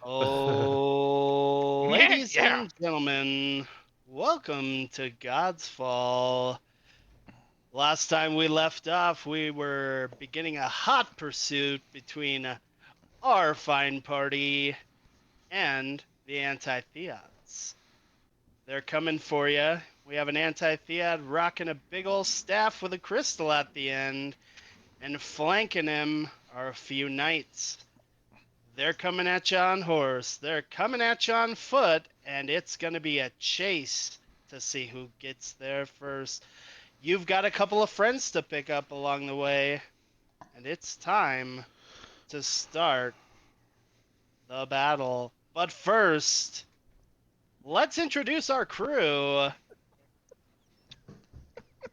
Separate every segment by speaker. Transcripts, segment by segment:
Speaker 1: Oh, ladies
Speaker 2: Yeah.
Speaker 1: and gentlemen, welcome to Godsfall. Last time we left off, we were beginning a hot pursuit between our fine party and the anti-theods. They're coming for you. We have an anti-theod rocking a big old staff with a crystal at the end, and flanking him are a few knights. They're coming at you on horse. They're coming at you on foot, and it's going to be a chase to see who gets there first. You've got a couple of friends to pick up along the way, and it's time to start the battle. But first, let's introduce our crew.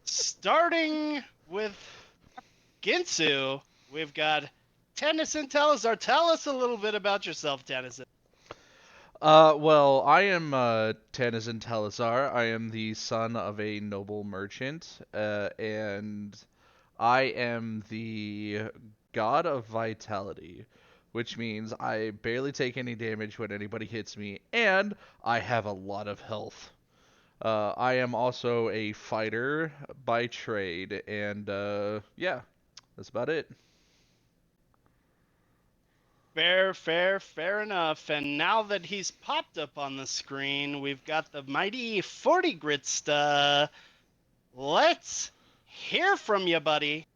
Speaker 1: Starting with Ginsu, we've got Tanizan Talizar. Tell us a little bit about yourself, Tanizan.
Speaker 3: Well, I am Tanizan Talizar. I am the son of a noble merchant, and I am the god of vitality, which means I barely take any damage when anybody hits me, and I have a lot of health. I am also a fighter by trade, and yeah, that's about it.
Speaker 1: Fair enough. And now that he's popped up on the screen, we've got the mighty 40 Gritsta. Let's hear from you, buddy.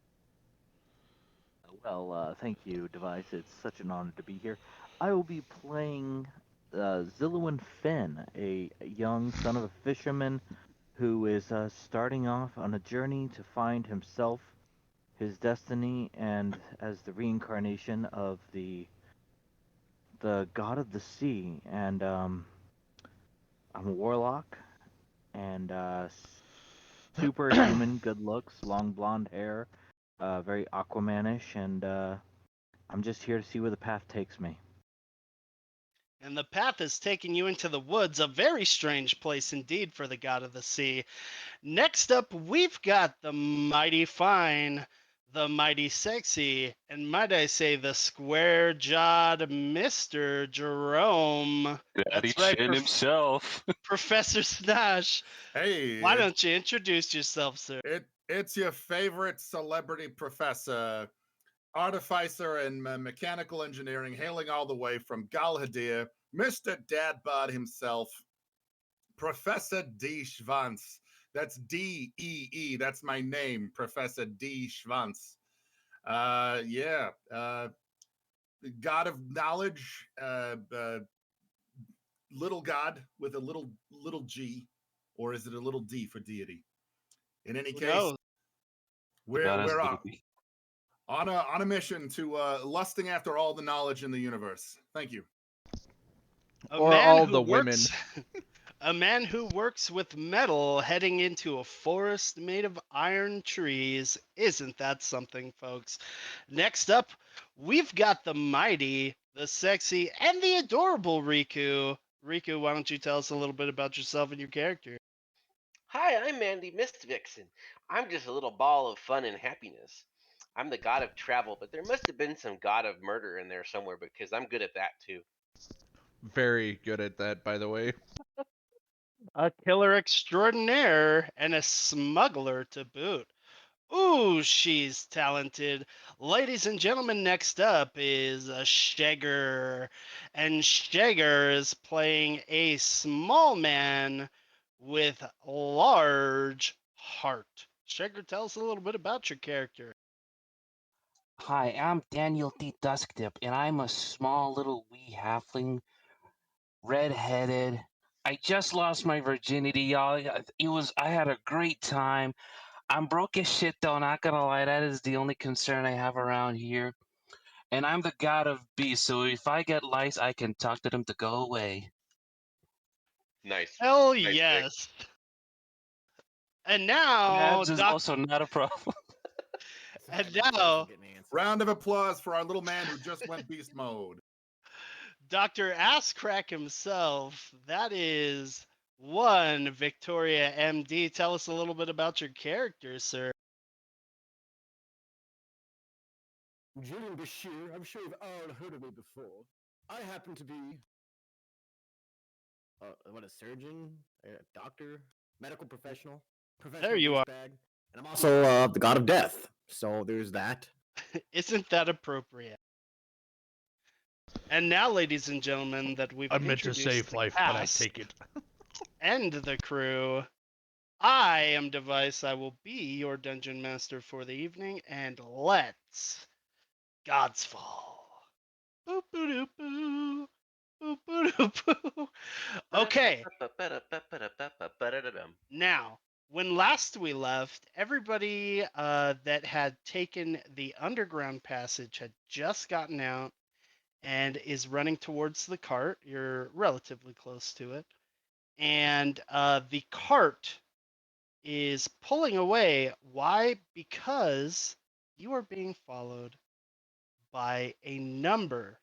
Speaker 4: Well, thank you, Device. It's such an honor to be here. I will be playing Zillowin Fin, a young son of a fisherman who is starting off on a journey to find himself, his destiny, and as the reincarnation of the god of the sea. And I'm a warlock, and superhuman good looks, long blonde hair, very Aquamanish, and I'm just here to see where the path takes me.
Speaker 1: And the path is taking you into the woods, a very strange place indeed for the god of the sea. Next up, we've got the mighty fine, the mighty sexy, and might I say the square jawed Mr. Jerome.
Speaker 2: Daddy
Speaker 1: That's right,
Speaker 2: Chin himself.
Speaker 1: Professor Snosh.
Speaker 5: Hey,
Speaker 1: Why don't you introduce yourself, sir?
Speaker 5: it's your favorite celebrity professor, artificer in mechanical engineering, hailing all the way from Galhadir, Mr. Dadbod himself, Professor D. Shvantz. That's D-E-E. That's my name, Professor D. Shvantz. Yeah. God of knowledge, little god with a little g, or is it a little d for deity? In any
Speaker 1: Who
Speaker 5: case,
Speaker 1: knows?
Speaker 5: we're
Speaker 2: Not as
Speaker 5: we're
Speaker 2: little B.
Speaker 5: on a mission to lusting after all the knowledge in the universe. Thank you.
Speaker 1: A
Speaker 3: Or
Speaker 1: man
Speaker 3: all
Speaker 1: who
Speaker 3: the women.
Speaker 1: works a man who works with metal heading into a forest made of iron trees. Isn't that something, folks? Next up, we've got the mighty, the sexy, and the adorable Riku. Riku, why don't you tell us a little bit about yourself and your character?
Speaker 6: Hi, I'm Mandee Mistvixen. I'm just a little ball of fun and happiness. I'm the god of travel, but there must have been some god of murder in there somewhere because I'm good at that too.
Speaker 3: Very good at that, by the way.
Speaker 1: A killer extraordinaire and a smuggler to boot. Ooh, she's talented. Ladies and gentlemen, next up is a Shagger. And Shagger is playing a small man with large heart. Shagger, tell us a little bit about your character.
Speaker 7: Hi, I'm Daniel D. Duskdip, and I'm a small little wee halfling, red-headed. I just lost my virginity, y'all. I had a great time. I'm broke as shit, though, not gonna lie. That is the only concern I have around here. And I'm the god of beasts, so if I get lice, I can talk to them to go away.
Speaker 6: Nice.
Speaker 1: Hell
Speaker 6: Nice pick.
Speaker 1: yes. And now,
Speaker 7: Abs is also not a problem.
Speaker 1: and now,
Speaker 5: Round of applause for our little man who just went beast mode.
Speaker 1: Dr. Asscrack himself. That is one Victoria MD. Tell us a little bit about your character, sir.
Speaker 2: Julian Bashir. I'm sure you've all heard of me before. I happen to be a surgeon, a doctor, medical professional,
Speaker 1: There
Speaker 2: professional
Speaker 1: you are.
Speaker 2: douchebag, and I'm also the god of death. So there's that.
Speaker 1: Isn't that appropriate? And now, ladies and gentlemen, that we've
Speaker 3: I meant to
Speaker 1: introduced
Speaker 3: save
Speaker 1: the
Speaker 3: life, but I
Speaker 1: cast
Speaker 3: take it.
Speaker 1: and the crew, I am Device. I will be your dungeon master for the evening, and let's Godsfall. Boop boo doo boo. Boop boo doo boo. Okay, now, when last we left, everybody that had taken the underground passage had just gotten out and is running towards the cart. You're relatively close to it. And the cart is pulling away. Why? Because you are being followed by a number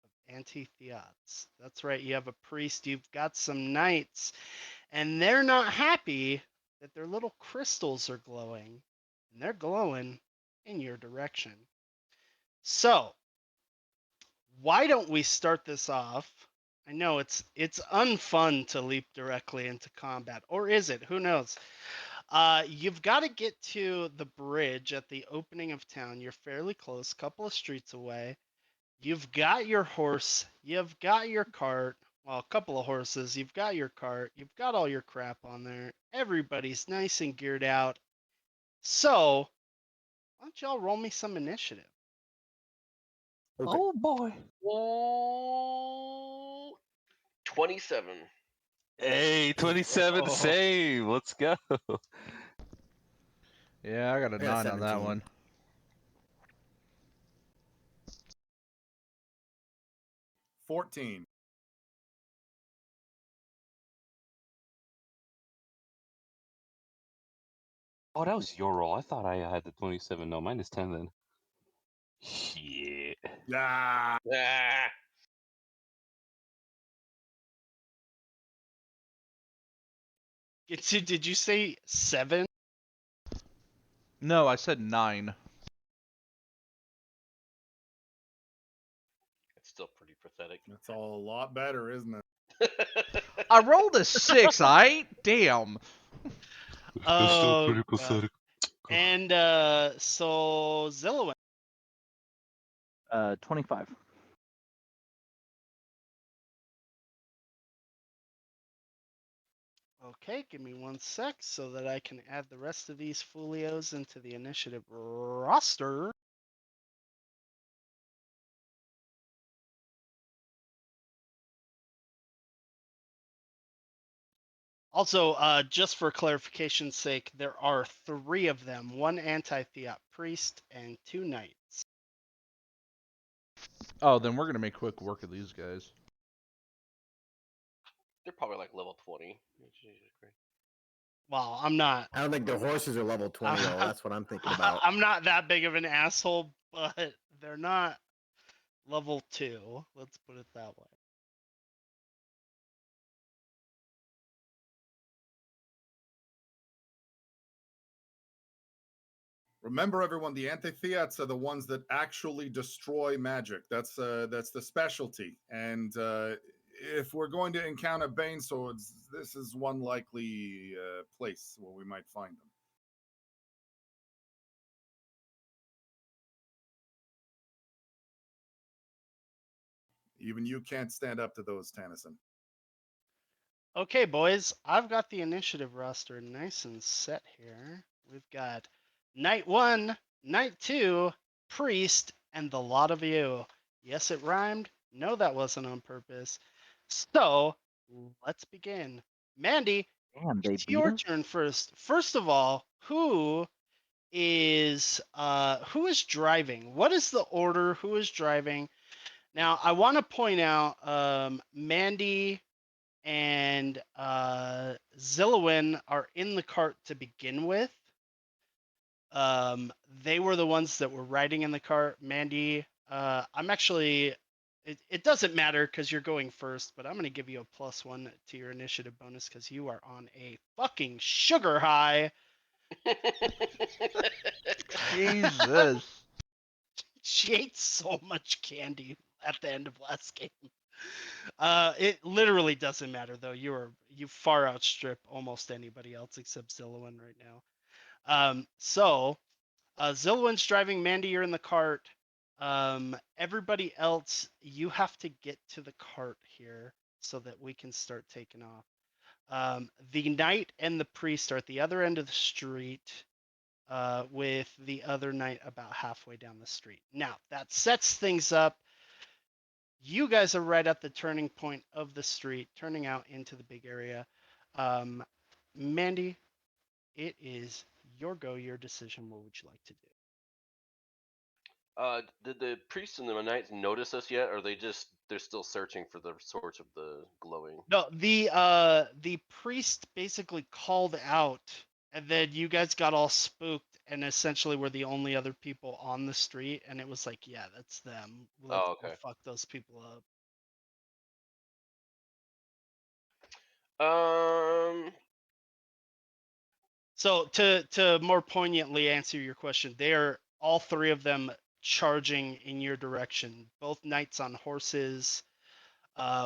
Speaker 1: of anti-theots. That's right, you have a priest, you've got some knights, and they're not happy that their little crystals are glowing, and they're glowing in your direction. So, why don't we start this off? I know it's unfun to leap directly into combat, or is it? Who knows? You've got to get to the bridge at the opening of town. You're fairly close, couple of streets away. You've got your horse, you've got your cart, well, a couple of horses, you've got your cart, you've got all your crap on there. Everybody's nice and geared out. So, why don't y'all roll me some initiative?
Speaker 2: Okay.
Speaker 7: Oh boy.
Speaker 6: Whoa. 27.
Speaker 7: Hey, 27,
Speaker 1: Oh.
Speaker 7: same. Let's go.
Speaker 3: Yeah, I got a
Speaker 2: I got
Speaker 3: 9 on that
Speaker 2: 17.
Speaker 3: one.
Speaker 5: 14.
Speaker 7: Oh, that was your roll. I thought I had the 27. No, mine is 10 then. Shit.
Speaker 5: Ah,
Speaker 6: Ah.
Speaker 1: Did you say 7?
Speaker 3: No, I said 9.
Speaker 6: It's still pretty pathetic.
Speaker 5: that's all a lot better, isn't it?
Speaker 3: I rolled a 6, aight? Damn.
Speaker 7: That's still
Speaker 1: Oh,
Speaker 7: pretty
Speaker 1: God.
Speaker 7: pathetic.
Speaker 1: And so Zillowin.
Speaker 4: 25.
Speaker 1: Okay, give me 1 sec so that I can add the rest of these folios into the initiative roster. Also, just for clarification's sake, there are 3 of them, 1 anti-theot priest and 2 knights.
Speaker 3: Oh, then we're gonna make quick work of these guys.
Speaker 6: They're probably like level 20.
Speaker 1: Well, I'm not.
Speaker 2: I don't think the horses are level 20 though. That's what I'm thinking about.
Speaker 1: I'm not that big of an asshole, but they're not level 2. Let's put it that way.
Speaker 5: Remember, everyone, the anti-theats are the ones that actually destroy magic. That's the specialty. And if we're going to encounter Bane swords, this is one likely place where we might find them. Even you can't stand up to those, Tanizan.
Speaker 1: Okay, boys, I've got the initiative roster nice and set here. We've got Knight 1, Knight 2, Priest, and the lot of you. Yes, it rhymed. No, that wasn't on purpose. So, let's begin. Mandee,
Speaker 4: Damn, they
Speaker 1: it's
Speaker 4: beat
Speaker 1: your
Speaker 4: us?
Speaker 1: turn first. First of all, who is driving? What is the order? Who is driving? Now, I want to point out Mandee and Zillowin are in the cart to begin with. They were the ones that were riding in the cart. Mandee, I'm actually. It doesn't matter because you're going first, but I'm going to give you a +1 to your initiative bonus because you are on a fucking sugar high.
Speaker 3: Jesus.
Speaker 1: She ate so much candy at the end of last game. It literally doesn't matter though. You far outstrip almost anybody else except Zillowin right now. Zillowin's driving. Mandee, you're in the cart. Everybody else, you have to get to the cart here so that we can start taking off. The knight and the priest are at the other end of the street, with the other knight about halfway down the street. Now, that sets things up. You guys are right at the turning point of the street, turning out into the big area. Mandee, it is your go, your decision. What would you like to do?
Speaker 6: Did the priests and the knights notice us yet, or they're still searching for the source of the glowing?
Speaker 1: No, the priest basically called out, and then you guys got all spooked, and essentially were the only other people on the street, and it was like, yeah, that's them. Let's
Speaker 6: Oh,
Speaker 1: go
Speaker 6: okay.
Speaker 1: fuck those people up. So to more poignantly answer your question, they are all three of them charging in your direction. Both knights on horses,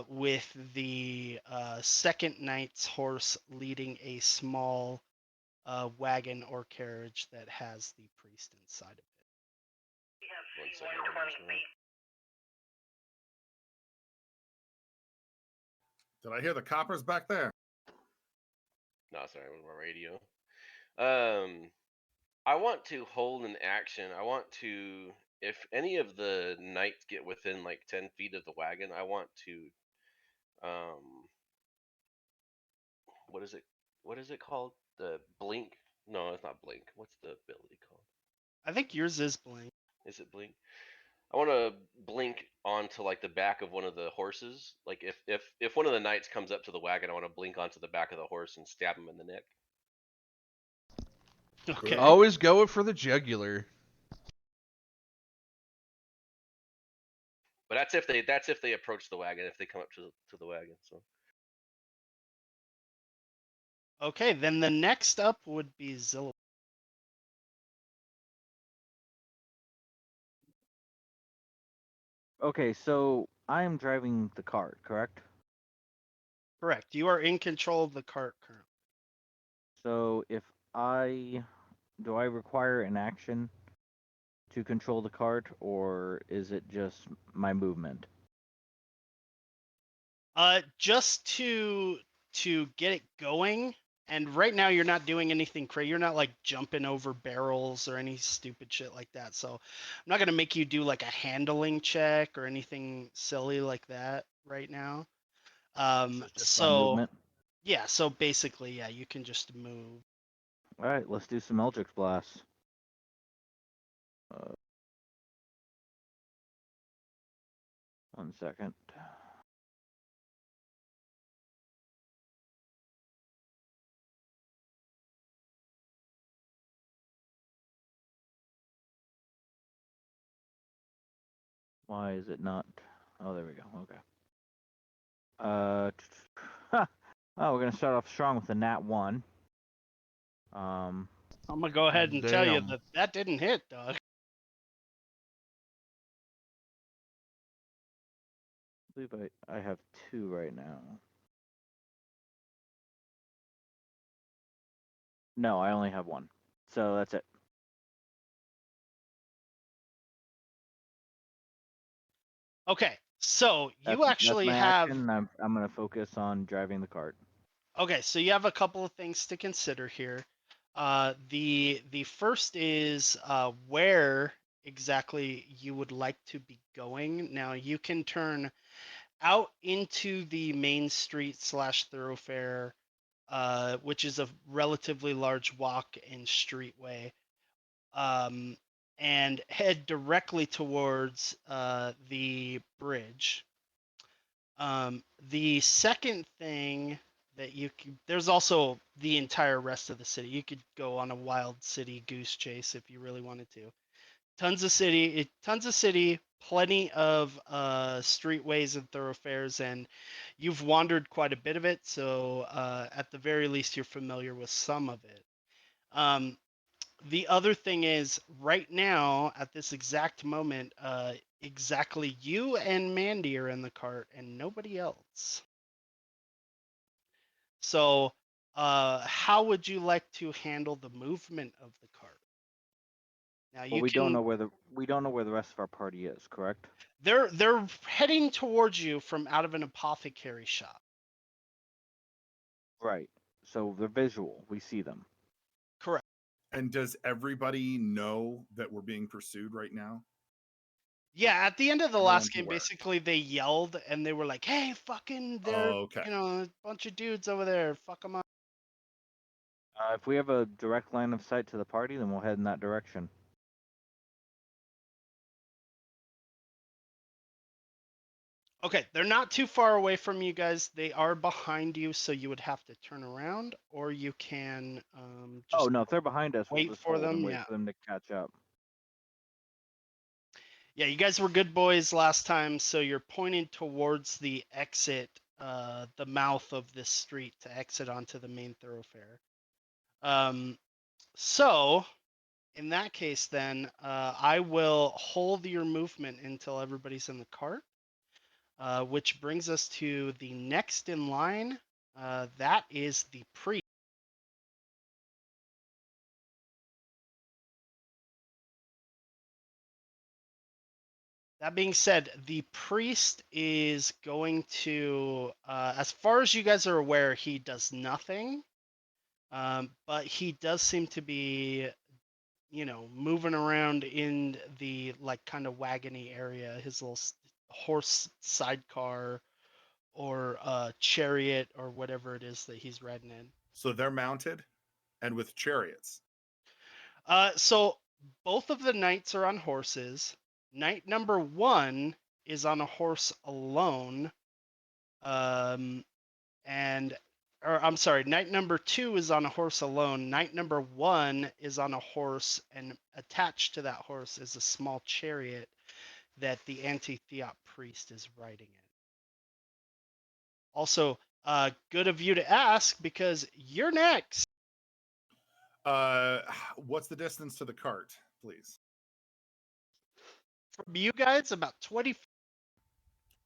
Speaker 1: with the second knight's horse leading a small wagon or carriage that has the priest inside of it.
Speaker 6: 1 second. I'm just gonna-
Speaker 5: Did I hear the coppers back there?
Speaker 6: No, sorry, it was my radio. I want to hold an action. I want to, if any of the knights get within like 10 feet of the wagon, I want to, what is it? What is it called? The blink? No, it's not blink. What's the ability called?
Speaker 1: I think yours is blink.
Speaker 6: Is it blink? I want to blink onto like the back of one of the horses. Like if one of the knights comes up to the wagon, I want to blink onto the back of the horse and stab him in the neck.
Speaker 1: Okay.
Speaker 3: Always go for the jugular.
Speaker 6: But that's if they approach the wagon. If they come up to the wagon, so.
Speaker 1: Okay, then the next up would be Zillow.
Speaker 4: Okay, so I am driving the cart, correct?
Speaker 1: Correct. You are in control of the cart currently.
Speaker 4: So if do I require an action to control the cart, or is it just my movement?
Speaker 1: Just to get it going. And right now you're not doing anything crazy. You're not like jumping over barrels or any stupid shit like that. So I'm not gonna make you do like a handling check or anything silly like that right now.
Speaker 4: Just my movement.
Speaker 1: Yeah, so basically, yeah, you can just move.
Speaker 4: All right, let's do some Eldritch Blast. One second. Why is it not? Oh, there we go. Okay. Oh, we're gonna start off strong with a nat 1.
Speaker 1: I'm gonna go ahead and tell you
Speaker 3: Damn.
Speaker 1: that didn't hit, dog.
Speaker 4: I believe I have 2 right now. No, I only have 1. So that's it.
Speaker 1: Okay, so you
Speaker 4: That's
Speaker 1: actually
Speaker 4: my
Speaker 1: have.
Speaker 4: action. I'm gonna focus on driving the cart.
Speaker 1: Okay, so you have a couple of things to consider here. The first is where exactly you would like to be going. Now you can turn out into the main street slash thoroughfare, which is a relatively large walk and streetway, and head directly towards the bridge. The second thing that there's also the entire rest of the city. You could go on a wild city goose chase if you really wanted to. Tons of city, plenty of streetways and thoroughfares, and you've wandered quite a bit of it. So at the very least, you're familiar with some of it. Um, The other thing is, right now, at this exact moment, exactly you and Mandee are in the cart and nobody else. So, how would you like to handle the movement of the cart? Now
Speaker 4: Well,
Speaker 1: you
Speaker 4: we don't
Speaker 1: can.
Speaker 4: know where the rest of our party is, correct?
Speaker 1: They're heading towards you from out of an apothecary shop.
Speaker 4: Right. So they're visual. We see them.
Speaker 1: Correct.
Speaker 5: And does everybody know that we're being pursued right now?
Speaker 1: Yeah, at the end of the last
Speaker 5: Everyone's
Speaker 1: game,
Speaker 5: aware.
Speaker 1: basically they yelled and they were like, "Hey, fucking, they're
Speaker 5: Okay.
Speaker 1: a bunch of dudes over there. Fuck them up."
Speaker 4: If we have a direct line of sight to the party, then we'll head in that direction.
Speaker 1: Okay, they're not too far away from you guys. They are behind you, so you would have to turn around, or you can
Speaker 4: Oh
Speaker 1: just
Speaker 4: no, if they're behind us, we'll
Speaker 1: wait
Speaker 4: just
Speaker 1: for
Speaker 4: hold and
Speaker 1: them.
Speaker 4: wait
Speaker 1: Yeah.
Speaker 4: for them to catch up.
Speaker 1: Yeah, you guys were good boys last time, so you're pointing towards the exit, the mouth of this street to exit onto the main thoroughfare. So in that case, then I will hold your movement until everybody's in the cart, which brings us to the next in line. That is the priest. That being said, the priest is going to, as far as you guys are aware, he does nothing. But he does seem to be, moving around in the like kind of wagony area, his little horse sidecar or chariot or whatever it is that he's riding in.
Speaker 5: So they're mounted and with chariots.
Speaker 1: So both of the knights are on horses. Knight number 1 is on a horse alone. And or I'm sorry, knight number 2 is on a horse alone. Knight number 1 is on a horse, and attached to that horse is a small chariot that the anti-theop priest is riding in. Also, good of you to ask because you're next.
Speaker 5: What's the distance to the cart, please?
Speaker 1: From you guys, about 20.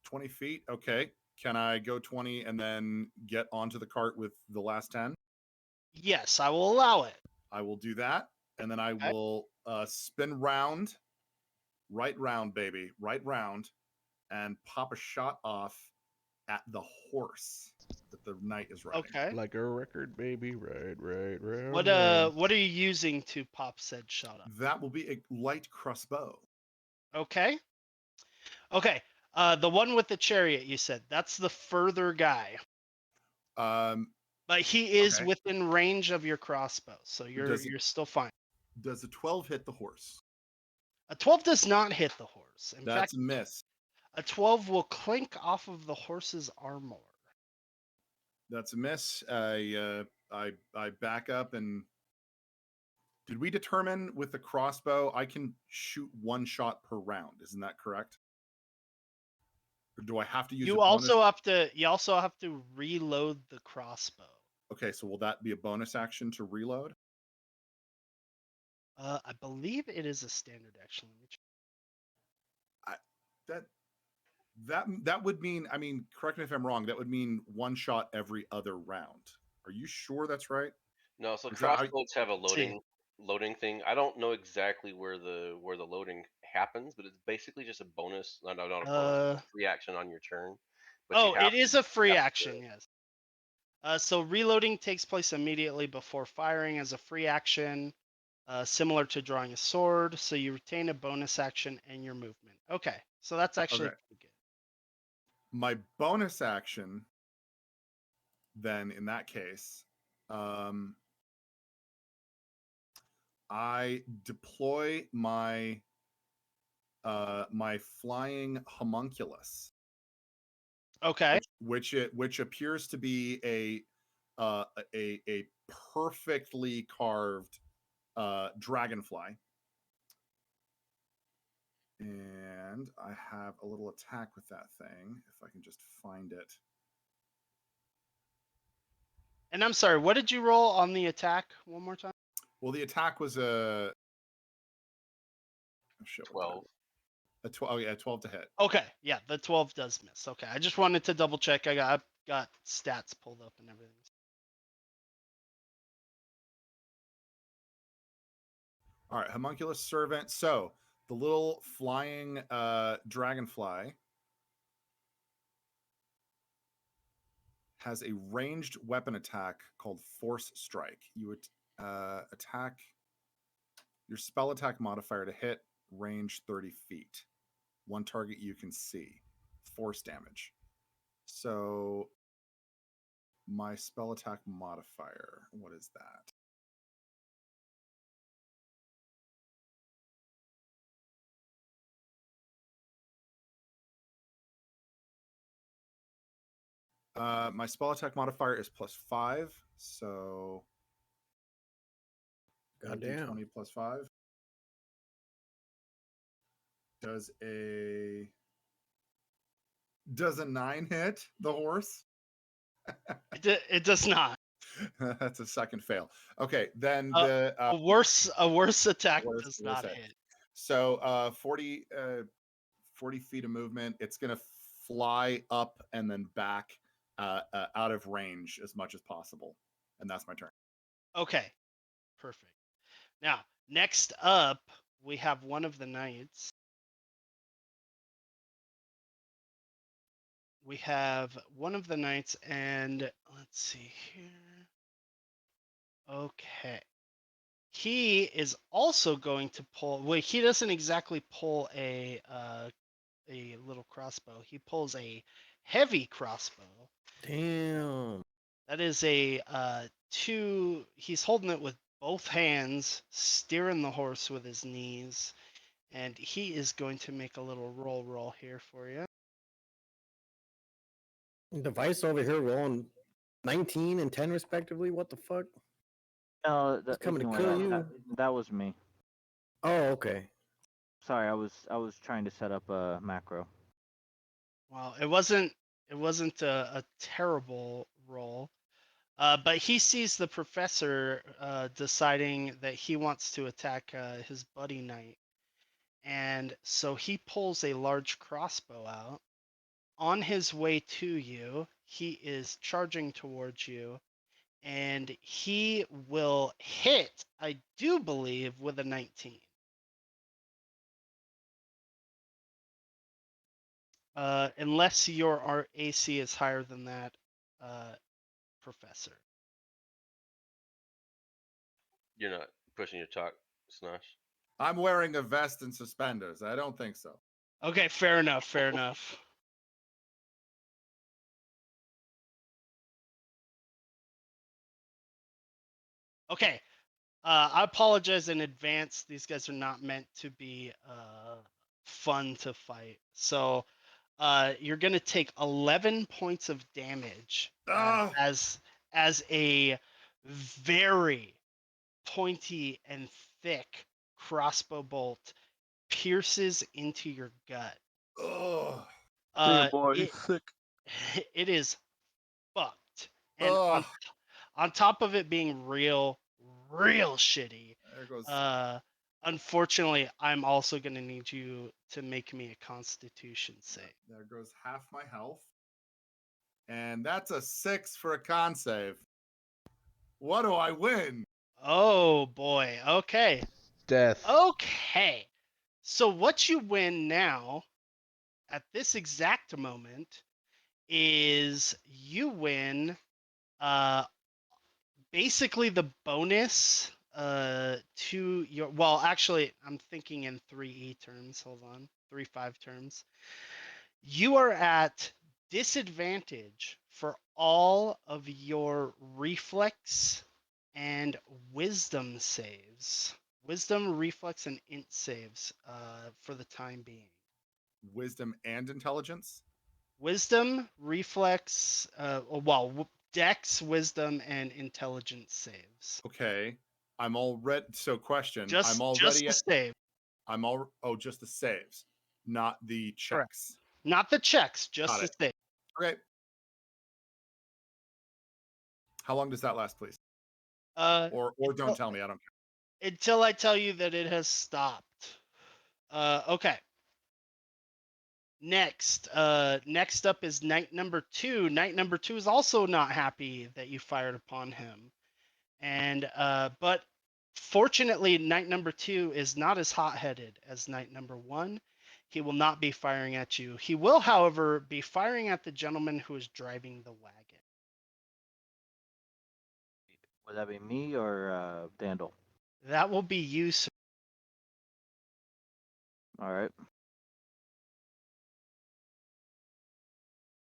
Speaker 5: 20 feet. Okay. Can I go 20 and then get onto the cart with the last 10?
Speaker 1: Yes, I will allow it.
Speaker 5: I will do that. And then I
Speaker 1: Okay.
Speaker 5: will spin round, right round, baby, right round, and pop a shot off at the horse that the knight is riding.
Speaker 1: Okay.
Speaker 3: Like a record, baby. Right.
Speaker 1: What are you using to pop said shot up?
Speaker 5: That will be a light crossbow.
Speaker 1: Okay. Okay. The one with the chariot, you said that's the further guy. But he is
Speaker 5: Okay.
Speaker 1: within range of your crossbow, so you're still fine.
Speaker 5: Does a 12 hit the horse?
Speaker 1: A 12 does not hit the horse. In
Speaker 5: That's
Speaker 1: fact,
Speaker 5: a miss.
Speaker 1: a 12 will clink off of the horse's armor.
Speaker 5: That's a miss. I back up and did we determine with the crossbow I can shoot one shot per round? Isn't that correct? Or do I have to use a
Speaker 1: You
Speaker 5: bonus?
Speaker 1: also have to reload the crossbow.
Speaker 5: Okay, so will that be a bonus action to reload?
Speaker 1: I believe it is a standard action.
Speaker 5: That would mean, I mean, correct me if I'm wrong, that would mean one shot every other round. Are you sure that's right?
Speaker 6: No, so
Speaker 5: Is that-
Speaker 6: crossbows have a loading thing. I don't know exactly where the loading happens, but it's basically just a bonus. Not a bonus, free action on your turn. But you have
Speaker 1: it is a free
Speaker 6: you have
Speaker 1: action, yes. So reloading takes place immediately before firing as a free action, similar to drawing a sword. So you retain a bonus action and your movement. Okay, so that's actually
Speaker 5: Okay.
Speaker 1: pretty good.
Speaker 5: My bonus action, then in that case, I deploy my my flying homunculus.
Speaker 1: Okay.
Speaker 5: Which appears to be a perfectly carved dragonfly. And I have a little attack with that thing, if I can just find it.
Speaker 1: And I'm sorry, what did you roll on the attack one more time?
Speaker 5: Well, the attack was a. Oh, shit, what did I
Speaker 6: 12.
Speaker 5: roll? A 12. Oh yeah, 12 to hit.
Speaker 1: Okay, yeah, the 12 does miss. Okay, I just wanted to double check. I got stats pulled up and everything.
Speaker 5: All right, homunculus servant. So the little flying dragonfly has a ranged weapon attack called Force Strike. You would attack your spell attack modifier to hit range 30 feet. One target you can see. Force damage. So my spell attack modifier, what is that? My spell attack modifier is +5, so
Speaker 2: Goddamn.
Speaker 5: 20 plus 5. Does a 9 hit the horse?
Speaker 1: It does not.
Speaker 5: That's a second fail. Okay, then
Speaker 1: Uh,
Speaker 5: the
Speaker 1: A worse attack
Speaker 5: worse-
Speaker 1: does
Speaker 5: worse
Speaker 1: not
Speaker 5: hit.
Speaker 1: hit.
Speaker 5: So 40 feet of movement. It's gonna fly up and then back out of range as much as possible, and that's my turn.
Speaker 1: Okay, perfect. Now, next up, we have one of the knights. We have one of the knights, and let's see here. Okay. He is also going to pull. Wait, he doesn't exactly pull a little crossbow. He pulls a heavy crossbow.
Speaker 2: Damn.
Speaker 1: That is a 2. He's holding it with both hands, steering the horse with his knees, and he is going to make a little roll here for you.
Speaker 2: Device over here rolling 19 and 10 respectively. What the fuck?
Speaker 4: No,
Speaker 2: It's coming to
Speaker 4: ignore
Speaker 2: kill
Speaker 4: that.
Speaker 2: you.
Speaker 4: That was me.
Speaker 2: Oh, okay.
Speaker 4: Sorry, I was trying to set up a macro.
Speaker 1: Well, it wasn't a terrible roll. But he sees the professor deciding that he wants to attack his buddy knight. And so he pulls a large crossbow out. On his way to you, he is charging towards you. And he will hit, I do believe, with a 19. Unless your AC is higher than that, Professor.
Speaker 6: You're not pushing your talk, Snosh.
Speaker 5: I'm wearing a vest and suspenders. I don't think so.
Speaker 1: Okay, fair enough, fair enough. Okay, I apologize in advance. These guys are not meant to be fun to fight. So you're going to take 11 points of damage
Speaker 5: Ah!
Speaker 1: as a very pointy and thick crossbow bolt pierces into your gut.
Speaker 5: Ugh.
Speaker 4: Sick.
Speaker 1: It is fucked. And
Speaker 5: Ugh.
Speaker 1: on top of it being real shitty,
Speaker 5: There goes.
Speaker 1: unfortunately, I'm also going to need you to make me a Constitution save.
Speaker 5: There goes half my health, and that's a 6 for a con save. What do I win?
Speaker 1: Oh boy. Okay.
Speaker 3: Death.
Speaker 1: Okay. So what you win now, at this exact moment, is you win basically the bonus to your, well, actually I'm thinking in 3E terms. Hold on. 3-5 terms. You are at disadvantage for all of your reflex and wisdom saves. Wisdom, reflex, and int saves for the time being.
Speaker 5: Wisdom and intelligence?
Speaker 1: Wisdom, reflex, dex, wisdom, and intelligence saves.
Speaker 5: Okay. I'm already. So, question.
Speaker 1: Just
Speaker 5: I'm already
Speaker 1: the save.
Speaker 5: I'm all. Oh, just the saves, not the
Speaker 1: Correct.
Speaker 5: checks.
Speaker 1: Not the checks, just
Speaker 5: Got
Speaker 1: the
Speaker 5: it.
Speaker 1: save.
Speaker 5: Okay. How long does that last, please?
Speaker 1: Uh,
Speaker 5: Or don't tell me. I don't care.
Speaker 1: until I tell you that it has stopped. Okay. Next up is knight number 2. Knight number 2 is also not happy that you fired upon him. And but fortunately, knight number 2 is not as hot-headed as knight number 1. He will not be firing at you. He will, however, be firing at the gentleman who is driving the wagon.
Speaker 4: Would that be me or Dandil?
Speaker 1: That will be you, sir.
Speaker 4: All right.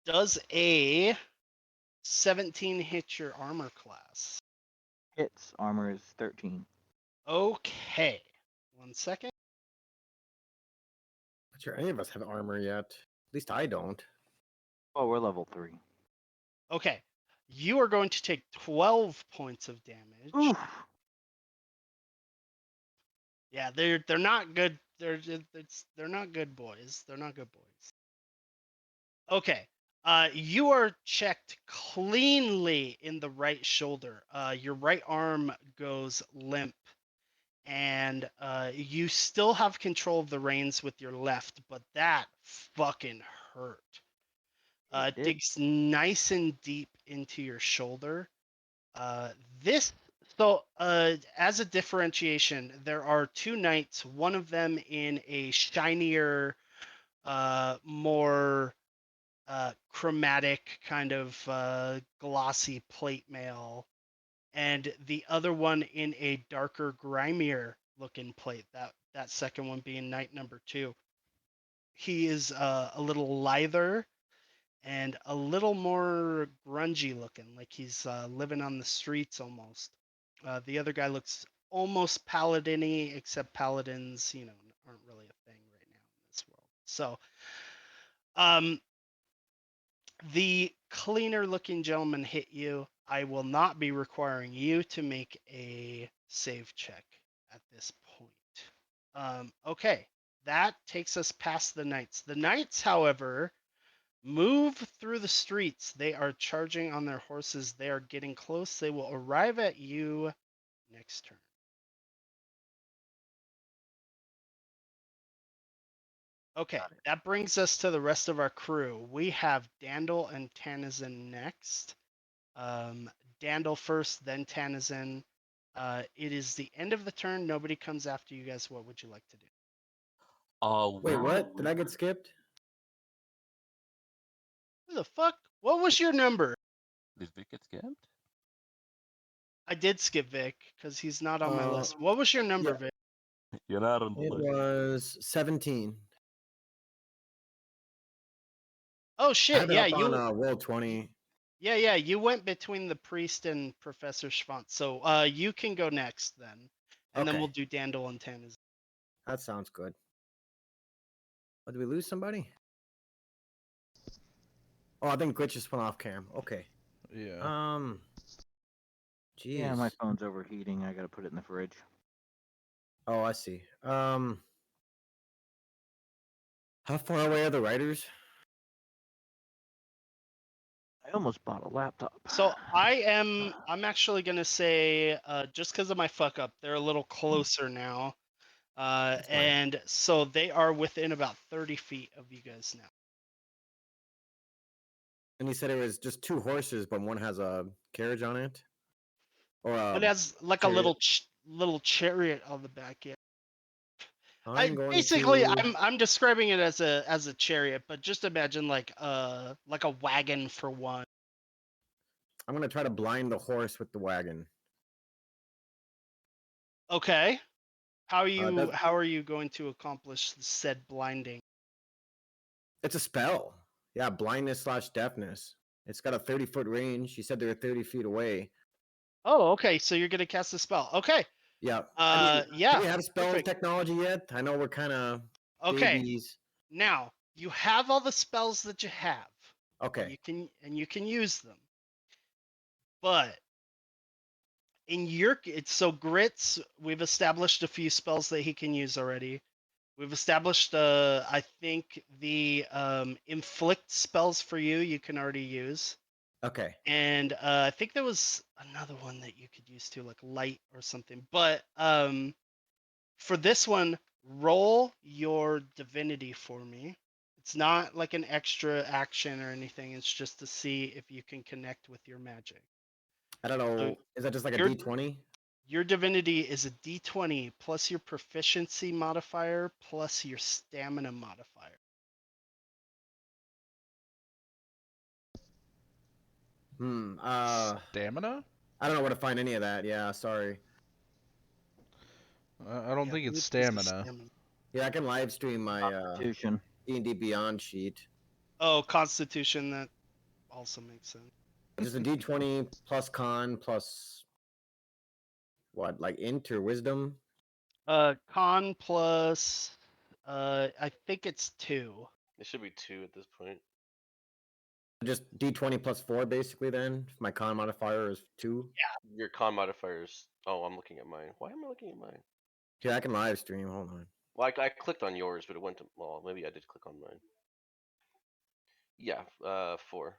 Speaker 1: Does a 17 hit your armor class?
Speaker 4: Hits. Armor is 13.
Speaker 1: Okay. 1 second.
Speaker 2: Not sure any of us have armor yet. At least I don't.
Speaker 4: Oh, we're level 3.
Speaker 1: Okay. You are going to take 12 points of damage.
Speaker 4: Oof.
Speaker 1: Yeah, they're not good. They're not good boys. They're not good boys. Okay. You are checked cleanly in the right shoulder. Your right arm goes limp, and you still have control of the reins with your left, but that fucking hurt.
Speaker 4: It
Speaker 1: It
Speaker 4: did.
Speaker 1: digs nice and deep into your shoulder. This so as a differentiation, there are 2 knights. One of them in a shinier, more chromatic kind of glossy plate mail, and the other one in a darker, grimier looking plate. That second one being knight number 2. He is a little lither and a little more grungy looking, like he's living on the streets almost. The other guy looks almost paladin-y, except paladins, aren't really a thing right now in this world. So, the cleaner looking gentleman hit you. I will not be requiring you to make a save check at this point. Okay, that takes us past the knights. The knights, however, move through the streets. They are charging on their horses. They are getting close. They will arrive at you next turn. Okay, that brings us to the rest of our crew. We have Dandil and Tanizan next. Dandil first, then Tanizan. It is the end of the turn. Nobody comes after you guys. What would you like to do?
Speaker 2: Wait, what? Did I get skipped?
Speaker 1: Who the fuck? What was your number?
Speaker 8: Did Vick get skipped?
Speaker 1: I did skip Vic because he's not on my list. What was your number,
Speaker 2: yeah.
Speaker 1: Vic?
Speaker 8: You're not on the
Speaker 2: It
Speaker 8: list.
Speaker 2: was 17.
Speaker 1: Oh
Speaker 2: I
Speaker 1: shit!
Speaker 2: have it
Speaker 1: Yeah,
Speaker 2: up
Speaker 1: you.
Speaker 2: on roll 20.
Speaker 1: Yeah, you went between the priest and Professor Shvantz. So you can go next then, and then
Speaker 2: Okay.
Speaker 1: we'll do Dandil and Tanizan.
Speaker 2: That sounds good. Oh, did we lose somebody? Oh, I think Glitch just went off cam. Okay.
Speaker 3: Yeah.
Speaker 2: Jeez.
Speaker 4: Yeah, my phone's overheating. I gotta put it in the fridge.
Speaker 2: Oh, I see. How far away are the writers?
Speaker 4: I almost bought a laptop.
Speaker 1: So I'm actually gonna say, just because of my fuck up, they're a little closer now,
Speaker 2: That's fine.
Speaker 1: and so they are within about 30 feet of you guys now.
Speaker 2: And you said it was just 2 horses, but one has a carriage on it, or
Speaker 1: It has like a
Speaker 2: chariot?
Speaker 1: little chariot on the back. Yeah.
Speaker 2: I'm going
Speaker 1: Basically,
Speaker 2: to.
Speaker 1: I'm describing it as a chariot, but just imagine like a wagon for one.
Speaker 2: I'm gonna try to blind the horse with the wagon.
Speaker 1: Okay. How
Speaker 2: that's-
Speaker 1: are you going to accomplish said blinding?
Speaker 2: It's a spell. Yeah, blindness / deafness. It's got a 30-foot range. You said they were 30 feet away.
Speaker 1: Oh, okay. So you're gonna cast a spell. Okay.
Speaker 2: Yeah.
Speaker 1: Yeah.
Speaker 2: Do we have spell
Speaker 1: perfect.
Speaker 2: technology yet? I know we're kind of
Speaker 1: Okay.
Speaker 2: babies.
Speaker 1: Now you have all the spells that you have.
Speaker 2: Okay.
Speaker 1: You can use them. But it's so Grits, we've established a few spells that he can use already. We've established I think the inflict spells for you can already use.
Speaker 2: Okay.
Speaker 1: And I think there was another one that you could use too, like light or something. But for this one, roll your divinity for me. It's not like an extra action or anything. It's just to see if you can connect with your magic.
Speaker 2: I don't
Speaker 1: So
Speaker 2: know. Is that just like a
Speaker 1: your
Speaker 2: D20?
Speaker 1: your divinity is a D20 plus your proficiency modifier plus your stamina modifier.
Speaker 3: Stamina?
Speaker 2: I don't know where to find any of that. Yeah, sorry.
Speaker 3: I don't
Speaker 1: Yeah, I
Speaker 3: think it's
Speaker 1: believe this is
Speaker 3: stamina.
Speaker 1: stamina.
Speaker 2: Yeah, I can live stream my
Speaker 4: Constitution.
Speaker 2: D&D Beyond sheet.
Speaker 1: Oh, Constitution. That also makes sense.
Speaker 2: Just a D20 plus con plus what, like int or wisdom?
Speaker 1: Con plus. I think it's 2.
Speaker 6: It should be 2 at this point.
Speaker 2: Just D20 plus 4, basically. Then if my con modifier is 2.
Speaker 6: Your con modifiers. Oh, I'm looking at mine. Why am I looking at mine?
Speaker 2: Yeah, I can live stream. Hold on.
Speaker 6: Well, I clicked on yours, but it went to. Well, maybe I did click on mine. Yeah, 4.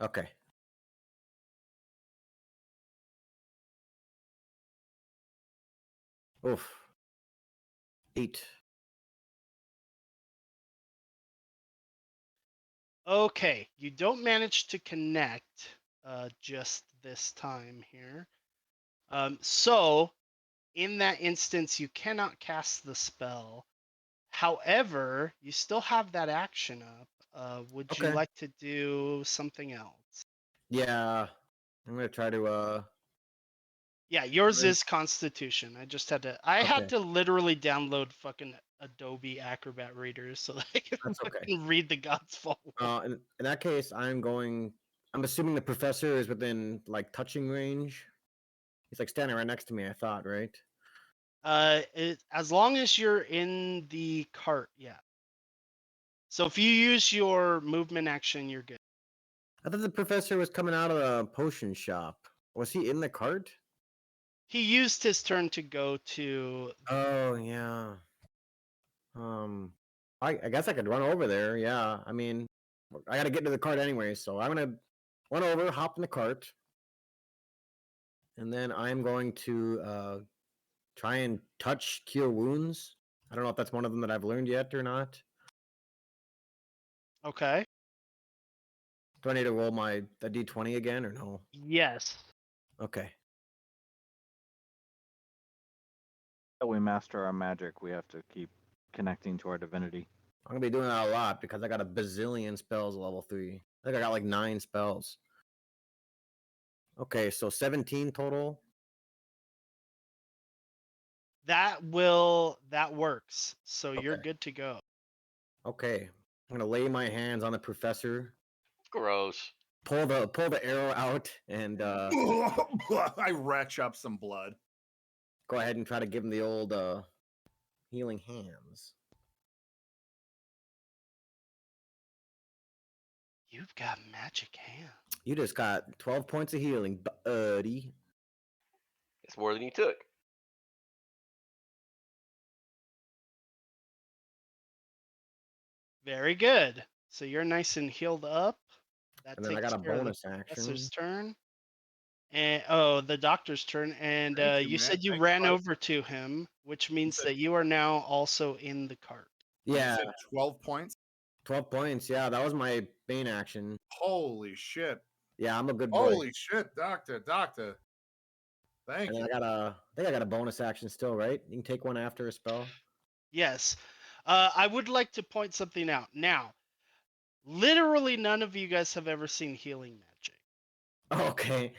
Speaker 2: Okay. Oof. 8.
Speaker 1: Okay, you don't manage to connect just this time here. So, in that instance, you cannot cast the spell. However, you still have that action up. Would you
Speaker 2: Okay.
Speaker 1: like to do something else?
Speaker 2: Yeah, I'm gonna try to.
Speaker 1: Yeah, yours
Speaker 2: Right.
Speaker 1: is Constitution. I just had to. I
Speaker 2: Okay.
Speaker 1: had to literally download fucking Adobe Acrobat Reader so that I can
Speaker 2: That's okay.
Speaker 1: fucking read the Godsfall.
Speaker 2: In that case, I'm assuming the professor is within like touching range. He's like standing right next to me. I thought, right?
Speaker 1: As long as you're in the cart, yeah. So if you use your movement action, you're good.
Speaker 2: I thought the professor was coming out of the potion shop. Was he in the cart?
Speaker 1: He used his turn to go to.
Speaker 2: Oh yeah. I guess I could run over there. Yeah. I mean, I got to get to the cart anyway, so I'm gonna run over, hop in the cart, and then I'm going to try and touch cure wounds. I don't know if that's one of them that I've learned yet or not.
Speaker 1: Okay.
Speaker 2: Do I need to roll the D20 again or no?
Speaker 1: Yes.
Speaker 2: Okay.
Speaker 4: Until we master our magic, we have to keep connecting to our divinity.
Speaker 2: I'm gonna be doing that a lot because I got a bazillion spells level 3. I think I got like 9 spells. Okay, so 17 total.
Speaker 1: That works. So you're
Speaker 2: Okay.
Speaker 1: good to go.
Speaker 2: Okay. I'm gonna lay my hands on the professor,
Speaker 6: Gross.
Speaker 2: pull the arrow out, and
Speaker 5: I retch up some blood.
Speaker 2: go ahead and try to give him the old healing hands.
Speaker 1: You've got magic hands.
Speaker 2: You just got 12 points of healing, buddy.
Speaker 6: It's more than you took.
Speaker 1: Very good. So you're nice and healed up. That
Speaker 2: And then I
Speaker 1: takes
Speaker 2: got a
Speaker 1: care of the
Speaker 2: bonus action.
Speaker 1: professor's turn. And the doctor's turn. And
Speaker 5: Thank you,
Speaker 1: you
Speaker 5: man.
Speaker 1: said you
Speaker 5: Thanks,
Speaker 1: ran
Speaker 5: bud.
Speaker 1: over to him, which means
Speaker 5: said-
Speaker 1: that you are now also in the cart.
Speaker 5: You
Speaker 2: Yeah,
Speaker 5: said 12 points.
Speaker 2: 12 points. Yeah, that was my main action.
Speaker 5: Holy shit!
Speaker 2: Yeah, I'm a good boy.
Speaker 5: Holy shit, doctor. Thank
Speaker 2: And
Speaker 5: you.
Speaker 2: then I think I got a bonus action still, right? You can take one after a spell.
Speaker 1: Yes. I would like to point something out. Now, literally none of you guys have ever seen healing magic.
Speaker 2: Okay.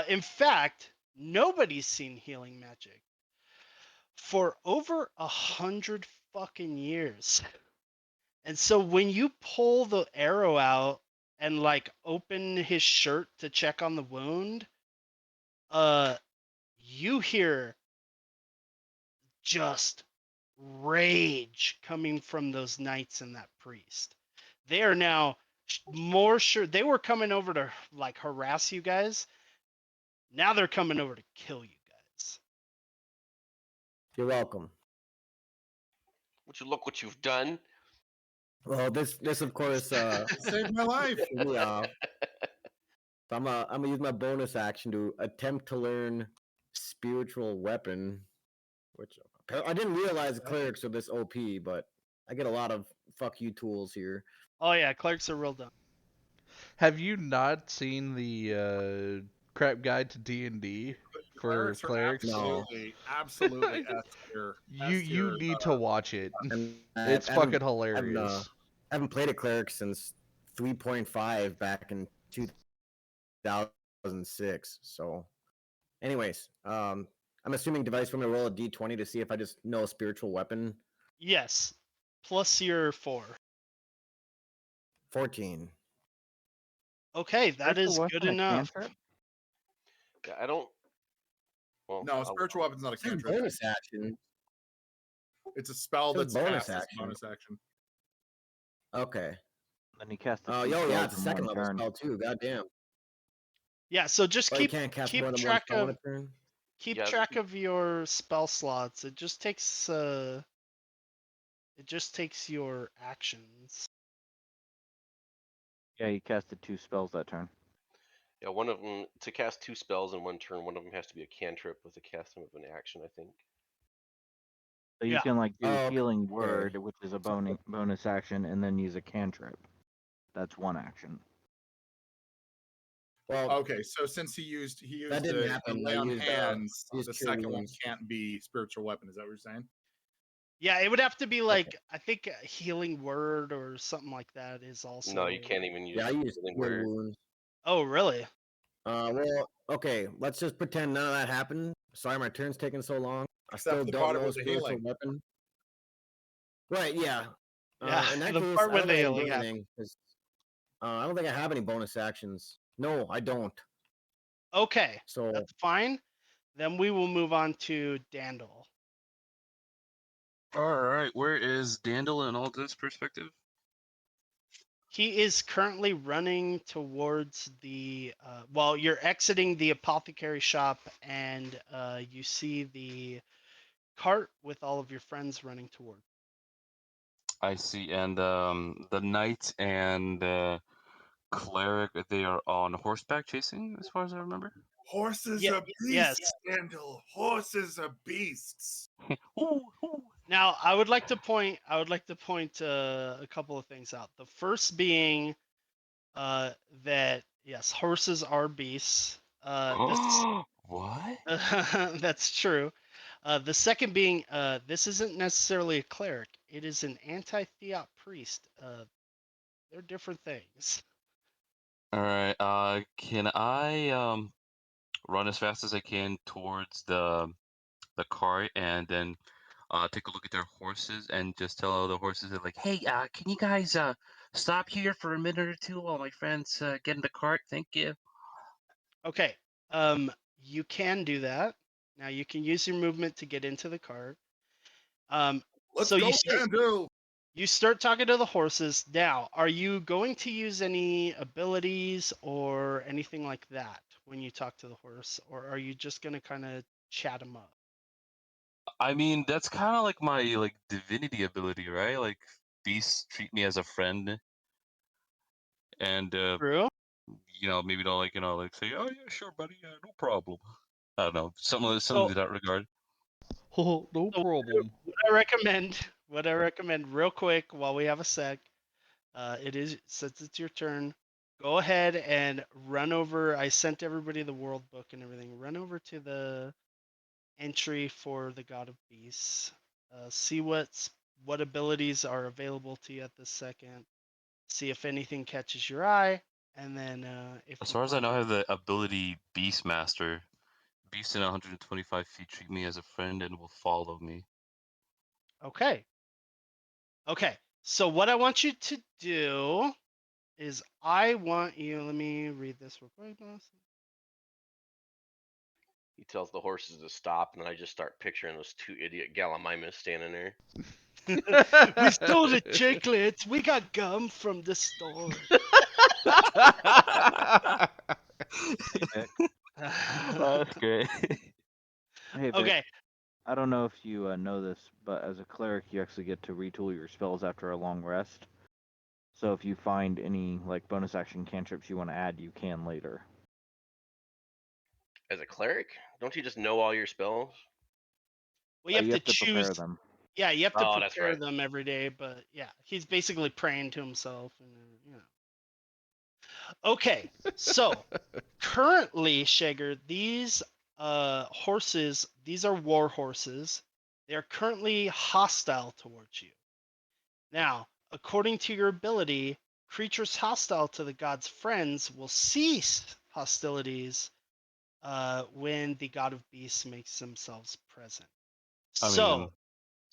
Speaker 1: In fact, nobody's seen healing magic for over 100 fucking years. And so when you pull the arrow out and like open his shirt to check on the wound, you hear just rage coming from those knights and that priest. They are now more sure. They were coming over to like harass you guys. Now they're coming over to kill you guys.
Speaker 2: You're welcome.
Speaker 6: Would you look what you've done?
Speaker 2: Well, this of course
Speaker 5: Saved my life.
Speaker 2: me off. So I'm gonna use my bonus action to attempt to learn spiritual weapon, which I didn't realize the clerics are this OP, but I get a lot of fuck you tools here.
Speaker 1: Oh yeah, clerics are real dumb.
Speaker 3: Have you not seen the crap guide to D&D for
Speaker 5: Clerics are
Speaker 3: clerics?
Speaker 2: No,
Speaker 5: absolutely S tier. S
Speaker 3: You
Speaker 5: tier.
Speaker 3: need to watch it.
Speaker 2: and
Speaker 3: It's
Speaker 2: I
Speaker 3: fucking
Speaker 2: haven't
Speaker 3: hilarious.
Speaker 2: I haven't played a cleric since 3.5 back in 2006. So, anyways, I'm assuming device want me to roll a d20 to see if I just know a spiritual weapon.
Speaker 1: Yes, plus your 4.
Speaker 2: 14.
Speaker 1: Okay, that
Speaker 4: Spiritual
Speaker 1: is good
Speaker 4: weapon a
Speaker 1: enough.
Speaker 4: cantrip?
Speaker 6: Yeah, I don't. Well,
Speaker 5: No, spiritual weapon's not a
Speaker 2: It says
Speaker 5: cantrip.
Speaker 2: bonus action.
Speaker 5: It's a spell
Speaker 2: It says
Speaker 5: that's
Speaker 2: bonus
Speaker 5: cast as
Speaker 2: action.
Speaker 5: bonus action.
Speaker 2: Okay.
Speaker 4: Then you cast the
Speaker 2: Oh,
Speaker 4: two
Speaker 2: yeah,
Speaker 4: spells
Speaker 2: it's a
Speaker 4: in
Speaker 2: second
Speaker 4: one
Speaker 2: level
Speaker 4: turn.
Speaker 2: spell too. Goddamn.
Speaker 1: Yeah, so just
Speaker 2: Oh, you can't cast more
Speaker 1: keep
Speaker 2: than one
Speaker 1: track
Speaker 2: spell in
Speaker 1: of
Speaker 2: a turn.
Speaker 6: Yeah.
Speaker 1: your spell slots. It just takes your actions.
Speaker 4: Yeah, you casted 2 spells that turn.
Speaker 6: Yeah, one of them to cast 2 spells in one turn. One of them has to be a cantrip with a casting of an action, I think.
Speaker 4: So you
Speaker 1: Yeah.
Speaker 4: can like do
Speaker 2: Oh,
Speaker 4: healing
Speaker 2: okay.
Speaker 4: word, which is a bonus action, and then use a cantrip. That's one action.
Speaker 2: Well,
Speaker 5: Okay, so since he used
Speaker 2: that didn't
Speaker 5: the
Speaker 2: happen.
Speaker 5: lay
Speaker 2: I
Speaker 5: on
Speaker 2: used
Speaker 5: hands, the
Speaker 2: cure
Speaker 5: second one
Speaker 2: wounds.
Speaker 5: can't be spiritual weapon. Is that what you're saying?
Speaker 1: Yeah, it would have to be
Speaker 4: Okay.
Speaker 1: like I think a healing word or something like that is also.
Speaker 6: No, you can't even use
Speaker 2: Yeah, I used
Speaker 6: healing
Speaker 2: cure
Speaker 6: word.
Speaker 2: wounds.
Speaker 1: Oh, really?
Speaker 2: Well, okay. Let's just pretend none of that happened. Sorry, my turn's taking so long. I
Speaker 5: Except
Speaker 2: still
Speaker 5: the
Speaker 2: don't
Speaker 5: part it
Speaker 2: know a
Speaker 5: was a
Speaker 2: spiritual
Speaker 5: healing.
Speaker 2: weapon. Right? Yeah.
Speaker 1: Yeah,
Speaker 2: In that
Speaker 1: the
Speaker 2: case,
Speaker 1: part
Speaker 2: I
Speaker 1: where
Speaker 2: don't
Speaker 1: the
Speaker 2: think I can do
Speaker 1: healing happened.
Speaker 2: anything because I don't think I have any bonus actions. No, I don't.
Speaker 1: Okay,
Speaker 2: So
Speaker 1: that's fine. Then we will move on to Dandil.
Speaker 7: All right, where is Dandil in all this perspective?
Speaker 1: He is currently running towards the. Well, you're exiting the apothecary shop, and you see the cart with all of your friends running toward.
Speaker 8: I see. And the knight and cleric, they are on horseback chasing, as far as I remember.
Speaker 5: Horses
Speaker 1: Yeah.
Speaker 5: are
Speaker 1: Yes.
Speaker 5: beasts, Dandil. Horses are beasts.
Speaker 8: Ooh, ooh.
Speaker 1: Now, I would like to point a couple of things out. The first being that yes, horses are beasts. This
Speaker 8: What?
Speaker 1: that's true. The second being this isn't necessarily a cleric. It is an anti-theot priest. They're different things.
Speaker 8: All right. Can I run as fast as I can towards the cart and then take a look at their horses and just tell all the horses that like, hey, can you guys stop here for a minute or two while my friends get in the cart? Thank you.
Speaker 1: Okay. You can do that. Now you can use your movement to get into the cart.
Speaker 5: Let's
Speaker 1: So
Speaker 5: go, Dandil.
Speaker 1: you start talking to the horses. Now, are you going to use any abilities or anything like that when you talk to the horse, or are you just gonna kind of chat them up?
Speaker 8: I mean, that's kind of like my like divinity ability, right? Like beasts treat me as a friend, and
Speaker 1: True.
Speaker 8: maybe don't like like say, oh yeah, sure, buddy, no problem. I don't know, something
Speaker 1: So,
Speaker 8: to that regard.
Speaker 3: Oh, no
Speaker 1: so
Speaker 3: problem.
Speaker 1: what I recommend, real quick, while we have a sec, it is since it's your turn, go ahead and run over. I sent everybody the world book and everything. Run over to the entry for the God of Beasts. See what abilities are available to you at this second. See if anything catches your eye, and then if
Speaker 8: As
Speaker 1: you
Speaker 8: far as I
Speaker 1: find
Speaker 8: know, I have the ability Beastmaster. Beasts in 125 feet treat me as a friend and will follow me.
Speaker 1: okay, okay. So what I want you to do is I want you. Let me read this real quick.
Speaker 6: He tells the horses to stop, and then I just start picturing those 2 idiot Gallimimus standing there.
Speaker 1: We stole the chiclets. We got gum from the store.
Speaker 4: Hey Vic.
Speaker 8: That's great.
Speaker 4: Hey Vic.
Speaker 1: Okay.
Speaker 4: I don't know if you know this, but as a cleric, you actually get to retool your spells after a long rest. So if you find any like bonus action cantrips you want to add, you can later.
Speaker 6: As a cleric, don't you just know all your spells?
Speaker 1: Well, you
Speaker 4: You
Speaker 1: have to
Speaker 4: have to
Speaker 1: choose.
Speaker 4: prepare them.
Speaker 1: Yeah, you have to
Speaker 6: Oh, that's
Speaker 1: prepare
Speaker 6: right.
Speaker 1: them every day. But yeah, he's basically praying to himself, and you know. Okay, so currently, Shager, these horses, these are war horses. They're currently hostile towards you. Now, according to your ability, creatures hostile to the god's friends will cease hostilities when the god of beasts makes themselves present.
Speaker 8: I mean,
Speaker 1: So,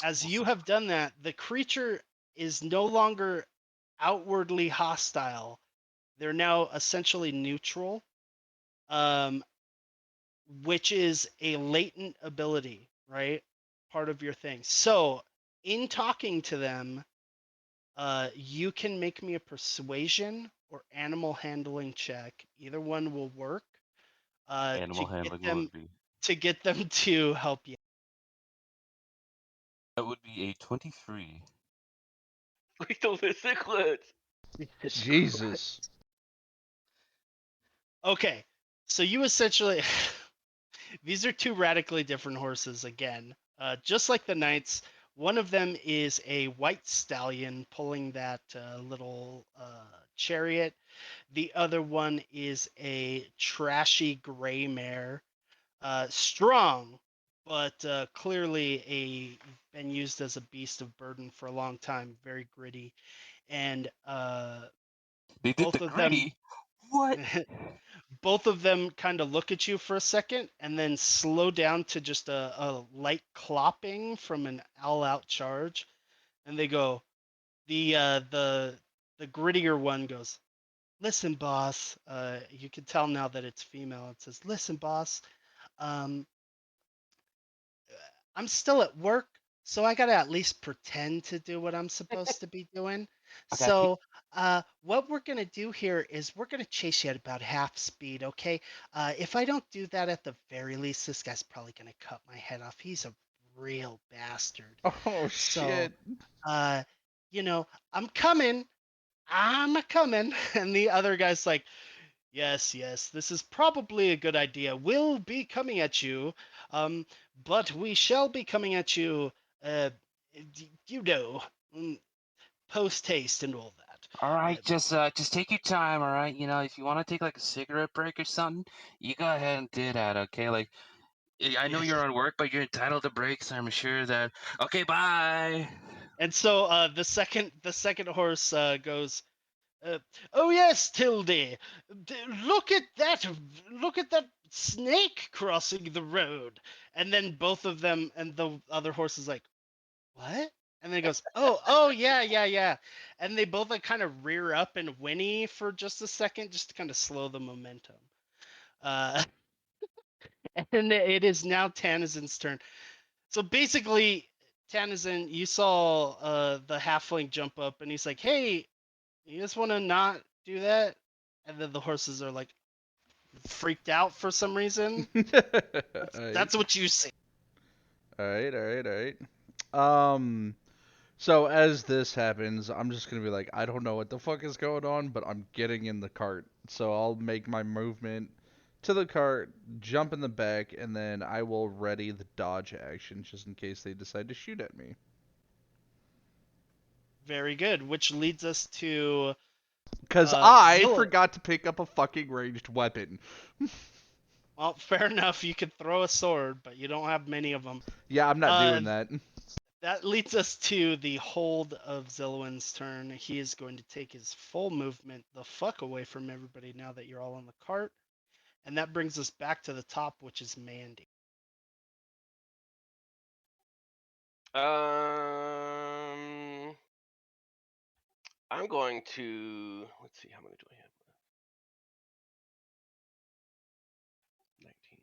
Speaker 1: as you have done that, the creature is no longer outwardly hostile. They're now essentially neutral, um, which is a latent ability, right? Part of your thing. So, in talking to them, you can make me a persuasion or animal handling check. Either one will work. To
Speaker 8: animal
Speaker 1: get
Speaker 8: handling
Speaker 1: them
Speaker 8: would be
Speaker 1: to help you.
Speaker 8: that would be a 23.
Speaker 6: Lethal Cyclones.
Speaker 3: Jesus.
Speaker 1: Okay, so you essentially these are two radically different horses again. Just like the knights, one of them is a white stallion pulling that little chariot. The other one is a trashy gray mare, strong, but clearly been used as a beast of burden for a long time. Very gritty, and
Speaker 8: They did the
Speaker 1: both of them
Speaker 8: gritty. What?
Speaker 1: both of them kind of look at you for a second and then slow down to just a light clopping from an all-out charge, and they go. The grittier one goes, "Listen, boss." You can tell now that it's female. It says, "Listen, boss. Um, I'm still at work, so I gotta at least pretend to do what I'm supposed to be doing.
Speaker 7: Okay.
Speaker 1: So, what we're gonna do here is we're gonna chase you at about half speed, okay? If I don't do that at the very least, this guy's probably gonna cut my head off. He's a real bastard.
Speaker 3: Oh
Speaker 1: So,
Speaker 3: shit.
Speaker 1: uh, I'm coming. I'm a coming." And the other guy's like, "Yes, yes, this is probably a good idea. We'll be coming at you, um, but we shall be coming at you, uh, you know, post haste and all that."
Speaker 7: All right, just take your time. All right, if you want to take like a cigarette break or something, you go ahead and do that. Okay, like I know
Speaker 1: Yeah.
Speaker 7: you're on work, but you're entitled to breaks. I'm sure that. Okay, bye.
Speaker 1: And so the second horse goes, uh, "Oh yes, Tildy, look at that! Look at that snake crossing the road." And then both of them and the other horse is like, "What?" And then he goes, "Oh, yeah, yeah, yeah." And they both like kind of rear up and whinny for just a second, just to kind of slow the momentum. Uh, and it is now Tanizan's turn. So basically, Tanizan, you saw the halfling jump up, and he's like, "Hey, you just want to not do that?" And then the horses are like freaked out for some reason. That's,
Speaker 3: Alright.
Speaker 1: that's what you see.
Speaker 3: Alright. So as this happens, I'm just gonna be like, I don't know what the fuck is going on, but I'm getting in the cart. So I'll make my movement to the cart, jump in the back, and then I will ready the dodge action just in case they decide to shoot at me.
Speaker 1: Very good. Which leads us to
Speaker 3: Cause I
Speaker 1: Zilla.
Speaker 3: forgot to pick up a fucking ranged weapon.
Speaker 1: Well, fair enough. You could throw a sword, but you don't have many of them.
Speaker 3: Yeah, I'm not
Speaker 1: Uh,
Speaker 3: doing that.
Speaker 1: that leads us to the hold of Zillowin's turn. He is going to take his full movement the fuck away from everybody now that you're all on the cart. And that brings us back to the top, which is Mandee.
Speaker 6: I'm going to let's see how many do I have? 19.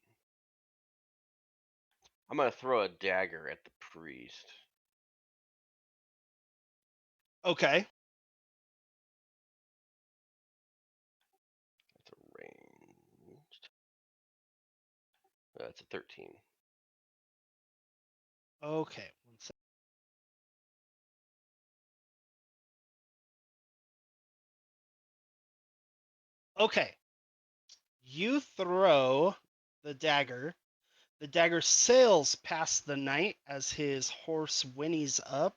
Speaker 6: I'm gonna throw a dagger at the priest.
Speaker 1: Okay.
Speaker 6: That's a ranged. That's a 13.
Speaker 1: Okay. One sec. Okay. You throw the dagger. The dagger sails past the knight as his horse whinnies up,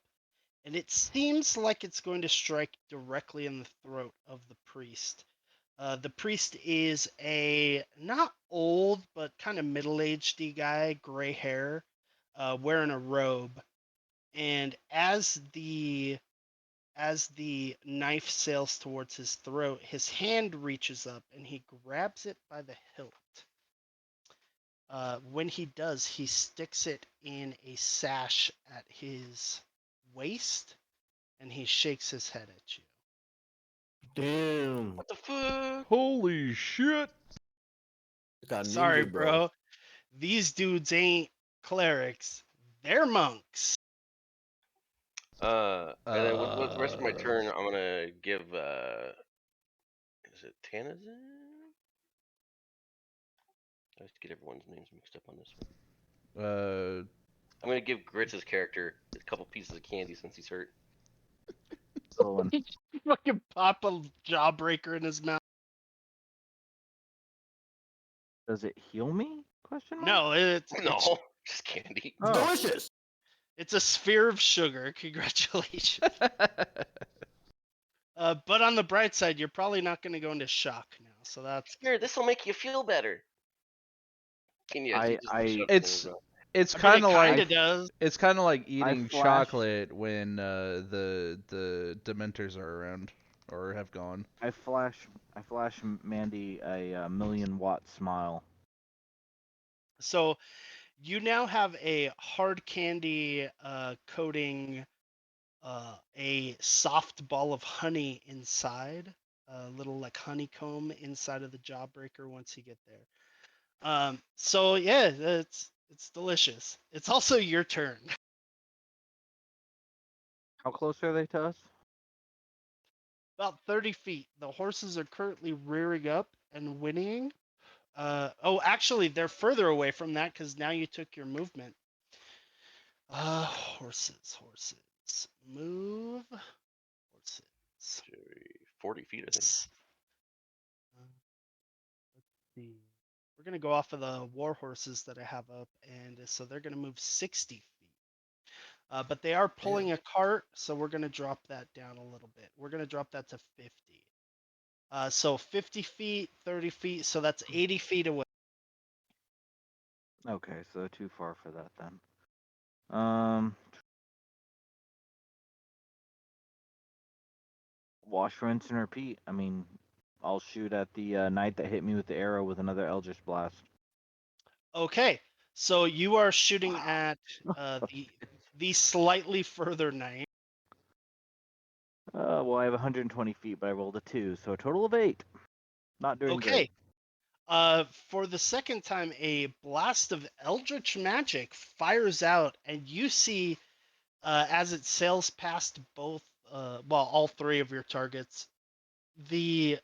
Speaker 1: and it seems like it's going to strike directly in the throat of the priest. The priest is a not old but kind of middle-aged guy, gray hair, wearing a robe, and as the knife sails towards his throat, his hand reaches up and he grabs it by the hilt. When he does, he sticks it in a sash at his waist, and he shakes his head at you.
Speaker 2: Damn.
Speaker 6: What the fuck?
Speaker 3: Holy shit!
Speaker 2: Got a
Speaker 1: Sorry,
Speaker 2: ninja,
Speaker 1: bro. These dudes ain't clerics. They're monks.
Speaker 6: And then with the rest of my turn, I'm gonna give. Is it Tanizan? I just get everyone's names mixed up on this one. I'm gonna give Grits' character a couple pieces of candy since he's hurt.
Speaker 4: Zillowin.
Speaker 1: Fucking pop a jawbreaker in his mouth.
Speaker 4: Does it heal me? Question mark?
Speaker 1: No, it's
Speaker 6: No, just candy.
Speaker 2: It's
Speaker 4: Oh.
Speaker 2: delicious.
Speaker 1: it's a sphere of sugar. Congratulations. But on the bright side, you're probably not going to go into shock now. So that's
Speaker 6: Here, this will make you feel better. Can you?
Speaker 3: It's
Speaker 1: I mean,
Speaker 3: kind
Speaker 1: it
Speaker 3: of
Speaker 1: kind
Speaker 3: like
Speaker 1: of does.
Speaker 3: it's kind of like eating
Speaker 4: flash-
Speaker 3: chocolate when the Dementors are around or have gone.
Speaker 4: I flash Mandee a million-watt smile.
Speaker 1: So you now have a hard candy coating a soft ball of honey inside, a little like honeycomb inside of the jawbreaker once you get there. So yeah, it's delicious. It's also your turn.
Speaker 4: How close are they to us?
Speaker 1: About 30 feet. The horses are currently rearing up and whinnying. Oh, actually, they're further away from that because now you took your movement. Horses. Move. Horses.
Speaker 6: 40 feet, I think.
Speaker 1: Let's see. We're going to go off of the war horses that I have up, and so they're going to move 60 feet. But they are pulling a cart, so we're going to drop that down a little bit. We're going to drop that to 50. So 50 feet, 30 feet, so that's 80 feet away.
Speaker 4: Okay, so too far for that then. Wash, rinse, and repeat. I mean, I'll shoot at the knight that hit me with the arrow with another Eldritch Blast.
Speaker 1: Okay, so you are shooting at the slightly further knight.
Speaker 4: Well, I have 120 feet, but I rolled a 2, so a total of 8. Not doing
Speaker 1: Okay.
Speaker 4: great.
Speaker 1: For the second time, a blast of eldritch magic fires out, and you see, as it sails past both, all three of your targets, the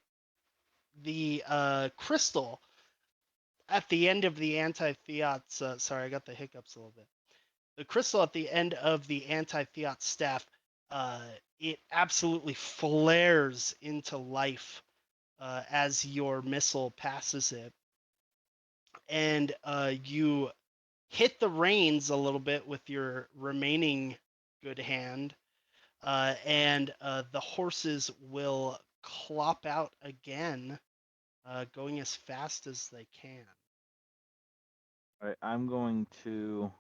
Speaker 1: crystal at the end of the anti-Theot's. Sorry, I got the hiccups a little bit. The crystal at the end of the anti-Theot staff, it absolutely flares into life as your missile passes it. And you hit the reins a little bit with your remaining good hand, and the horses will clop out again, going as fast as they can.
Speaker 4: All right, I'm going to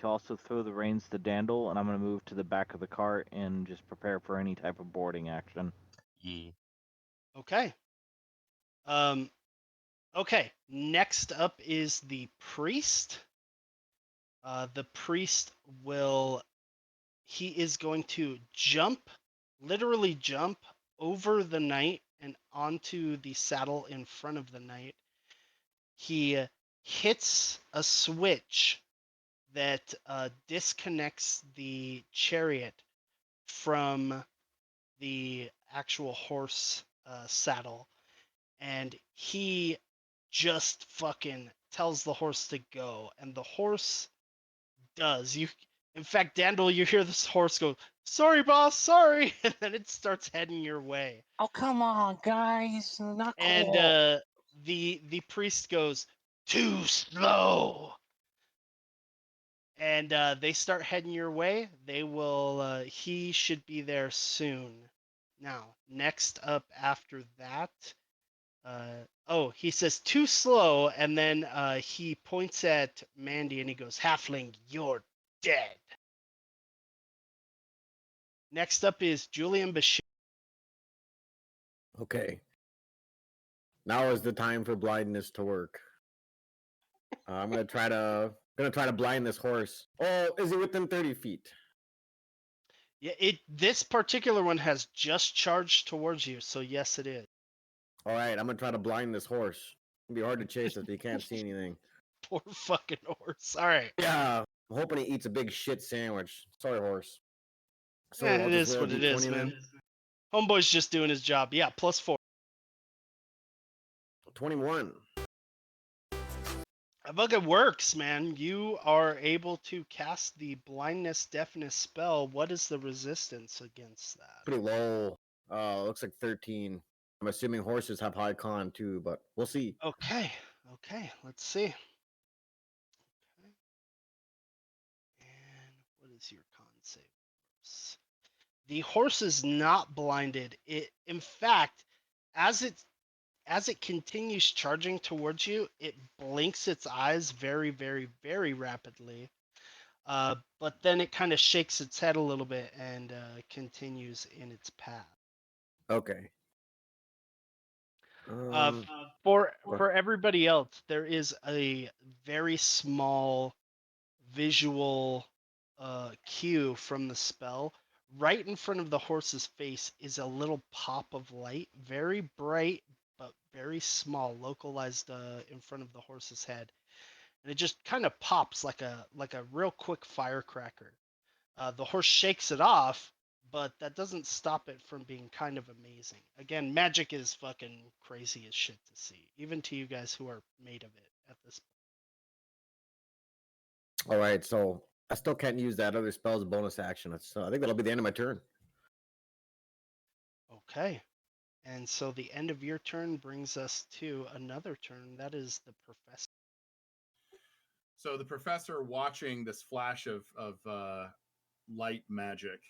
Speaker 4: also throw the reins to Dandil, and I'm going to move to the back of the cart and just prepare for any type of boarding action.
Speaker 8: Yeah.
Speaker 1: Okay. Okay. Next up is the priest. The priest he is going to literally jump over the knight and onto the saddle in front of the knight. He hits a switch that disconnects the chariot from the actual horse saddle, and he just fucking tells the horse to go, and the horse does. In fact, Dandil, you hear this horse go, "Sorry, boss, sorry," and then it starts heading your way.
Speaker 7: Oh, come on, guys. Not cool.
Speaker 1: And the priest goes, "Too slow," and they start heading your way. They will. He should be there soon. Now, next up after that, he says too slow, and then he points at Mandee and he goes, "Halfling, you're dead." Next up is Julian Bashir.
Speaker 2: Okay. Now is the time for blindness to work. I'm gonna try to blind this horse. Oh, is he within 30 feet?
Speaker 1: Yeah, this particular one has just charged towards you, so yes, it is.
Speaker 2: All right, I'm gonna try to blind this horse. It'll be hard to chase if he can't see anything.
Speaker 1: Poor fucking horse. All right.
Speaker 2: Yeah, I'm hoping he eats a big shit sandwich. Sorry, horse. So
Speaker 1: Eh,
Speaker 2: I'll
Speaker 1: it
Speaker 2: just
Speaker 1: is
Speaker 2: roll a
Speaker 1: what it is,
Speaker 2: d20
Speaker 1: man.
Speaker 2: then.
Speaker 1: Homeboy's just doing his job. Yeah, +4.
Speaker 2: 21.
Speaker 1: That fucking works, man. You are able to cast the blindness deafness spell. What is the resistance against that?
Speaker 2: Pretty low. Looks like 13. I'm assuming horses have high con too, but we'll see.
Speaker 1: Okay. Okay. Let's see. Okay. And what is your con save? The horse is not blinded. In fact, as it continues charging towards you, it blinks its eyes very, very, very rapidly. But then it kind of shakes its head a little bit and continues in its path.
Speaker 2: Okay.
Speaker 1: Uh,
Speaker 2: Um,
Speaker 1: for everybody else, there is a very small visual cue from the spell. Right in front of the horse's face is a little pop of light, very bright but very small, localized in front of the horse's head, and it just kind of pops like a real quick firecracker. The horse shakes it off, but that doesn't stop it from being kind of amazing. Again, magic is fucking crazy as shit to see, even to you guys who are made of it at this
Speaker 2: all right, so I still can't use that other spell's bonus action. So I think that'll be the end of my turn.
Speaker 1: point. Okay. And so the end of your turn brings us to another turn. That is the professor.
Speaker 5: So the professor, watching this flash of light magic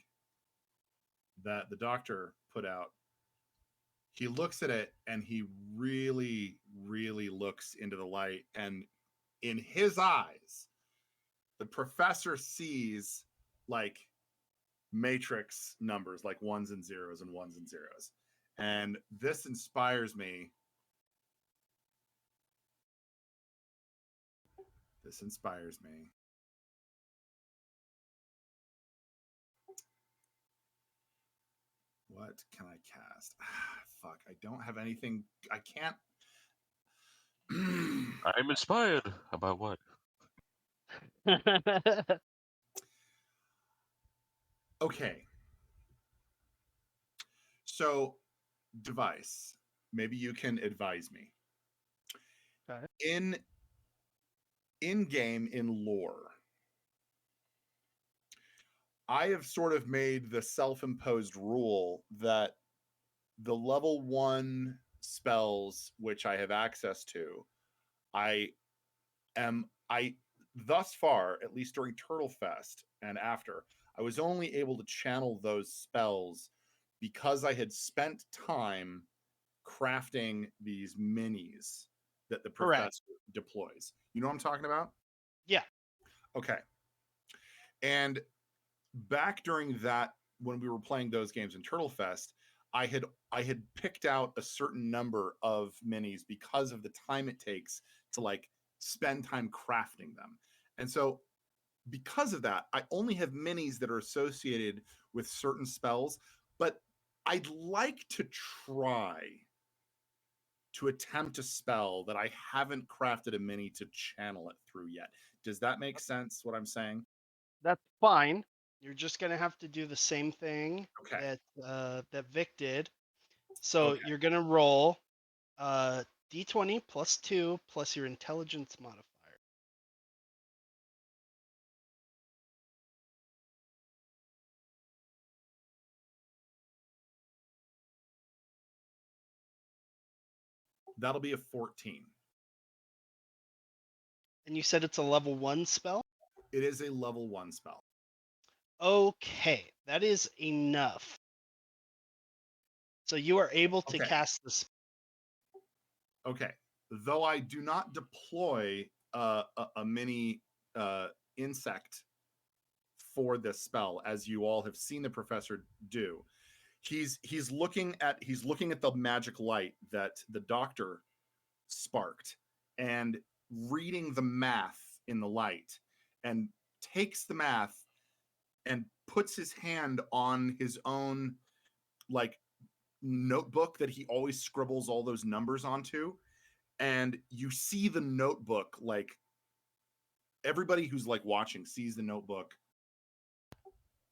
Speaker 5: that the doctor put out, he looks at it and he really, really looks into the light. And in his eyes, the professor sees like matrix numbers, like ones and zeros and ones and zeros. And this inspires me. This inspires me. What can I cast? Fuck, I don't have anything. I can't.
Speaker 8: I'm inspired. About what?
Speaker 5: Okay. So, device, maybe you can advise me.
Speaker 1: Okay.
Speaker 5: In game, in lore, I have sort of made the self-imposed rule that the level 1 spells which I have access to, I thus far, at least during Turtle Fest and after, I was only able to channel those spells because I had spent time crafting these minis that the
Speaker 1: Correct.
Speaker 5: professor deploys. You know what I'm talking about?
Speaker 1: Yeah.
Speaker 5: Okay. And back during that, when we were playing those games in Turtle Fest, I had picked out a certain number of minis because of the time it takes to like spend time crafting them. And so because of that, I only have minis that are associated with certain spells, but I'd like to try to attempt a spell that I haven't crafted a mini to channel it through yet. Does that make sense what I'm saying?
Speaker 1: That's fine. You're just gonna have to do the same thing
Speaker 5: Okay.
Speaker 1: that Vic did. So
Speaker 5: Okay.
Speaker 1: you're gonna roll d20 plus 2 plus your intelligence modifier.
Speaker 5: That'll be a 14.
Speaker 1: And you said it's a level 1 spell?
Speaker 5: It is a level 1 spell.
Speaker 1: Okay, that is enough. So you are able to
Speaker 5: Okay.
Speaker 1: cast the spell.
Speaker 5: Okay. Though I do not deploy a mini insect for this spell, as you all have seen the professor do, he's looking at the magic light that the doctor sparked and reading the math in the light, and takes the math and puts his hand on his own like notebook that he always scribbles all those numbers onto, and you see the notebook, like everybody who's like watching sees the notebook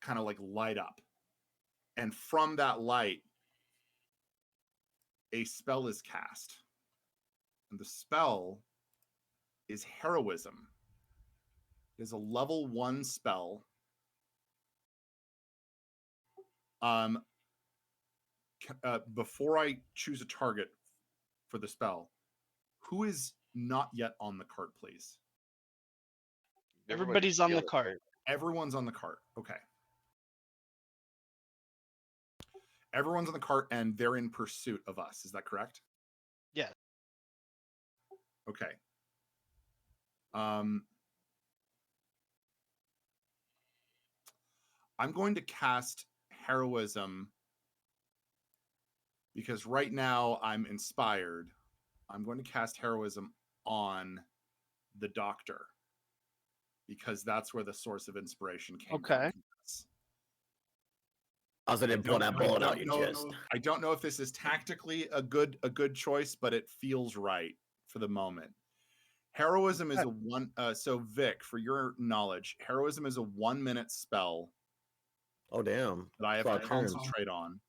Speaker 5: kind of like light up, and from that light a spell is cast, and the spell is heroism. It is a level 1 spell. Before I choose a target for the spell, who is not yet on the cart, please?
Speaker 1: Everybody's on the cart.
Speaker 5: Everyone's on the cart. Okay. Everyone's on the cart and they're in pursuit of us. Is that correct?
Speaker 1: Yeah.
Speaker 5: Okay. I'm going to cast heroism because right now I'm inspired. I'm going to cast heroism on the doctor because that's where the source of inspiration came from.
Speaker 1: Okay.
Speaker 2: I was gonna pull that bullet out your chest.
Speaker 5: I don't know if this is tactically a good choice, but it feels right for the moment. Heroism is a one. So Vic, for your knowledge, heroism is a 1 minute spell.
Speaker 2: Oh damn!
Speaker 5: That I have to concentrate on.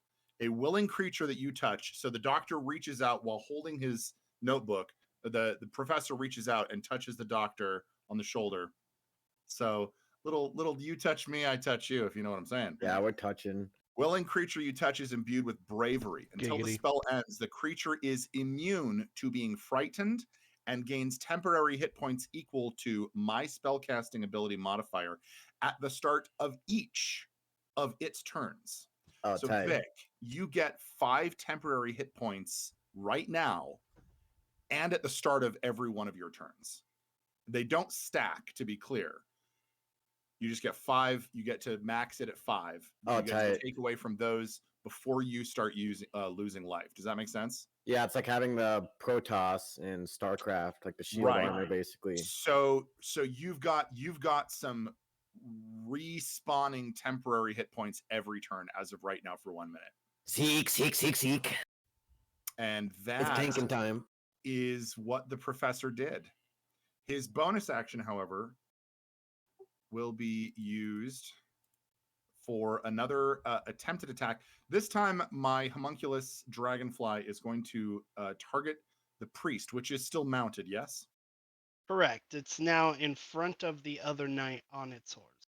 Speaker 5: A willing creature that you touch. So the doctor reaches out while holding his notebook. The professor reaches out and touches the doctor on the shoulder. So little you touch me, I touch you, if you know what I'm saying.
Speaker 2: Yeah, we're touching.
Speaker 5: Willing creature you touch is imbued with bravery. Until the spell ends, the creature is immune to being frightened and gains temporary hit points equal to my spellcasting ability modifier at the start of each of its turns.
Speaker 2: Oh,
Speaker 5: so
Speaker 2: tight.
Speaker 5: Vic, you get 5 temporary hit points right now and at the start of every one of your turns. They don't stack, to be clear. You just get 5. You get to max it at 5.
Speaker 2: Oh,
Speaker 5: you get
Speaker 2: tight.
Speaker 5: to take away from those before you start losing life. Does that make sense?
Speaker 2: Yeah, it's like having the Protoss in StarCraft, like the shield armor, basically.
Speaker 5: So you've got some respawning temporary hit points every turn as of right now for 1 minute.
Speaker 2: Seek.
Speaker 5: And that
Speaker 2: it's tanking time.
Speaker 5: Is what the professor did. His bonus action, however, will be used for another attempted attack. This time, my homunculus dragonfly is going to target the priest, which is still mounted, yes?
Speaker 1: Correct. It's now in front of the other knight on its horse.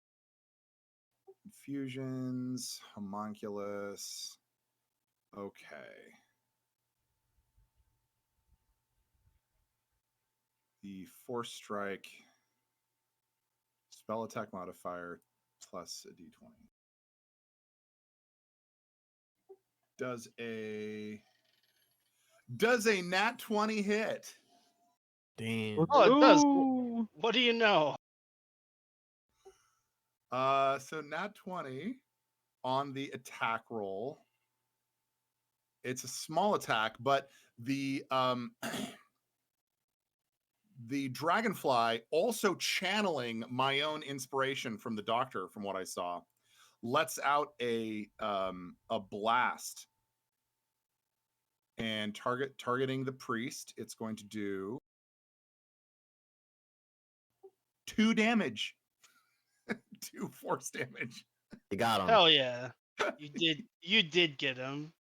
Speaker 5: Infusions, homunculus. Okay. The force strike spell attack modifier plus a d20. Does a nat 20 hit?
Speaker 2: Damn.
Speaker 1: Oh, it does. What do you know?
Speaker 5: So nat 20 on the attack roll. It's a small attack, but the the dragonfly, also channeling my own inspiration from the doctor, from what I saw, lets out a blast and targeting the priest. It's going to do 2 damage. 2 force damage.
Speaker 2: You got him.
Speaker 1: Hell yeah. You did get him.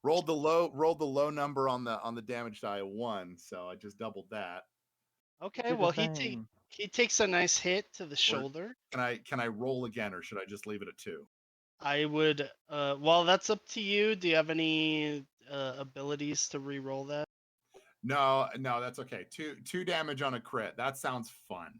Speaker 5: Rolled the low number on the damage die, a 1, so I just doubled that.
Speaker 1: Okay, well he takes a nice hit to the shoulder.
Speaker 5: Can I roll again, or should I just leave it at 2?
Speaker 1: I would well, that's up to you. Do you have any abilities to re-roll that?
Speaker 5: No, that's okay. Two damage on a crit. That sounds fun.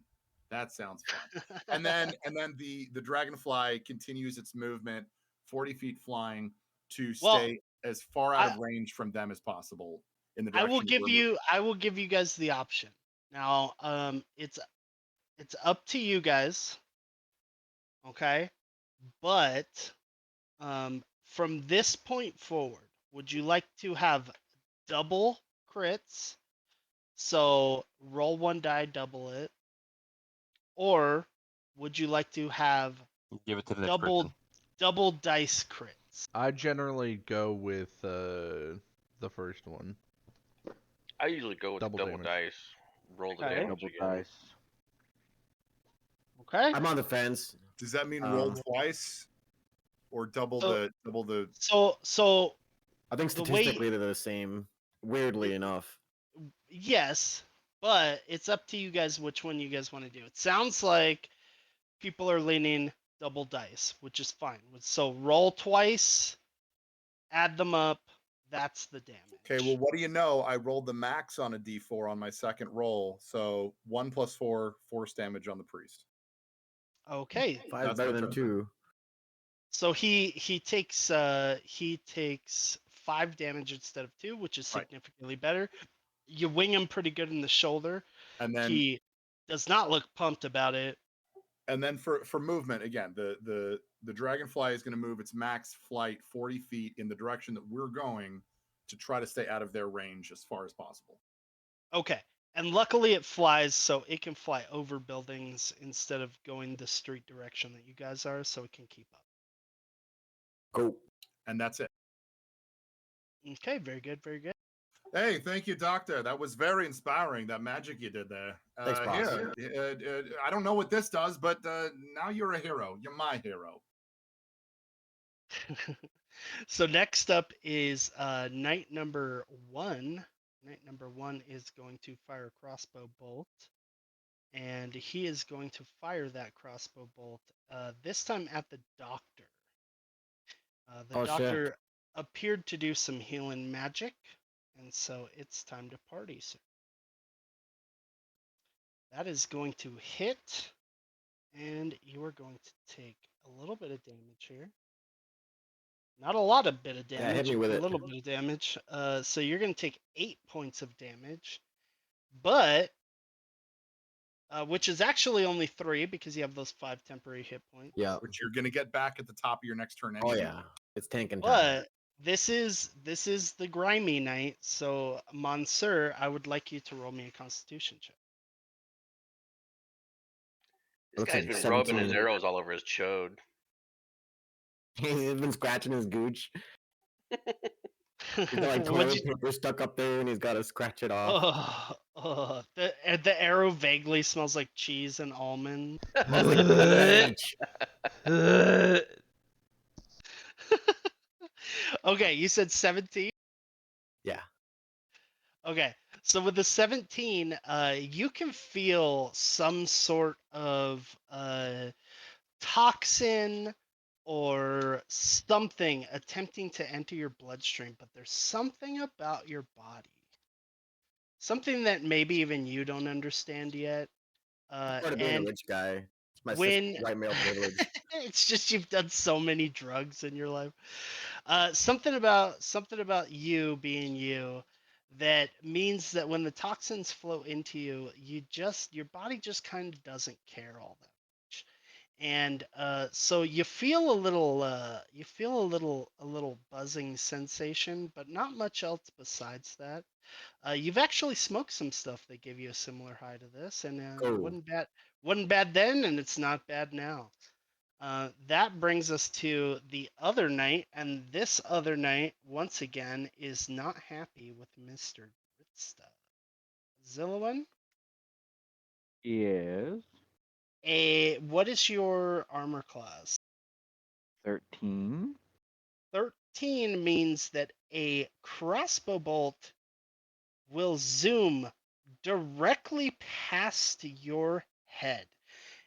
Speaker 5: That sounds fun. And then the dragonfly continues its movement 40 feet flying to
Speaker 1: Well,
Speaker 5: stay as far out
Speaker 1: I,
Speaker 5: of range from them as possible in the
Speaker 1: I will
Speaker 5: direction that
Speaker 1: give
Speaker 5: we're moving.
Speaker 1: you guys the option. Now, it's up to you guys, okay? But from this point forward, would you like to have double crits? So roll one die, double it, or would you like to have
Speaker 8: Give it to the next person.
Speaker 1: double dice crits?
Speaker 3: I generally go with the first one.
Speaker 6: I usually go with
Speaker 3: Double
Speaker 6: the double
Speaker 3: damage.
Speaker 6: dice. Roll the
Speaker 1: Okay.
Speaker 6: damage
Speaker 4: Double
Speaker 6: again.
Speaker 4: dice.
Speaker 1: Okay.
Speaker 2: I'm on the fence.
Speaker 5: Does that mean roll
Speaker 2: Um,
Speaker 5: twice or double
Speaker 1: So-
Speaker 5: the
Speaker 1: So
Speaker 2: I think
Speaker 1: The way-
Speaker 2: statistically they're the same. Weirdly enough.
Speaker 1: yes, but it's up to you guys which one you guys want to do. It sounds like people are leaning double dice, which is fine. So roll twice, add them up. That's the damage.
Speaker 5: Okay, well, what do you know? I rolled the max on a d4 on my second roll, so 1 + 4 force damage on the priest.
Speaker 1: Okay.
Speaker 2: Five
Speaker 5: That's
Speaker 2: better
Speaker 5: my
Speaker 2: than
Speaker 5: turn.
Speaker 2: 2.
Speaker 1: So he takes 5 damage instead of 2, which is
Speaker 5: Right.
Speaker 1: significantly better. You wing him pretty good in the shoulder.
Speaker 5: And then
Speaker 1: He does not look pumped about it.
Speaker 5: for movement again, the dragonfly is going to move its max flight 40 feet in the direction that we're going to try to stay out of their range as far as possible.
Speaker 1: Okay. And luckily it flies, so it can fly over buildings instead of going the street direction that you guys are, so it can keep up.
Speaker 2: Go.
Speaker 5: And that's it.
Speaker 1: Okay, very good, very good.
Speaker 5: Hey, thank you, Doctor. That was very inspiring, that magic you did there.
Speaker 2: Thanks, boss.
Speaker 5: Here, I don't know what this does, but now you're a hero. You're my hero.
Speaker 1: So next up is knight number 1. Knight number 1 is going to fire a crossbow bolt, and he is going to fire that crossbow bolt this time at the doctor. The
Speaker 2: Oh, shit.
Speaker 1: doctor appeared to do some healing magic, and so it's time to party, sir. That is going to hit, and you are going to take a little bit of damage here. Not a lot of bit of
Speaker 2: Yeah,
Speaker 1: damage,
Speaker 2: hit me with
Speaker 1: but a
Speaker 2: it.
Speaker 1: little bit of damage. So you're going to take 8 points of damage, but which is actually only 3 because you have those 5 temporary hit points.
Speaker 2: Yeah.
Speaker 5: Which you're going to get back at the top of your next turn
Speaker 2: Oh
Speaker 5: anyway.
Speaker 2: yeah. It's tanking time.
Speaker 1: But this is the grimy night, so Monsieur, I would like you to roll me a Constitution check.
Speaker 6: This
Speaker 2: Looks
Speaker 6: guy's
Speaker 2: like
Speaker 6: been rubbing his
Speaker 2: 17.
Speaker 6: arrows all over his chode.
Speaker 2: He's been scratching his gooch. He's got like
Speaker 1: What'd
Speaker 2: toilet
Speaker 1: you-
Speaker 2: paper stuck up there, and he's got to scratch it off.
Speaker 1: The arrow vaguely smells like cheese and almond.
Speaker 2: Smells like bleach.
Speaker 1: Okay, you said 17?
Speaker 2: Yeah.
Speaker 1: Okay, so with the 17, you can feel some sort of toxin or something attempting to enter your bloodstream, but there's something about your body. Something that maybe even you don't understand yet.
Speaker 2: Part of being a
Speaker 1: And
Speaker 2: rich guy. It's my
Speaker 1: when
Speaker 2: sister's white male privilege.
Speaker 1: it's just you've done so many drugs in your life. Something about you being you that means that when the toxins flow into you, your body just kind of doesn't care all that much, and so you feel a little buzzing sensation, but not much else besides that. You've actually smoked some stuff that gave you a similar high to this, and
Speaker 2: Oh.
Speaker 1: it wasn't bad then, and it's not bad now. That brings us to the other knight, and this other knight, once again, is not happy with Mr. Gritstub. Zillowin,
Speaker 4: Yes.
Speaker 1: what is your armor class?
Speaker 4: 13.
Speaker 1: 13 means that a crossbow bolt will zoom directly past your head.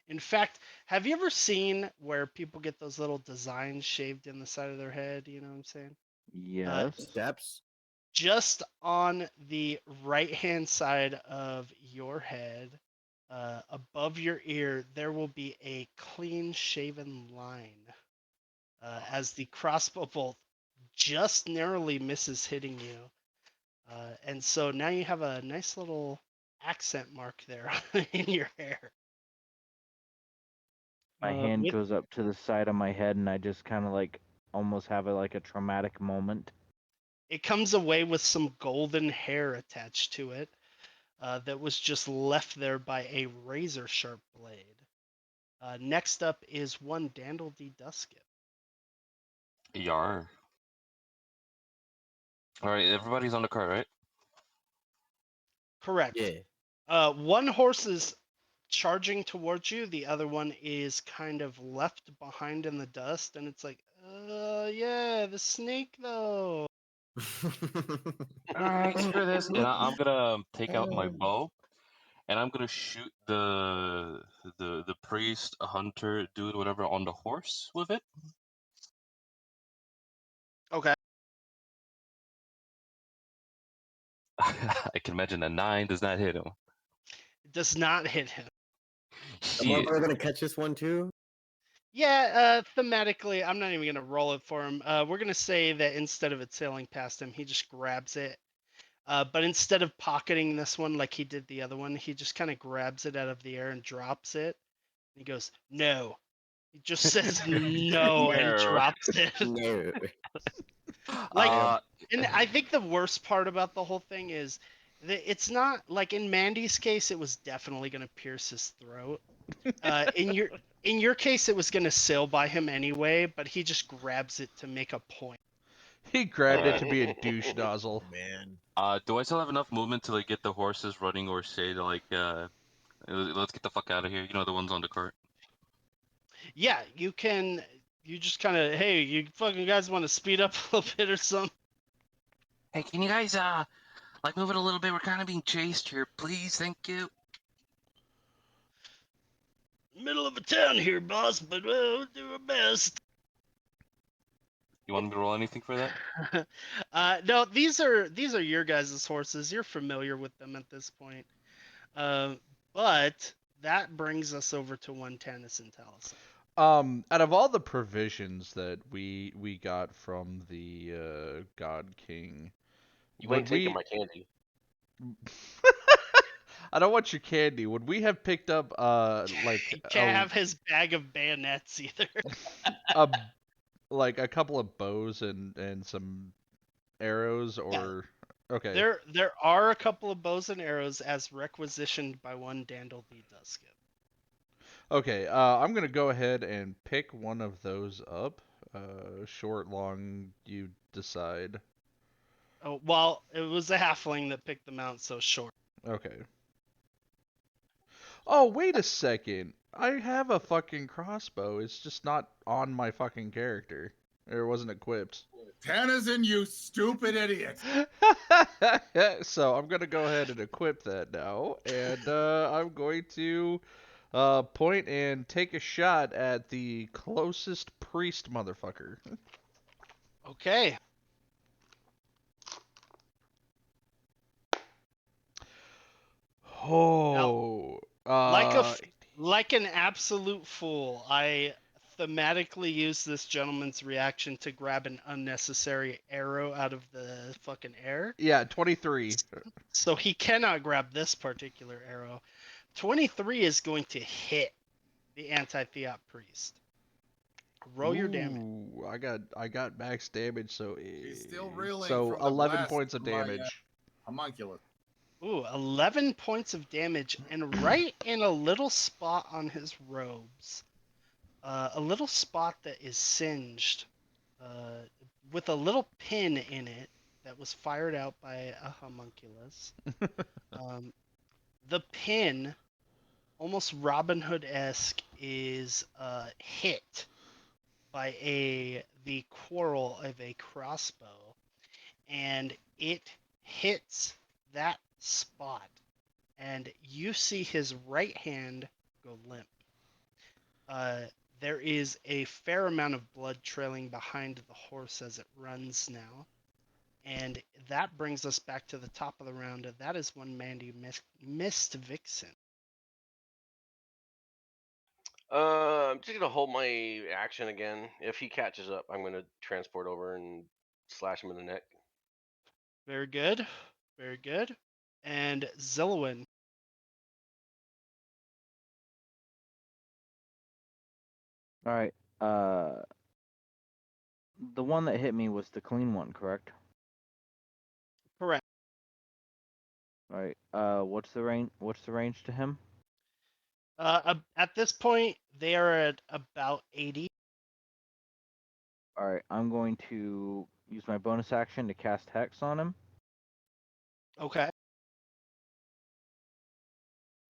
Speaker 1: In fact, have you ever seen where people get those little designs shaved in the side of their head? You know what I'm saying?
Speaker 4: Yes.
Speaker 2: Steps.
Speaker 1: just on the right-hand side of your head, above your ear, there will be a clean-shaven line as the crossbow bolt just narrowly misses hitting you. And so now you have a nice little accent mark there in your hair.
Speaker 4: My hand
Speaker 1: With
Speaker 4: goes up to the side of my head, and I just kind of like almost have like a traumatic moment.
Speaker 1: it comes away with some golden hair attached to it that was just left there by a razor sharp blade. Next up is one Dandil D. Duskdip.
Speaker 8: Yar. All right, everybody's on the cart, right?
Speaker 1: Correct.
Speaker 2: Yeah.
Speaker 1: One horse is charging towards you. The other one is kind of left behind in the dust, and it's like, yeah, the snake though.
Speaker 7: All right, screw this.
Speaker 8: And I'm gonna take out my bow, and I'm gonna shoot the priest, hunter, dude, whatever, on the horse with it.
Speaker 1: Okay.
Speaker 8: I can imagine a 9 does not hit him.
Speaker 1: It does not hit him.
Speaker 2: Am I
Speaker 8: Shit.
Speaker 2: gonna catch this one too?
Speaker 1: Yeah, thematically, I'm not even gonna roll it for him. We're gonna say that instead of it sailing past him, he just grabs it. But instead of pocketing this one like he did the other one, he just kind of grabs it out of the air and drops it. He goes, "No." He just says no and
Speaker 8: No.
Speaker 1: drops it.
Speaker 2: No.
Speaker 1: Like,
Speaker 8: Uh,
Speaker 1: and I think the worst part about the whole thing is that it's not like in Mandee's case, it was definitely gonna pierce his throat. In your case, it was gonna sail by him anyway, but he just grabs it to make a point.
Speaker 3: He grabbed it to be a douche nozzle.
Speaker 2: Man.
Speaker 8: do I still have enough movement to like get the horses running, or say to like let's get the fuck out of here? You know, the ones on the cart.
Speaker 1: Yeah, you can. You just kind of, hey, you fucking guys want to speed up a little bit or something?
Speaker 7: Hey, can you guys like move it a little bit? We're kind of being chased here, please. Thank you.
Speaker 1: Middle of a town here, boss, but we'll do our best.
Speaker 8: You want me to roll anything for that?
Speaker 1: No, these are your guys' horses. You're familiar with them at this point. Uh, but that brings us over to one Tanizan Talizar.
Speaker 3: Out of all the provisions that we got from the God King,
Speaker 6: You
Speaker 3: would
Speaker 6: ain't taking
Speaker 3: we?
Speaker 6: my candy.
Speaker 3: I don't want your candy. Would we have picked up like
Speaker 1: You can't have his bag of bayonets either.
Speaker 3: a like a couple of bows and some arrows or okay.
Speaker 1: There are a couple of bows and arrows as requisitioned by one Dandil D. Duskip.
Speaker 3: Okay, I'm gonna go ahead and pick one of those up. Short, long, you decide.
Speaker 1: Oh, well, it was a halfling that picked them out, so short.
Speaker 3: Okay. Oh, wait a second. I have a fucking crossbow. It's just not on my fucking character. It wasn't equipped.
Speaker 5: Tanizan, you stupid idiot.
Speaker 3: So I'm gonna go ahead and equip that now, and I'm going to point and take a shot at the closest priest motherfucker.
Speaker 1: Okay.
Speaker 3: Oh,
Speaker 1: Like a like an absolute fool, I thematically used this gentleman's reaction to grab an unnecessary arrow out of the fucking air.
Speaker 3: yeah, 23.
Speaker 1: So he cannot grab this particular arrow. 23 is going to hit the anti-Fiat priest. Roll your damage.
Speaker 3: Ooh, I got max damage, so
Speaker 5: He's still reeling
Speaker 3: so
Speaker 5: from the
Speaker 3: 11
Speaker 5: blast
Speaker 3: points of
Speaker 5: from my
Speaker 3: damage.
Speaker 5: homunculus.
Speaker 1: Ooh, 11 points of damage, and right in a little spot on his robes, a little spot that is singed, uh, with a little pin in it that was fired out by a homunculus. The pin, almost Robin Hood-esque, is hit by the quarrel of a crossbow, and it hits that spot, and you see his right hand go limp. There is a fair amount of blood trailing behind the horse as it runs now. And that brings us back to the top of the round. And that is when Mandee missed Vixen.
Speaker 6: I'm just gonna hold my action again. If he catches up, I'm gonna transport over and slash him in the neck.
Speaker 1: Very good. Very good. And Zillowin.
Speaker 4: All right. The one that hit me was the clean one, correct?
Speaker 1: Correct.
Speaker 4: All right. What's the range? What's the range to him?
Speaker 1: At this point, they are at about 80.
Speaker 4: All right. I'm going to use my bonus action to cast Hex on him,
Speaker 1: Okay.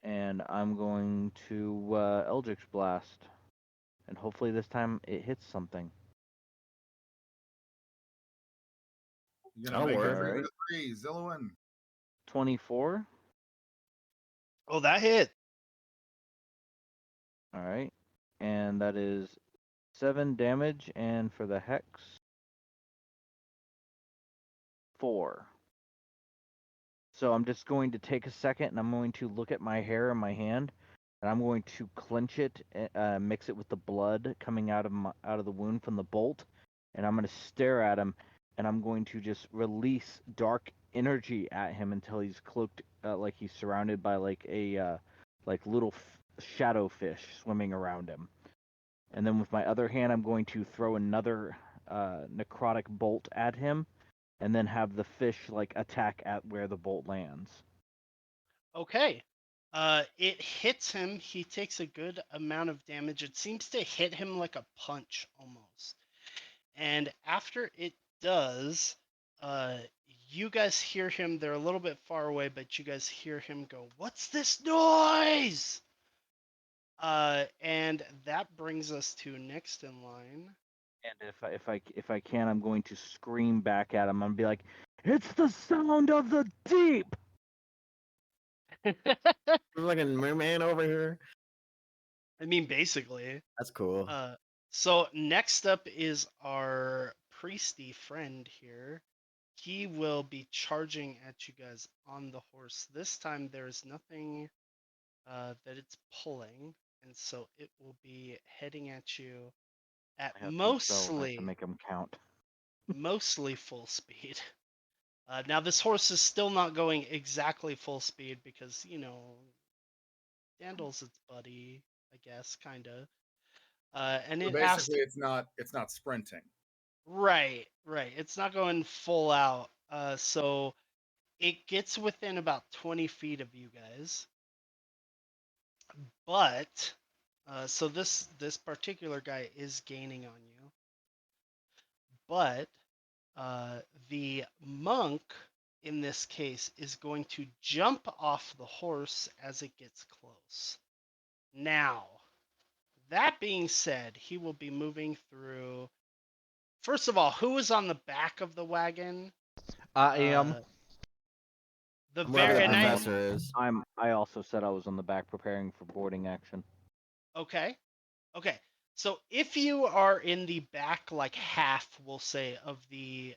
Speaker 4: and I'm going to Eldritch Blast, and hopefully this time it hits something.
Speaker 5: You're gonna
Speaker 2: That'll
Speaker 5: make it
Speaker 2: work.
Speaker 5: 3
Speaker 4: Alright.
Speaker 5: to 3, Zillowin.
Speaker 4: 24.
Speaker 1: Oh, that hit.
Speaker 4: All right. And that is 7 damage, and for the Hex, 4. So I'm just going to take a second, and I'm going to look at my hair in my hand, and I'm going to clench it, mix it with the blood coming out of the wound from the bolt, and I'm going to stare at him, and I'm going to just release dark energy at him until he's cloaked, like he's surrounded by like a like little shadow fish swimming around him. And then with my other hand, I'm going to throw another necrotic bolt at him, and then have the fish like attack at where the bolt lands.
Speaker 1: Okay. It hits him. He takes a good amount of damage. It seems to hit him like a punch almost. And after it does, you guys hear him. They're a little bit far away, but you guys hear him go, "What's this noise?" And that brings us to next in line.
Speaker 4: And if I can, I'm going to scream back at him and be like, "It's the sound of the deep!"
Speaker 2: Like a merman over here.
Speaker 1: I mean, basically.
Speaker 2: That's cool.
Speaker 1: So next up is our priesty friend here. He will be charging at you guys on the horse. This time there is nothing that it's pulling, and so it will be heading at you at
Speaker 4: I have some spells I have to
Speaker 1: mostly
Speaker 4: make them count.
Speaker 1: mostly full speed. Now this horse is still not going exactly full speed because Dandil's its buddy, I guess, kind of. And
Speaker 5: So
Speaker 1: it asked.
Speaker 5: basically, it's not sprinting.
Speaker 1: Right. It's not going full out. So it gets within about 20 feet of you guys. But so this particular guy is gaining on you. But the monk in this case is going to jump off the horse as it gets close. Now, that being said, he will be moving through. First of all, who is on the back of the wagon?
Speaker 3: I am.
Speaker 1: The
Speaker 2: Wherever
Speaker 1: very
Speaker 2: the
Speaker 1: and I
Speaker 2: professor is.
Speaker 4: I also said I was on the back preparing for boarding action.
Speaker 1: okay. So if you are in the back, like half, we'll say, of the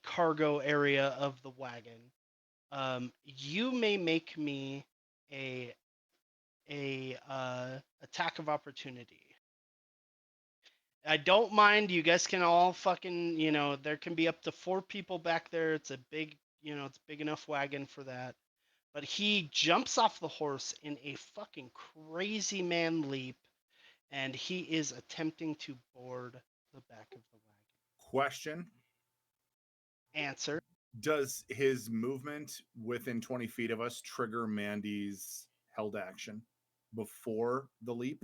Speaker 1: cargo area of the wagon, you may make me a attack of opportunity. I don't mind. You guys can all fucking, there can be up to 4 people back there. It's a big, it's big enough wagon for that. But he jumps off the horse in a fucking crazy man leap, and he is attempting to board the back of the wagon.
Speaker 5: Question:
Speaker 1: Answer.
Speaker 5: Does his movement within 20 feet of us trigger Mandee's held action before the leap?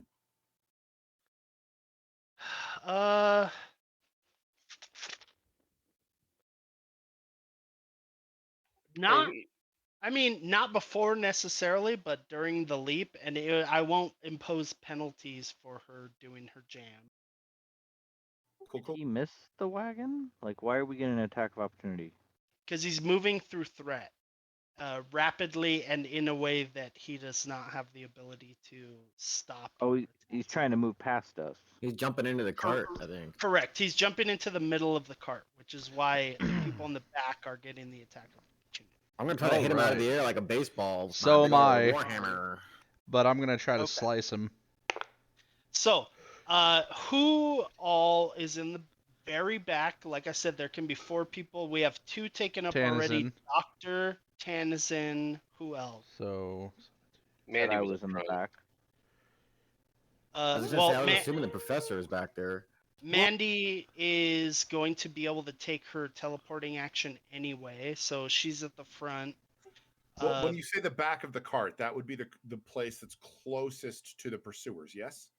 Speaker 1: Uh, not. I mean, not before necessarily, but during the leap, and I won't impose penalties for her doing her jam.
Speaker 5: Cool, cool.
Speaker 4: Did he miss the wagon? Like, why are we getting an attack of opportunity?
Speaker 1: Because he's moving through threat rapidly and in a way that he does not have the ability to stop.
Speaker 4: Oh, he's trying to move past us.
Speaker 2: He's jumping into the cart, I think.
Speaker 1: Correct. He's jumping into the middle of the cart, which which is why the people in the back are getting the attack of opportunity.
Speaker 2: I'm gonna try to hit him out of
Speaker 3: Alright.
Speaker 2: the air like a baseball. with my
Speaker 3: So
Speaker 2: big
Speaker 3: am
Speaker 2: old
Speaker 3: I.
Speaker 2: Warhammer.
Speaker 3: But I'm gonna try to
Speaker 1: Okay.
Speaker 3: slice him.
Speaker 1: So, who all is in the very back? Like I said, there can be 4 people. We have 2 taken up already.
Speaker 3: Tanizan.
Speaker 1: Dr. Tanizan. Who else?
Speaker 3: So
Speaker 4: That
Speaker 6: Mandee
Speaker 4: I
Speaker 6: was
Speaker 4: was in the
Speaker 6: front.
Speaker 4: back.
Speaker 2: I was just gonna say, I was assuming the professor is back there.
Speaker 1: Mandee is going to be able to take her teleporting action anyway, so she's at the front.
Speaker 5: Well, when you say the back of the cart, that would be the place that's closest to the pursuers, yes?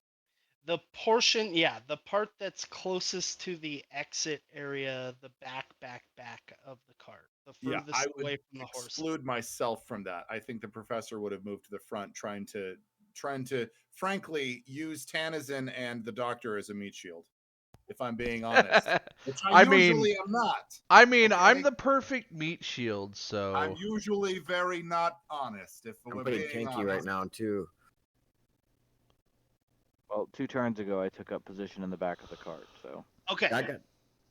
Speaker 1: The portion, yeah, the part that's closest to the exit area, the back of the cart, the
Speaker 5: Yeah,
Speaker 1: furthest
Speaker 5: I would
Speaker 1: away from the horse.
Speaker 5: exclude myself from that. I think the professor would have moved to the front, trying to frankly use Tanizan and the doctor as a meat shield. If I'm being honest, which I usually am not.
Speaker 3: I'm
Speaker 5: Okay?
Speaker 3: the perfect meat shield, so
Speaker 5: I'm usually very not honest. If
Speaker 2: I'm
Speaker 5: we're
Speaker 2: pretty
Speaker 5: being
Speaker 2: tanky
Speaker 5: honest.
Speaker 2: right now too.
Speaker 4: Well, 2 turns ago, I took up position in the back of the cart, so.
Speaker 1: Okay,
Speaker 2: I got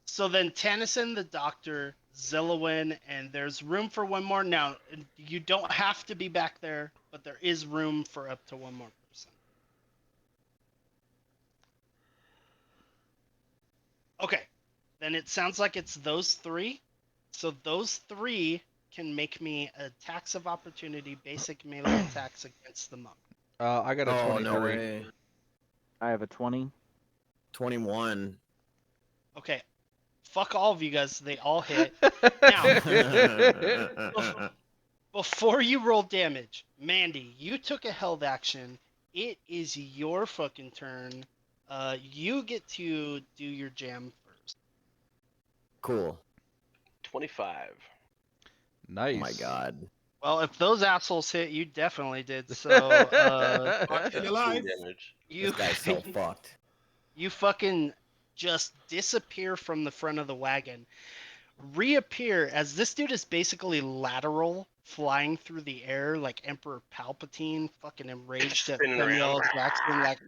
Speaker 1: so then Tanizan, the doctor, Zillowin, and there's room for one more. Now, you don't have to be back there, but there is room for up to one more person. Okay, then it sounds like it's those 3. So those 3 can make me attacks of opportunity, basic melee attacks against the monk.
Speaker 3: I got a 23.
Speaker 2: no way.
Speaker 4: I have a 20.
Speaker 2: 21.
Speaker 1: Okay, fuck all of you guys. They all hit. Now, before you roll damage, Mandee, you took a held action. It is your fucking turn. You get to do your jam first.
Speaker 2: Cool.
Speaker 6: 25.
Speaker 3: Nice.
Speaker 2: Oh my god.
Speaker 1: Well, if those assholes hit, you definitely did. So,
Speaker 5: Your life.
Speaker 6: Damage.
Speaker 1: you
Speaker 2: This guy's so fucked.
Speaker 1: you fucking just disappear from the front of the wagon. Reappear as this dude is basically lateral, flying through the air like Emperor Palpatine, fucking enraged at
Speaker 6: Spinning
Speaker 1: Samuel
Speaker 6: around.
Speaker 1: Jackson, like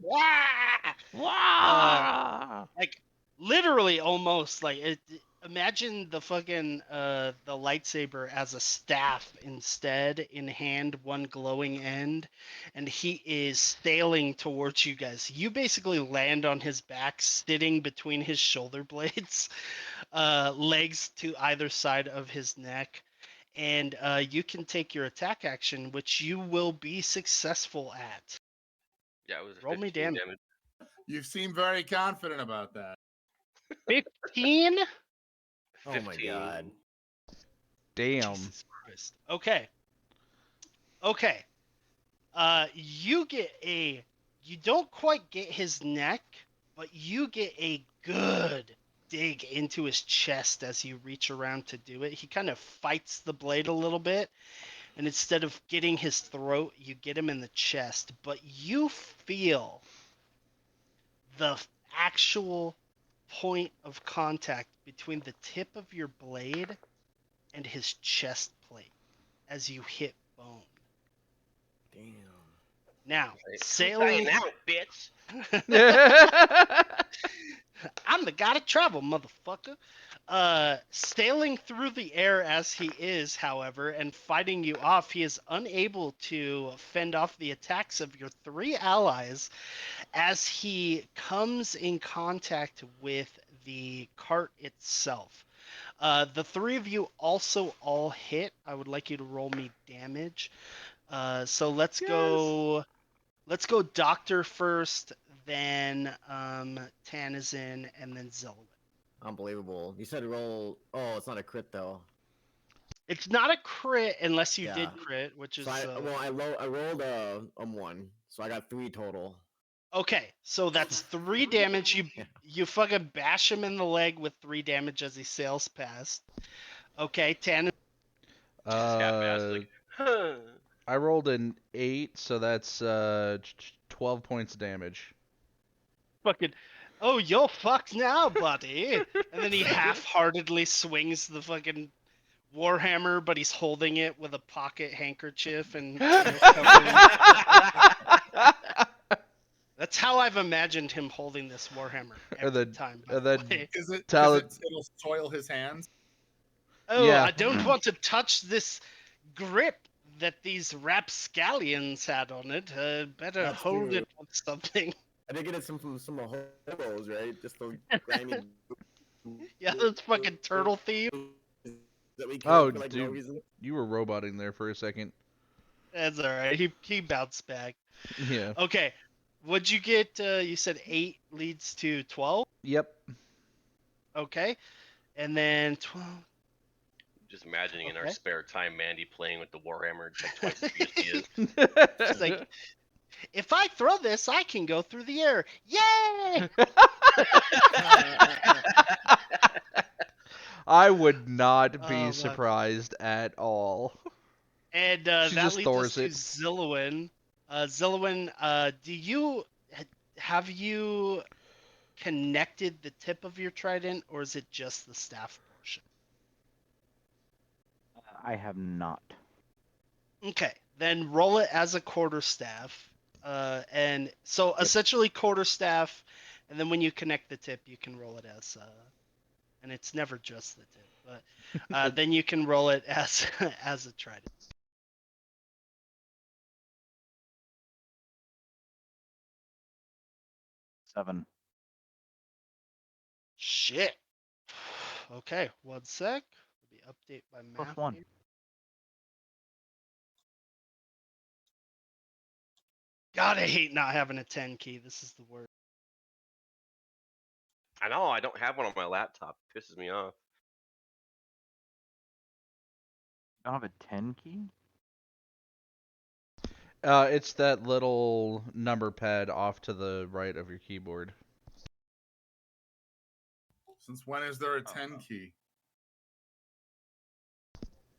Speaker 1: wah! Like literally almost like it. Imagine the fucking the lightsaber as a staff instead in hand, one glowing end, and he is sailing towards you guys. You basically land on his back, sitting between his shoulder blades, legs to either side of his neck, and you can take your attack action, which you will be successful at.
Speaker 6: Yeah, it was a
Speaker 1: Roll me
Speaker 6: 15
Speaker 1: damage.
Speaker 5: You seem very confident about that.
Speaker 1: 15?
Speaker 2: Oh my god.
Speaker 3: Damn.
Speaker 1: Jesus Christ. Okay. You don't quite get his neck, but you get a good dig into his chest as you reach around to do it. He kind of fights the blade a little bit, and instead of getting his throat, you get him in the chest, but you feel the actual point of contact between the tip of your blade and his chest plate as you hit bone.
Speaker 2: Damn.
Speaker 1: Now,
Speaker 6: Right.
Speaker 1: sailing.
Speaker 6: Now, bitch.
Speaker 1: I'm the god of travel, motherfucker. Sailing through the air as he is, however, and fighting you off, he is unable to fend off the attacks of your 3 allies as he comes in contact with the cart itself. The 3 of you also all hit. I would like you to roll me damage. So let's go. Let's go Doctor first, then Tanizan, and then Zillowin.
Speaker 2: Unbelievable. You said roll. Oh, it's not a crit though.
Speaker 1: It's not a crit unless you
Speaker 2: Yeah.
Speaker 1: did crit, which is
Speaker 2: So I rolled a 1, so I got 3 total.
Speaker 1: okay. So that's 3 damage. You fucking bash him in the leg with 3 damage as he sails past. Okay, Tanizan.
Speaker 6: Just got past, like, huh.
Speaker 3: I rolled an 8, so that's 12 points of damage.
Speaker 1: Fucking, oh, you're fucked now, buddy. And then he half-heartedly swings the fucking warhammer, but he's holding it with a pocket handkerchief and covering. That's how I've imagined him holding this warhammer
Speaker 3: And
Speaker 1: every
Speaker 3: then-
Speaker 1: time. By
Speaker 3: and
Speaker 1: the
Speaker 3: then-
Speaker 1: way.
Speaker 5: Is it
Speaker 3: Tell
Speaker 5: because
Speaker 3: it-
Speaker 5: it'll soil his hands?
Speaker 1: Oh,
Speaker 3: Yeah.
Speaker 1: I don't want to touch this grip that these rapscallions had on it. Better
Speaker 2: That's
Speaker 1: hold
Speaker 2: true.
Speaker 1: it with something.
Speaker 2: I did get it from some hobos, right? Just the grimy.
Speaker 1: Yeah, those fucking turtle thieves.
Speaker 2: That we
Speaker 3: Oh,
Speaker 2: killed for like no
Speaker 3: dude.
Speaker 2: reason.
Speaker 3: You were roboting there for a second.
Speaker 1: That's all right. He bounced back.
Speaker 3: Yeah.
Speaker 1: Okay, what'd you get? You said 8 leads to 12.
Speaker 3: Yep.
Speaker 1: Okay, and then 12.
Speaker 6: Just imagining in our
Speaker 1: Okay.
Speaker 6: spare time, Mandee playing with the Warhammer, like twice as big as he is.
Speaker 1: It's like, if I throw this, I can go through the air. Yay!
Speaker 3: I would not
Speaker 1: Oh,
Speaker 3: be
Speaker 1: my.
Speaker 3: surprised at all.
Speaker 1: And
Speaker 3: She
Speaker 1: that
Speaker 3: just
Speaker 1: leads us
Speaker 3: Thors
Speaker 1: to
Speaker 3: it.
Speaker 1: Zillowin. Zillowin, have you connected the tip of your trident, or is it just the staff portion?
Speaker 4: I have not.
Speaker 1: Okay, then roll it as a quarterstaff. And so essentially quarterstaff, and then when you connect the tip, you can roll it as, and it's never just the tip, but then you can roll it as as a trident.
Speaker 4: Seven.
Speaker 1: Shit. Okay, 1 sec. Let me update my map.
Speaker 4: +1.
Speaker 1: here. God, I hate not having a 10 key. This is the worst.
Speaker 6: I know, I don't have one on my laptop. It pisses me off.
Speaker 4: You don't have a 10 key?
Speaker 3: It's that little number pad off to the right of your keyboard.
Speaker 5: Since when is there a 10 key?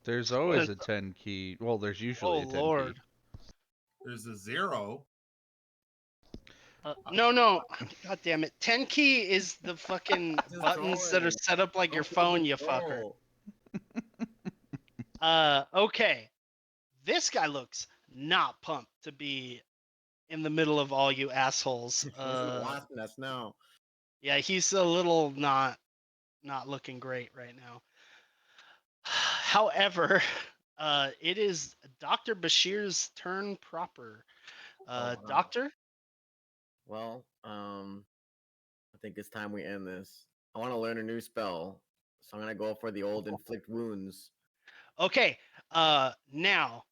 Speaker 3: There's always a 10 key. Well, there's usually
Speaker 1: Oh
Speaker 3: a 10
Speaker 1: Lord.
Speaker 3: key.
Speaker 5: There's a 0.
Speaker 1: No. God damn it. 10 key is the fucking
Speaker 2: Just
Speaker 1: buttons that are
Speaker 2: drawing.
Speaker 1: set up like your
Speaker 2: Don't
Speaker 1: phone,
Speaker 2: feel
Speaker 1: you
Speaker 2: the
Speaker 1: fucker.
Speaker 2: troll.
Speaker 1: Okay. This guy looks not pumped to be in the middle of all you assholes.
Speaker 2: He's in the wasp nest now.
Speaker 1: Yeah, he's a little not looking great right now. However, it is Dr. Bashir's turn proper.
Speaker 2: wow.
Speaker 1: Doctor?
Speaker 2: Well, I think it's time we end this. I want to learn a new spell, so I'm gonna go for the old inflict wounds.
Speaker 1: Okay. Now,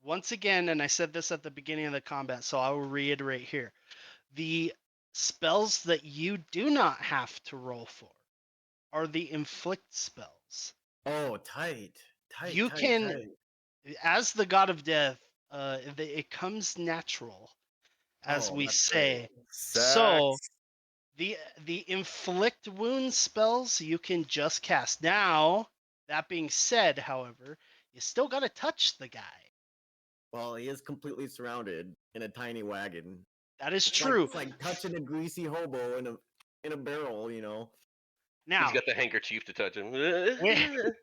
Speaker 1: once again, and I said this at the beginning of the combat, so I will reiterate here. The spells that you do not have to roll for are the inflict spells.
Speaker 2: Oh, tight.
Speaker 1: You can, as the god of death, it comes natural, as we
Speaker 2: that's
Speaker 1: say.
Speaker 2: great.
Speaker 1: So the inflict wound spells you can just cast. Now, that being said, however, you still got to touch the guy.
Speaker 2: Well, he is completely surrounded in a tiny wagon.
Speaker 1: That is
Speaker 2: It's
Speaker 1: true.
Speaker 2: It's like touching a greasy hobo in a barrel, you know.
Speaker 1: Now,
Speaker 6: He's got the handkerchief to touch him.
Speaker 1: the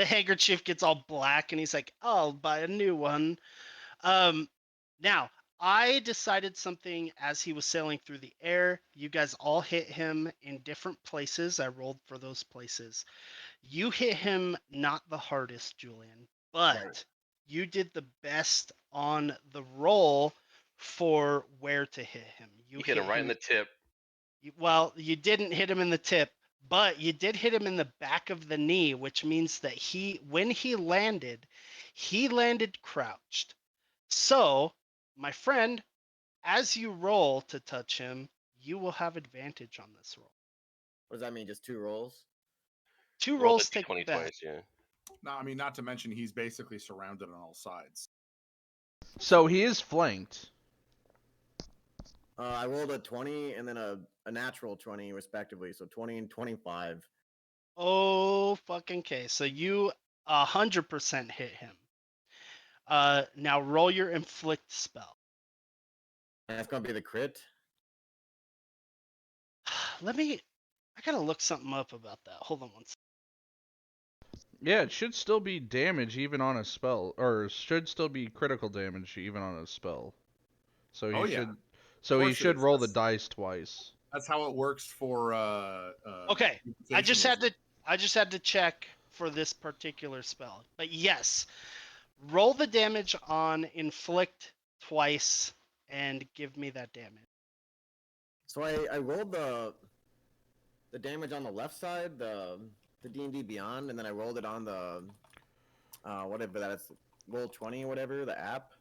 Speaker 1: handkerchief gets all black, and he's like, "I'll buy a new one." Now, I decided something as he was sailing through the air. You guys all hit him in different places. I rolled for those places. You hit him not the hardest, Julian, but
Speaker 2: Right.
Speaker 1: you did the best on the roll for where to hit him.
Speaker 6: You hit him right in the tip.
Speaker 1: Well, you didn't hit him in the tip, but you did hit him in the back of the knee, which means that when he landed crouched. So, my friend, as you roll to touch him, you will have advantage on this roll.
Speaker 2: What does that mean? Just 2 rolls?
Speaker 1: 2
Speaker 6: Roll
Speaker 1: rolls
Speaker 6: the
Speaker 1: take
Speaker 6: d20
Speaker 1: the best.
Speaker 6: twice, yeah.
Speaker 5: No, I mean, not to mention he's basically surrounded on all sides.
Speaker 3: So he is flanked.
Speaker 2: I rolled a 20 and then a natural 20, respectively. So 20 and 25.
Speaker 1: Oh, fucking okay. So you 100% hit him. Now roll your inflict spell.
Speaker 2: And that's gonna be the crit.
Speaker 1: I gotta look something up about that. Hold on one second.
Speaker 3: Yeah, it should still be damage even on a spell, or should still be critical damage even on a spell. So
Speaker 5: Oh,
Speaker 3: he
Speaker 5: yeah.
Speaker 3: should. So he
Speaker 5: course it
Speaker 3: should
Speaker 5: is.
Speaker 3: roll the dice twice.
Speaker 5: That's how it works for
Speaker 1: Okay, I
Speaker 5: mutation
Speaker 1: just had
Speaker 5: wizard.
Speaker 1: to check for this particular spell. But yes, roll the damage on inflict twice and give me that damage.
Speaker 2: So I rolled the damage on the left side, the D&D Beyond, and then I rolled it on the whatever that is, Roll20 or whatever, the app.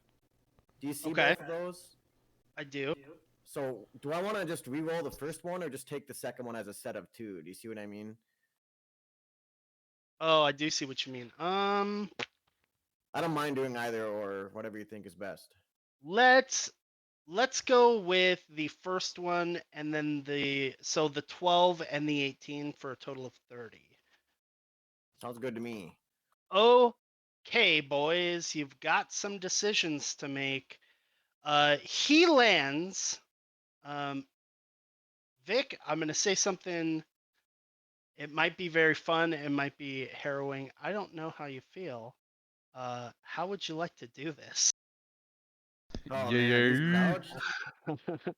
Speaker 2: Do you see
Speaker 1: Okay.
Speaker 2: both of those?
Speaker 1: I do.
Speaker 2: So do I want to just re-roll the first one or just take the second one as a set of two? Do you see what I mean?
Speaker 1: Oh, I do see what you mean.
Speaker 2: I don't mind doing either or whatever you think is best.
Speaker 1: Let's go with the first one and then the 12 and the 18 for a total of 30.
Speaker 2: Sounds good to me.
Speaker 1: Okay, boys, you've got some decisions to make. He lands. Vic, I'm going to say something. It might be very fun. It might be harrowing. I don't know how you feel. How would you like to do this?
Speaker 2: Oh
Speaker 3: Yeah,
Speaker 2: man, he's
Speaker 3: yeah.
Speaker 2: crouched.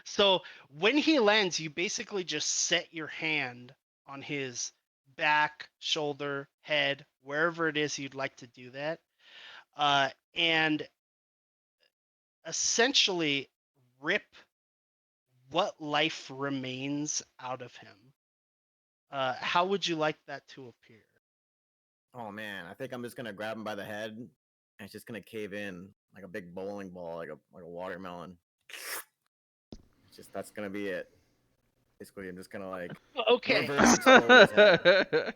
Speaker 1: So when he lands, you basically just set your hand on his back, shoulder, head, wherever it is you'd like to do that, and essentially rip what life remains out of him. How would you like that to appear?
Speaker 2: Oh man, I think I'm just gonna grab him by the head and it's just gonna cave in like a big bowling ball, like a watermelon. It's just that's gonna be it. Basically, I'm just gonna like
Speaker 1: Okay.
Speaker 2: reverse explode his head.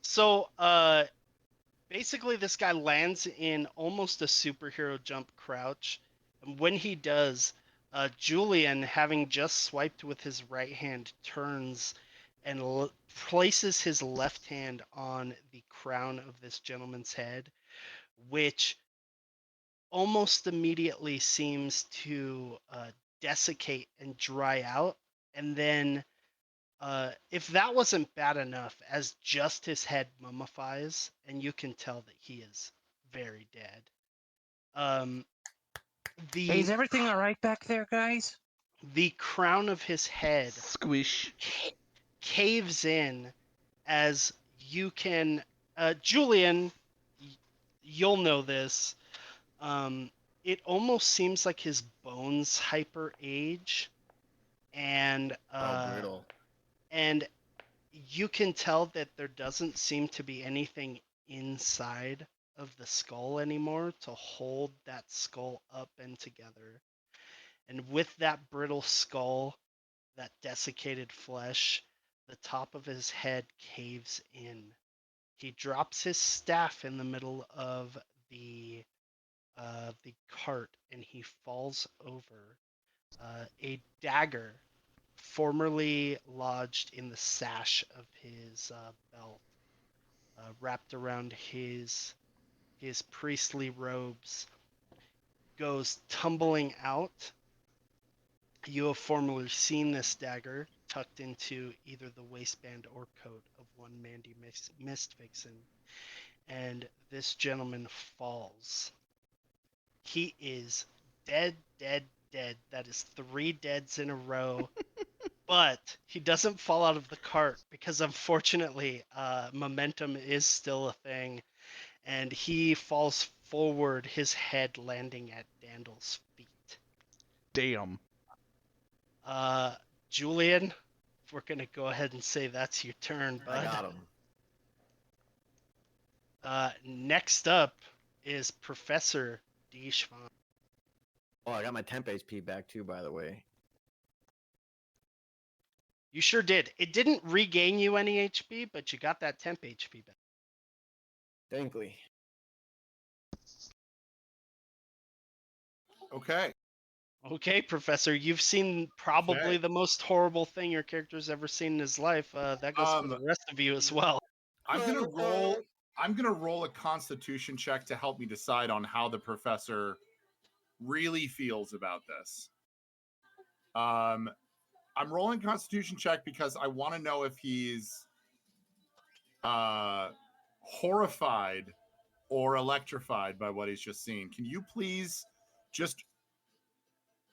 Speaker 1: So, basically, this guy lands in almost a superhero jump crouch. And when he does, Julian, having just swiped with his right hand, turns and places his left hand on the crown of this gentleman's head, which almost immediately seems to desiccate and dry out. And then, if that wasn't bad enough, as just his head mummifies, and you can tell that he is very dead. Um,
Speaker 7: Hey, is
Speaker 1: the
Speaker 7: everything all right back there, guys?
Speaker 1: the crown of his head
Speaker 3: Squish.
Speaker 1: caves in as you can, Julian. You'll know this. It almost seems like his bones hyper age, and
Speaker 2: Oh, brutal.
Speaker 1: and you can tell that there doesn't seem to be anything inside of the skull anymore to hold that skull up and together. And with that brittle skull, that desiccated flesh, the top of his head caves in. He drops his staff in the middle of the cart and he falls over. A dagger formerly lodged in the sash of his belt, wrapped around his priestly robes, goes tumbling out. You have formerly seen this dagger tucked into either the waistband or coat of one Mandee Mistvixen, and this gentleman falls. He is dead, dead, dead. That is 3 deads in a row. But he doesn't fall out of the cart because unfortunately, momentum is still a thing, and he falls forward, his head landing at Dandil's feet.
Speaker 3: Damn.
Speaker 1: Julian, we're gonna go ahead and say that's your turn,
Speaker 2: I
Speaker 1: bud.
Speaker 2: got him.
Speaker 1: Next up is Professor D. Shvantz.
Speaker 2: Oh, I got my temp HP back too, by the way.
Speaker 1: You sure did. It didn't regain you any HP, but you got that temp HP back.
Speaker 2: Thankfully.
Speaker 5: Okay.
Speaker 1: Okay, Professor, you've seen probably
Speaker 5: Okay.
Speaker 1: the most horrible thing your character's ever seen in his life. That goes for the rest of you as well.
Speaker 5: I'm gonna roll a Constitution check to help me decide on how the professor really feels about this. I'm rolling Constitution check because I want to know if he's horrified or electrified by what he's just seen. Can you please just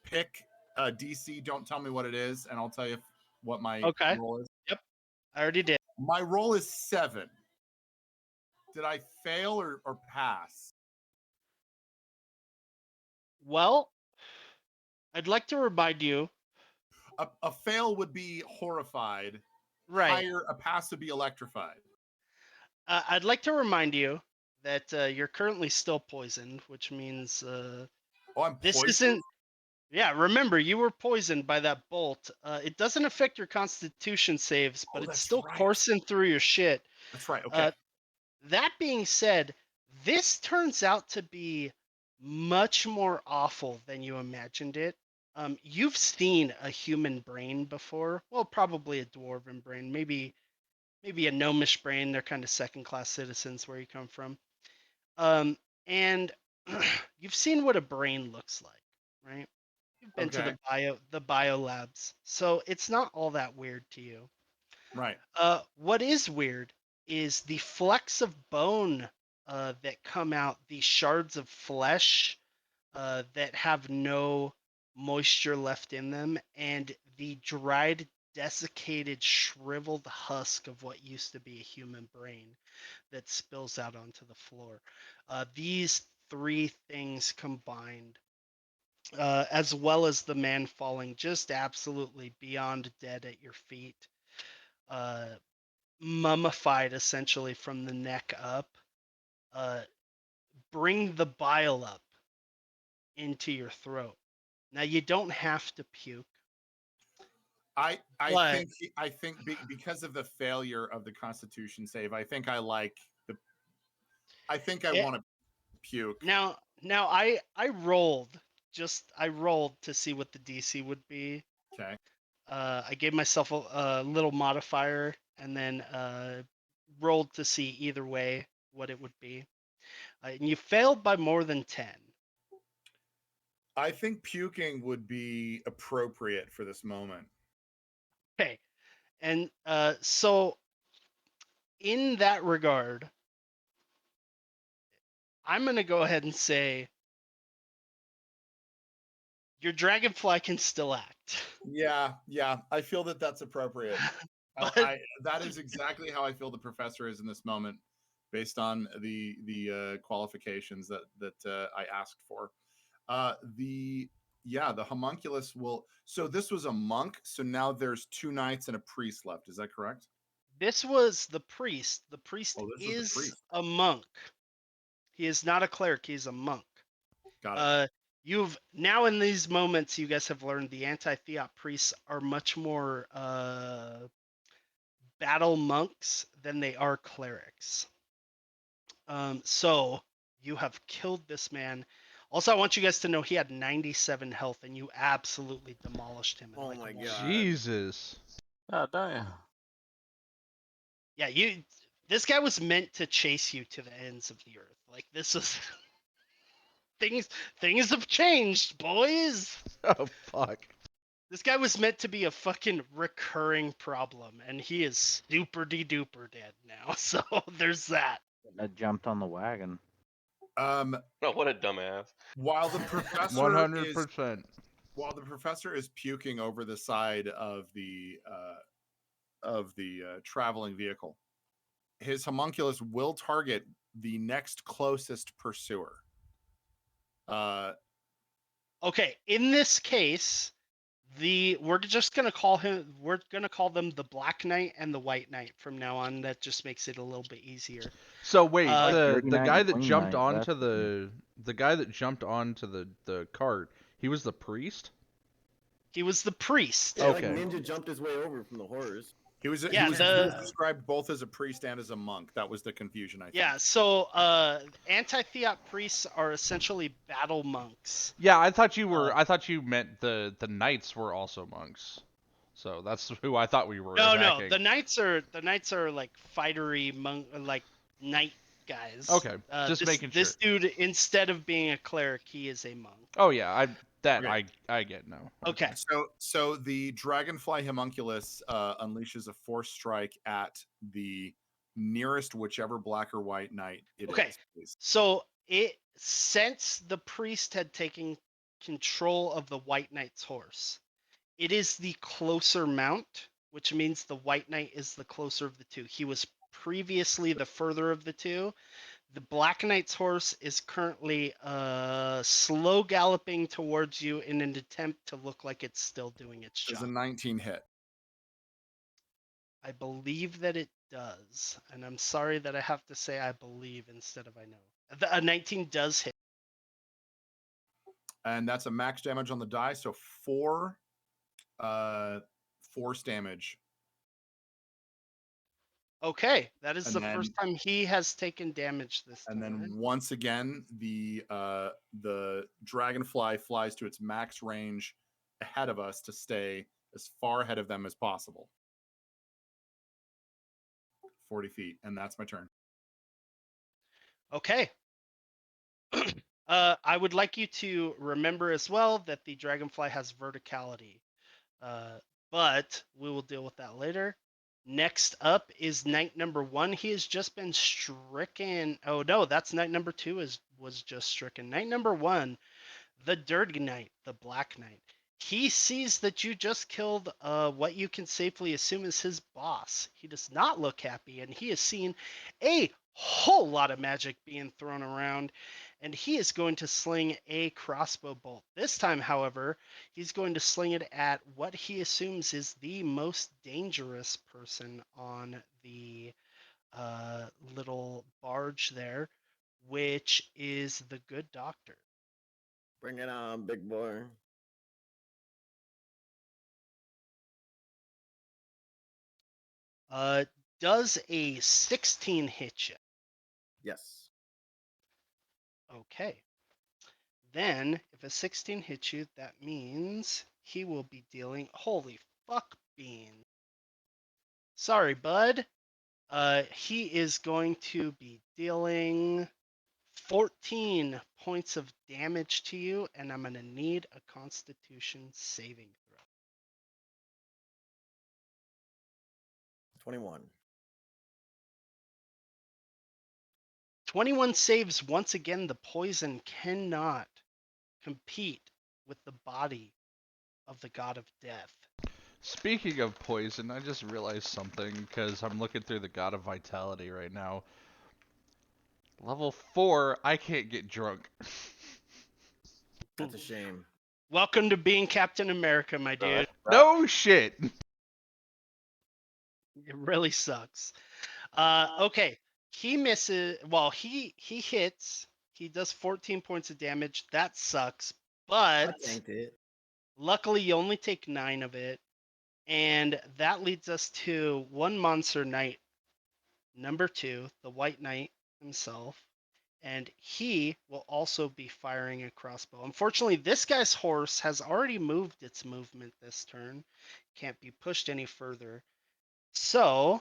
Speaker 5: pick a DC. Don't tell me what it is, and I'll tell you what my
Speaker 1: Okay.
Speaker 5: roll is.
Speaker 1: Yep. I already did.
Speaker 5: My roll is 7. Did I fail or pass?
Speaker 1: Well, I'd like to remind you.
Speaker 5: A fail would be horrified.
Speaker 1: Right.
Speaker 5: Higher, a pass would be electrified.
Speaker 1: I'd like to remind you that you're currently still poisoned, which means
Speaker 5: Oh, I'm
Speaker 1: this
Speaker 5: poisoned?
Speaker 1: isn't. Yeah, remember, you were poisoned by that bolt. It doesn't affect your constitution saves, but
Speaker 5: Oh,
Speaker 1: it's
Speaker 5: that's
Speaker 1: still
Speaker 5: right.
Speaker 1: coursing through your shit.
Speaker 5: That's right. Okay.
Speaker 1: That being said, this turns out to be much more awful than you imagined it. You've seen a human brain before. Well, probably a dwarven brain, maybe a gnomish brain. They're kind of second-class citizens where you come from. And you've seen what a brain looks like, right? You've been to
Speaker 5: Okay.
Speaker 1: the bio labs, so it's not all that weird to you.
Speaker 5: Right.
Speaker 1: What is weird is the flecks of bone that come out, the shards of flesh that have no moisture left in them, and the dried, desiccated, shriveled husk of what used to be a human brain that spills out onto the floor. These three things combined, as well as the man falling just absolutely beyond dead at your feet, uh, mummified essentially from the neck up, uh, bring the bile up into your throat. Now you don't have to puke.
Speaker 5: I
Speaker 1: But
Speaker 5: think because of the failure of the Constitution save, I think I like the. I think I
Speaker 1: it,
Speaker 5: want to puke.
Speaker 1: now I rolled to see what the DC would be.
Speaker 5: Okay.
Speaker 1: I gave myself a little modifier and then rolled to see either way what it would be. And you failed by more than 10.
Speaker 5: I think puking would be appropriate for this moment.
Speaker 1: Okay. And so in that regard, I'm going to go ahead and say your dragonfly can still act.
Speaker 5: Yeah, I feel that that's appropriate.
Speaker 1: But
Speaker 5: that is exactly how I feel the professor is in this moment, based on the qualifications that I asked for. The homunculus will. So this was a monk. So now there's 2 knights and a priest left. Is that correct?
Speaker 1: this was the priest. The priest
Speaker 5: Oh, this was the
Speaker 1: is
Speaker 5: priest.
Speaker 1: a monk. He is not a cleric. He's a monk.
Speaker 5: Got it.
Speaker 1: You've now in these moments, you guys have learned the anti-theot priests are much more battle monks than they are clerics. So you have killed this man. Also, I want you guys to know he had 97 health, and you absolutely demolished him.
Speaker 2: Oh my God.
Speaker 3: Jesus.
Speaker 8: Oh, damn.
Speaker 1: Yeah, this guy was meant to chase you to the ends of the earth. Like this is things have changed, boys.
Speaker 3: Oh fuck.
Speaker 1: This guy was meant to be a fucking recurring problem, and he is super duper dead now. So there's that.
Speaker 4: I jumped on the wagon.
Speaker 6: Oh, what a dumbass.
Speaker 5: While the professor
Speaker 3: 100%.
Speaker 5: while the professor is puking over the side of the traveling vehicle, his homunculus will target the next closest pursuer.
Speaker 1: Okay, in this case, we're just gonna call them the Black Knight and the White Knight from now on. That just makes it a little bit easier.
Speaker 3: So wait,
Speaker 1: Like
Speaker 3: the
Speaker 4: Dirty Knight
Speaker 3: guy
Speaker 4: and
Speaker 3: that
Speaker 4: Clean
Speaker 3: jumped
Speaker 4: Knight,
Speaker 3: onto
Speaker 4: that's
Speaker 3: the guy that jumped onto the cart, he was the priest?
Speaker 1: he was the priest.
Speaker 2: Yeah, like
Speaker 3: Okay.
Speaker 2: Ninja jumped his way over from the horse.
Speaker 5: He was
Speaker 1: Yeah,
Speaker 5: he was described both as a priest and as a monk. That was the confusion, I think.
Speaker 1: Yeah, so anti-theot priests are essentially battle monks.
Speaker 3: Yeah, I thought you meant the knights were also monks. So that's who I thought we were
Speaker 1: No,
Speaker 3: attacking.
Speaker 1: the knights are like fightery monk, like knight guys.
Speaker 3: Okay, just making sure.
Speaker 1: This dude, instead of being a cleric, he is a monk.
Speaker 3: Oh yeah,
Speaker 5: Okay.
Speaker 3: I get now.
Speaker 1: Okay.
Speaker 5: So the dragonfly homunculus unleashes a force strike at the nearest whichever black or white knight it is.
Speaker 1: Okay.
Speaker 5: Please.
Speaker 1: So since the priest had taken control of the White Knight's horse. It is the closer mount, which means the White Knight is the closer of the two. He was previously the further of the two. The Black Knight's horse is currently slow galloping towards you in an attempt to look like it's still doing its
Speaker 5: Does
Speaker 1: job.
Speaker 5: a 19 hit?
Speaker 1: I believe that it does, and I'm sorry that I have to say I believe instead of I know. A 19 does hit.
Speaker 5: And that's a max damage on the die, so 4 force damage.
Speaker 1: Okay, that is
Speaker 5: And
Speaker 1: the
Speaker 5: then-
Speaker 1: first time he has taken damage this
Speaker 5: And
Speaker 1: turn.
Speaker 5: then once again, the dragonfly flies to its max range ahead of us to stay as far ahead of them as possible. 40 feet, and that's my turn.
Speaker 1: Okay. I would like you to remember as well that the dragonfly has verticality, but we will deal with that later. Next up is knight number 1. He has just been stricken. Oh no, that's knight number 2 was just stricken. Knight number 1, the Dirty Knight, the Black Knight. He sees that you just killed what you can safely assume is his boss. He does not look happy, and he has seen a whole lot of magic being thrown around, and he is going to sling a crossbow bolt. This time, however, he's going to sling it at what he assumes is the most dangerous person on the little barge there, which is the good doctor.
Speaker 2: Bring it on, big boy.
Speaker 1: Does a 16 hit you?
Speaker 2: Yes.
Speaker 1: Okay. Then, if a 16 hits you, that means he will be dealing. Holy fuck, Bean. Sorry, bud. He is going to be dealing 14 points of damage to you, and I'm going to need a Constitution saving throw.
Speaker 2: 21.
Speaker 1: 21 saves. Once again, the poison cannot compete with the body of the god of death.
Speaker 3: Speaking of poison, I just realized something because I'm looking through the God of Vitality right now. Level 4, I can't get drunk.
Speaker 2: That's a shame.
Speaker 1: Welcome to being Captain America, my dude.
Speaker 3: No shit!
Speaker 1: It really sucks. Okay. He misses. Well, he hits. He does 14 points of damage. That sucks.
Speaker 2: I
Speaker 1: But
Speaker 2: tanked it.
Speaker 1: luckily, you only take 9 of it. And that leads us to one monster knight, number 2, the White Knight himself. And he will also be firing a crossbow. Unfortunately, this guy's horse has already moved its movement this turn. Can't be pushed any further. So,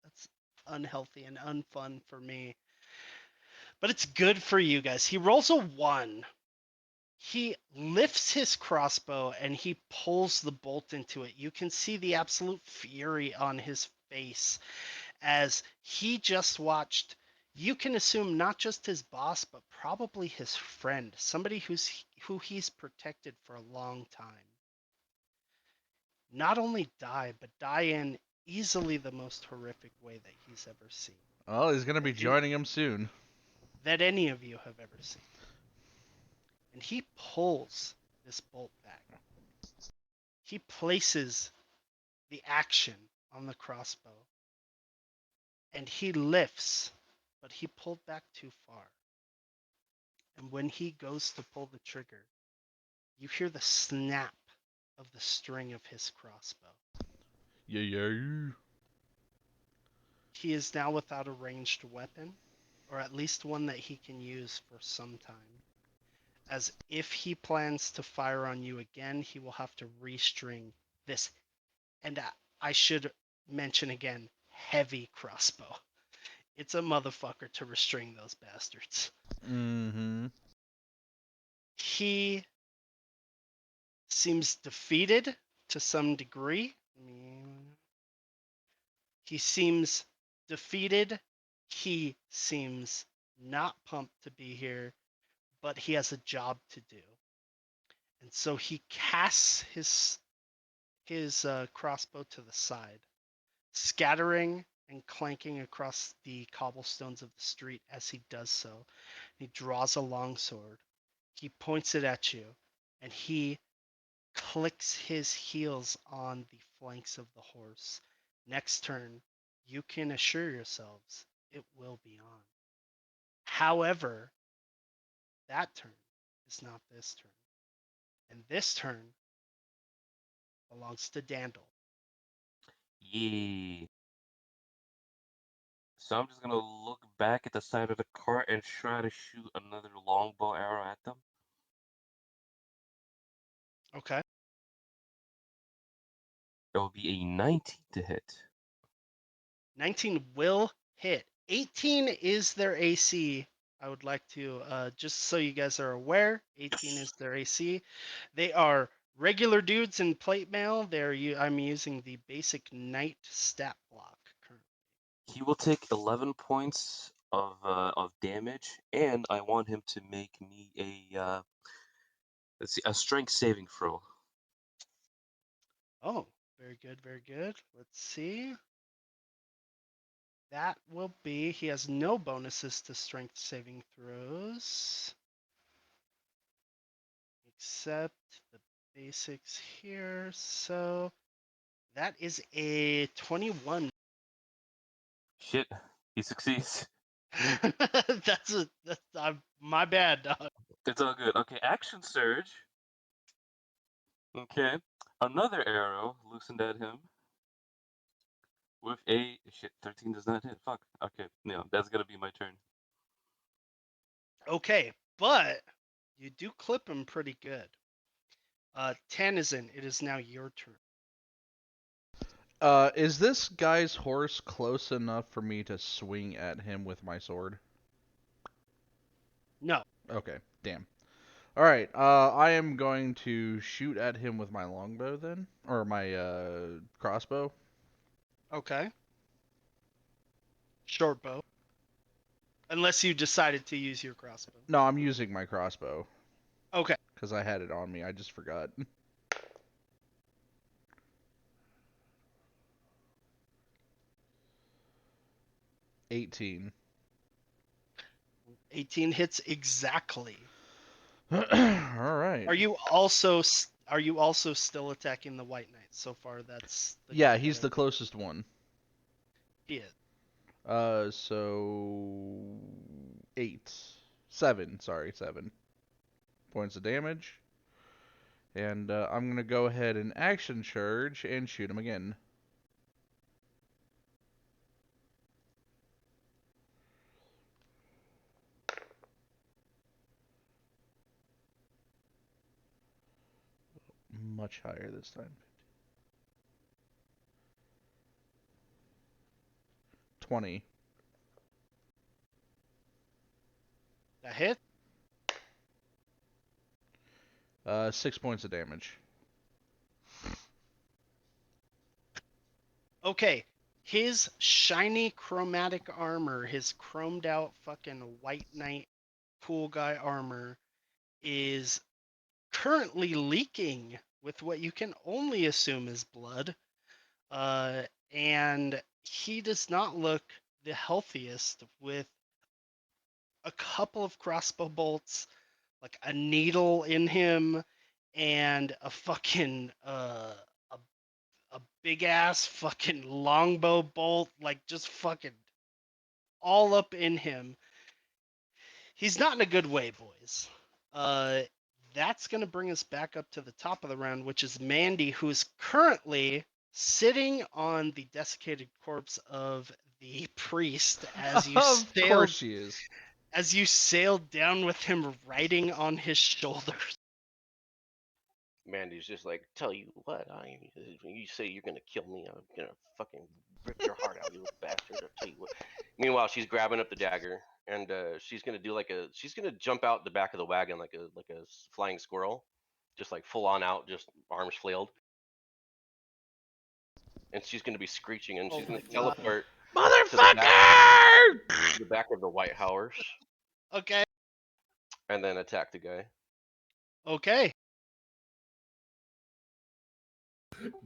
Speaker 1: that's unhealthy and unfun for me. But it's good for you guys. He rolls a 1. He lifts his crossbow and he pulls the bolt into it. You can see the absolute fury on his face as he just watched. You can assume not just his boss, but probably his friend, somebody who he's protected for a long time. Not only die, but die in easily the most horrific way that he's ever seen.
Speaker 3: Well, he's gonna be joining him soon.
Speaker 1: That any of you have ever seen. And he pulls this bolt back. He places the action on the crossbow. And he lifts, but he pulled back too far. And when he goes to pull the trigger, you hear the snap of the string of his crossbow.
Speaker 3: Yeah.
Speaker 1: He is now without a ranged weapon, or at least one that he can use for some time. As if he plans to fire on you again, he will have to restring this. And I should mention again, heavy crossbow. It's a motherfucker to restring those bastards.
Speaker 3: Mm-hmm.
Speaker 1: He seems defeated to some degree. He seems defeated. He seems not pumped to be here, but he has a job to do. And so he casts his crossbow to the side, scattering and clanking across the cobblestones of the street as he does so. He draws a longsword. He points it at you, and he clicks his heels on the flanks of the horse. Next turn, you can assure yourselves it will be on. However, that turn is not this turn. And this turn belongs to Dandil.
Speaker 8: Yeah. So I'm just gonna look back at the side of the cart and try to shoot another longbow arrow at them.
Speaker 1: Okay.
Speaker 8: It will be a 19 to hit.
Speaker 1: 19 will hit. 18 is their AC. I would like to, just so you guys are aware, 18 is their AC. They are regular dudes in plate mail. I'm using the basic knight stat block currently.
Speaker 8: He will take 11 points of damage, and I want him to make me a let's see, a strength saving throw.
Speaker 1: Oh, very good, very good. Let's see. That will be, he has no bonuses to strength saving throws, except the basics here. So that is a 21.
Speaker 8: Shit, he succeeds.
Speaker 1: That's my bad, dog.
Speaker 8: It's all good. Okay, action surge. Okay, another arrow loosened at him with a shit. 13 does not hit. Fuck. Okay, no, that's gonna be my turn.
Speaker 1: Okay, but you do clip him pretty good. Tanizan, it is now your turn.
Speaker 3: Is this guy's horse close enough for me to swing at him with my sword?
Speaker 1: No.
Speaker 3: Okay, damn. All right, I am going to shoot at him with my longbow then, or my crossbow.
Speaker 1: Okay. Short bow. Unless you decided to use your crossbow.
Speaker 3: No, I'm using my crossbow
Speaker 1: Okay.
Speaker 3: because I had it on me. I just forgot. 18.
Speaker 1: 18 hits exactly.
Speaker 3: All right.
Speaker 1: Are you also still attacking the White Knight? So far, that's the
Speaker 3: Yeah,
Speaker 1: guy
Speaker 3: he's
Speaker 1: that
Speaker 3: the closest one.
Speaker 1: he is.
Speaker 3: So 8, 7. Sorry, 7 points of damage. And I'm gonna go ahead and action charge and shoot him again. Much higher this time. 20.
Speaker 1: That hit.
Speaker 3: 6 points of damage.
Speaker 1: Okay. His shiny chromatic armor, his chromed out fucking White Knight cool guy armor, is currently leaking with what you can only assume is blood. And he does not look the healthiest, with a couple of crossbow bolts, like a needle in him, and a fucking a big ass fucking longbow bolt, like just fucking all up in him. He's not in a good way, boys. Uh, that's gonna bring us back up to the top of the round, which is Mandee, who's currently sitting on the desiccated corpse of the priest as you
Speaker 3: Of course she is.
Speaker 1: sailed down with him riding on his shoulders.
Speaker 6: Mandy's just like, tell you what, when you say you're gonna kill me, I'm gonna fucking rip your heart out, you little bastard. I'll tell you what. Meanwhile, she's grabbing up the dagger and she's gonna do she's gonna jump out the back of the wagon like a flying squirrel, just like full on out, just arms flailed, and she's gonna be screeching and
Speaker 1: Oh
Speaker 6: she's
Speaker 1: my
Speaker 6: gonna
Speaker 1: god.
Speaker 6: teleport to
Speaker 3: Motherfucker!
Speaker 6: the back of the white horse.
Speaker 1: Okay.
Speaker 6: and then attack the guy.
Speaker 1: Okay.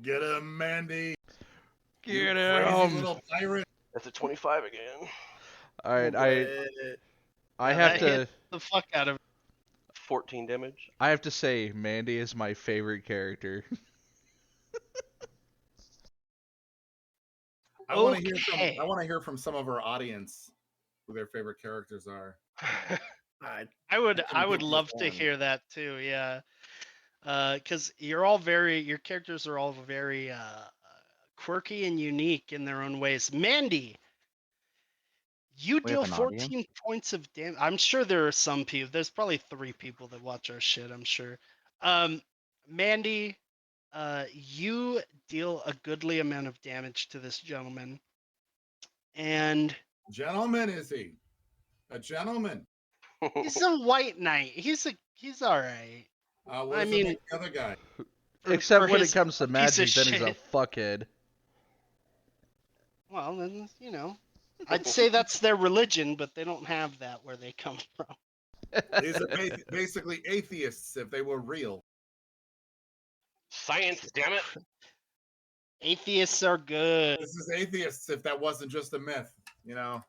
Speaker 5: Get him, Mandee. You
Speaker 3: Get
Speaker 5: crazy
Speaker 3: him!
Speaker 5: little pirate.
Speaker 6: That's a 25 again.
Speaker 3: All right,
Speaker 2: Quit.
Speaker 3: I
Speaker 1: Yeah,
Speaker 3: have
Speaker 1: that
Speaker 3: to
Speaker 1: hit the fuck out of
Speaker 6: 14 damage.
Speaker 3: I have to say Mandee is my favorite character.
Speaker 5: I want to hear from
Speaker 1: Okay.
Speaker 5: from some of our audience who their favorite characters are.
Speaker 1: I would
Speaker 2: can pick
Speaker 1: love
Speaker 2: just
Speaker 1: to
Speaker 2: one.
Speaker 1: hear that too. Yeah. Because your characters are all very quirky and unique in their own ways. Mandee, you
Speaker 4: We have
Speaker 1: deal
Speaker 4: an audience?
Speaker 1: 14 points of damage. I'm sure there are some people. There's probably 3 people that watch our shit. I'm sure. Mandee, you deal a goodly amount of damage to this gentleman, and
Speaker 5: Gentleman, is he? A gentleman.
Speaker 1: he's a white knight. He's all right.
Speaker 5: What
Speaker 1: I
Speaker 5: does it
Speaker 1: mean,
Speaker 5: make the other guy?
Speaker 3: Except when it
Speaker 1: his
Speaker 3: comes to
Speaker 1: piece of
Speaker 3: magic, then he's a
Speaker 1: shit.
Speaker 3: fuckhead.
Speaker 1: Well, then I'd say that's their religion, but they don't have that where they come from.
Speaker 5: These are basically atheists if they were real.
Speaker 6: Science, damn it!
Speaker 1: Atheists are good.
Speaker 5: This is atheists if that wasn't just a myth, you know.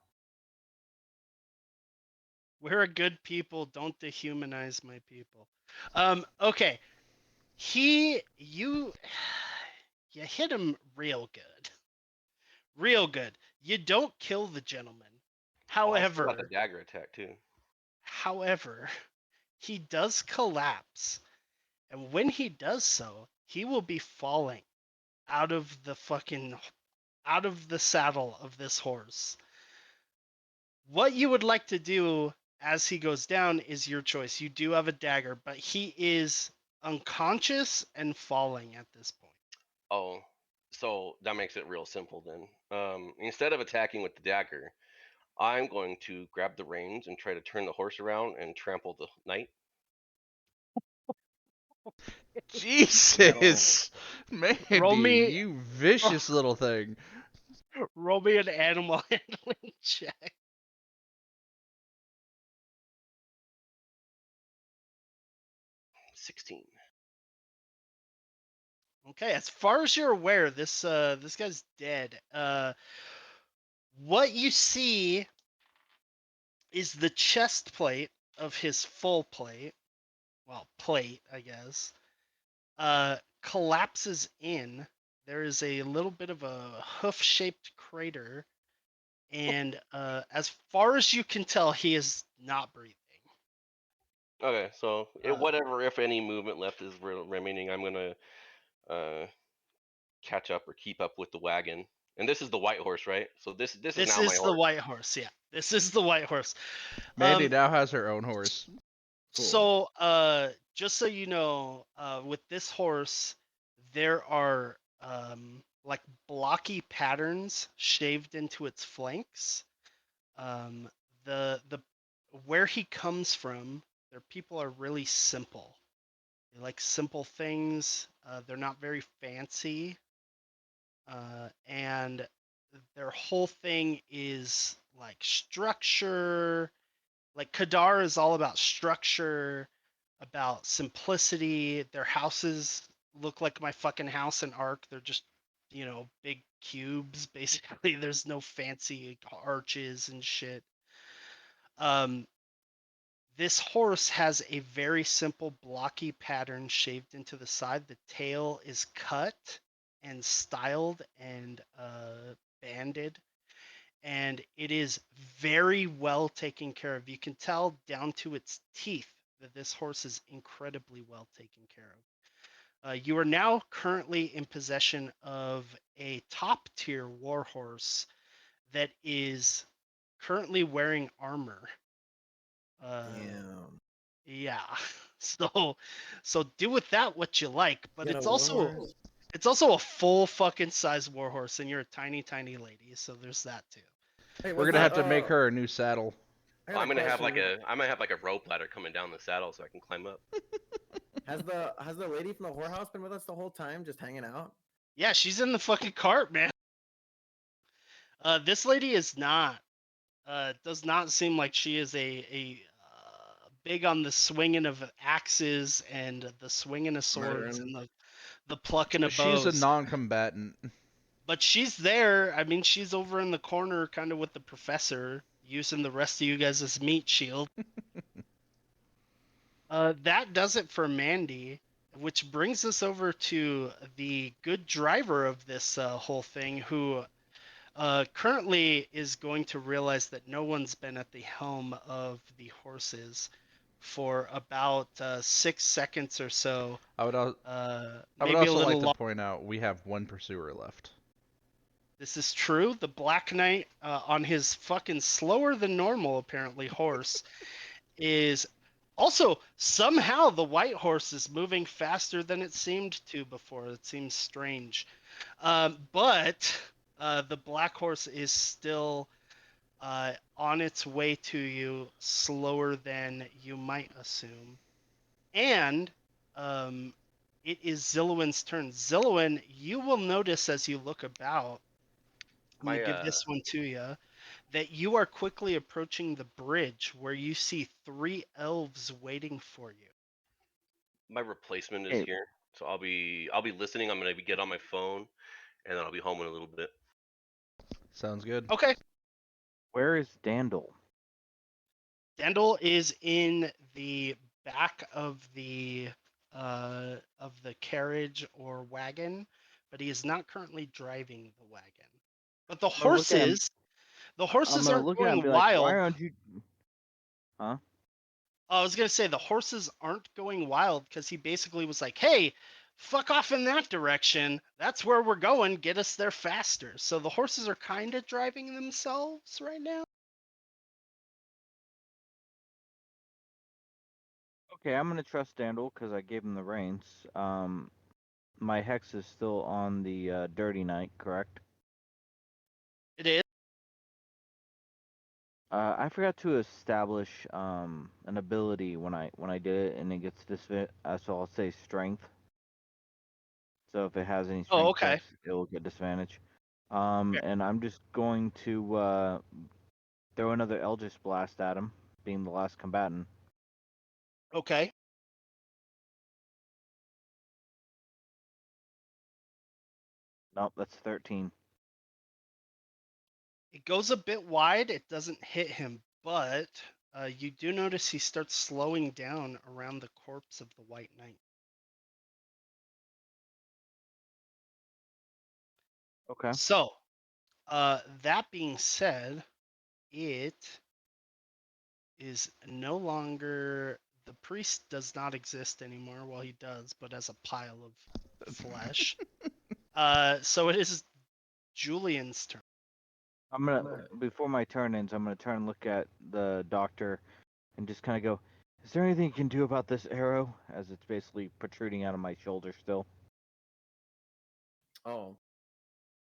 Speaker 1: We're a good people. Don't dehumanize my people. Okay. You hit him real good. Real good. You don't kill the gentleman.
Speaker 6: Oh, I still got
Speaker 1: However,
Speaker 6: the dagger attack too.
Speaker 1: he does collapse. And when he does so, he will be falling out of the saddle of this horse. What you would like to do as he goes down is your choice. You do have a dagger, but he is unconscious and falling at this point.
Speaker 6: Oh, so that makes it real simple then. Instead of attacking with the dagger, I'm going to grab the reins and try to turn the horse around and trample the knight.
Speaker 3: Jesus,
Speaker 1: Roll
Speaker 3: Mandee,
Speaker 1: me,
Speaker 3: you vicious little thing.
Speaker 1: roll me an animal handling check.
Speaker 6: $16.
Speaker 1: Okay, as far as you're aware, this guy's dead. What you see is the chest plate of his full plate. Well, plate, I guess. Collapses in. There is a little bit of a hoof-shaped crater, and as far as you can tell, he is not breathing.
Speaker 6: Okay, so
Speaker 1: Uh,
Speaker 6: whatever, if any movement left is remaining, I'm gonna catch up or keep up with the wagon. And this is the white horse, right? So this is
Speaker 1: This
Speaker 6: now my
Speaker 1: is the
Speaker 6: horse.
Speaker 1: white horse. Yeah, this is the white horse.
Speaker 3: Mandee now has her own horse.
Speaker 1: So, just so you know, with this horse, there are like blocky patterns shaved into its flanks. The where he comes from, their people are really simple. They like simple things. They're not very fancy, and their whole thing is like structure. Like Kadar is all about structure, about simplicity. Their houses look like my fucking house in Ark. They're just, big cubes basically. There's no fancy arches and shit. Um, this horse has a very simple blocky pattern shaved into the side. The tail is cut and styled and banded, and it is very well taken care of. You can tell down to its teeth that this horse is incredibly well taken care of. You are now currently in possession of a top tier warhorse that is currently wearing armor.
Speaker 2: Damn.
Speaker 1: Yeah. So do with that what you like, but
Speaker 2: Get a
Speaker 1: it's
Speaker 2: warhorse?
Speaker 1: also a full fucking size warhorse, and you're a tiny lady, so there's that too.
Speaker 2: Hey,
Speaker 3: We're
Speaker 2: what's
Speaker 3: gonna
Speaker 2: that,
Speaker 3: have to make her a new saddle.
Speaker 2: I got
Speaker 6: I'm
Speaker 2: a
Speaker 6: gonna have
Speaker 2: question.
Speaker 6: like a rope ladder coming down the saddle so I can climb up.
Speaker 2: Has the lady from the whorehouse been with us the whole time, just hanging out?
Speaker 1: Yeah, she's in the fucking cart, man. This lady is not. Does not seem like she is a big on the swinging of axes and the swinging of swords
Speaker 2: Murdering.
Speaker 1: and the plucking of
Speaker 3: She's a
Speaker 1: bows.
Speaker 3: non-combatant.
Speaker 1: But she's there. I mean, she's over in the corner, kind of with the professor, using the rest of you guys as meat shield. That does it for Mandee, which brings us over to the good driver of this whole thing, who currently is going to realize that no one's been at the helm of the horses for about 6 seconds or so.
Speaker 3: I would
Speaker 1: Maybe a
Speaker 3: also like
Speaker 1: little
Speaker 3: to
Speaker 1: long.
Speaker 3: point out we have one pursuer left.
Speaker 1: This is true. The Black Knight, on his fucking slower than normal, apparently, horse, is also somehow the white horse is moving faster than it seemed to before. It seems strange. But the black horse is still on its way to you, slower than you might assume. And it is Zillowin's turn. Zillowin, you will notice as you look about, I'm going
Speaker 6: My
Speaker 1: to give this one to you, that you are quickly approaching the bridge where you see 3 elves waiting for you.
Speaker 6: my replacement is
Speaker 4: Hey.
Speaker 6: here, so I'll be listening. I'm gonna get on my phone, and then I'll be home in a little bit.
Speaker 3: Sounds good.
Speaker 1: Okay.
Speaker 4: Where is Dandil?
Speaker 1: Dandil is in the back of the carriage or wagon, but he is not currently driving the wagon. But the
Speaker 4: I'm gonna look at him.
Speaker 1: horses
Speaker 4: I'm gonna
Speaker 1: aren't
Speaker 4: look at him and
Speaker 1: going
Speaker 4: be like,
Speaker 1: wild.
Speaker 4: why aren't you? Huh?
Speaker 1: I was gonna say the horses aren't going wild because he basically was like, "Hey, fuck off in that direction. That's where we're going. Get us there faster." So the horses are kind of driving themselves right now.
Speaker 4: Okay, I'm gonna trust Dandil because I gave him the reins. My hex is still on the Dirty Knight, correct?
Speaker 1: It is.
Speaker 4: I forgot to establish an ability when I did it, and it gets so I'll say strength. So if it has any
Speaker 1: Oh,
Speaker 4: strength
Speaker 1: okay.
Speaker 4: checks, it will get disadvantage.
Speaker 1: Okay.
Speaker 4: And I'm just going to throw another Eldritch Blast at him, being the last combatant.
Speaker 1: Okay.
Speaker 4: Nope, that's 13.
Speaker 1: It goes a bit wide. It doesn't hit him, but you do notice he starts slowing down around the corpse of the White Knight.
Speaker 4: Okay.
Speaker 1: So, that being said, it is no longer, the priest does not exist anymore. Well, he does, but as a pile of flesh. So it is Julian's turn.
Speaker 4: I'm gonna before my turn ends, I'm gonna turn and look at the doctor and just kind of go, "Is there anything you can do about this arrow?" As it's basically protruding out of my shoulder still.
Speaker 2: Oh,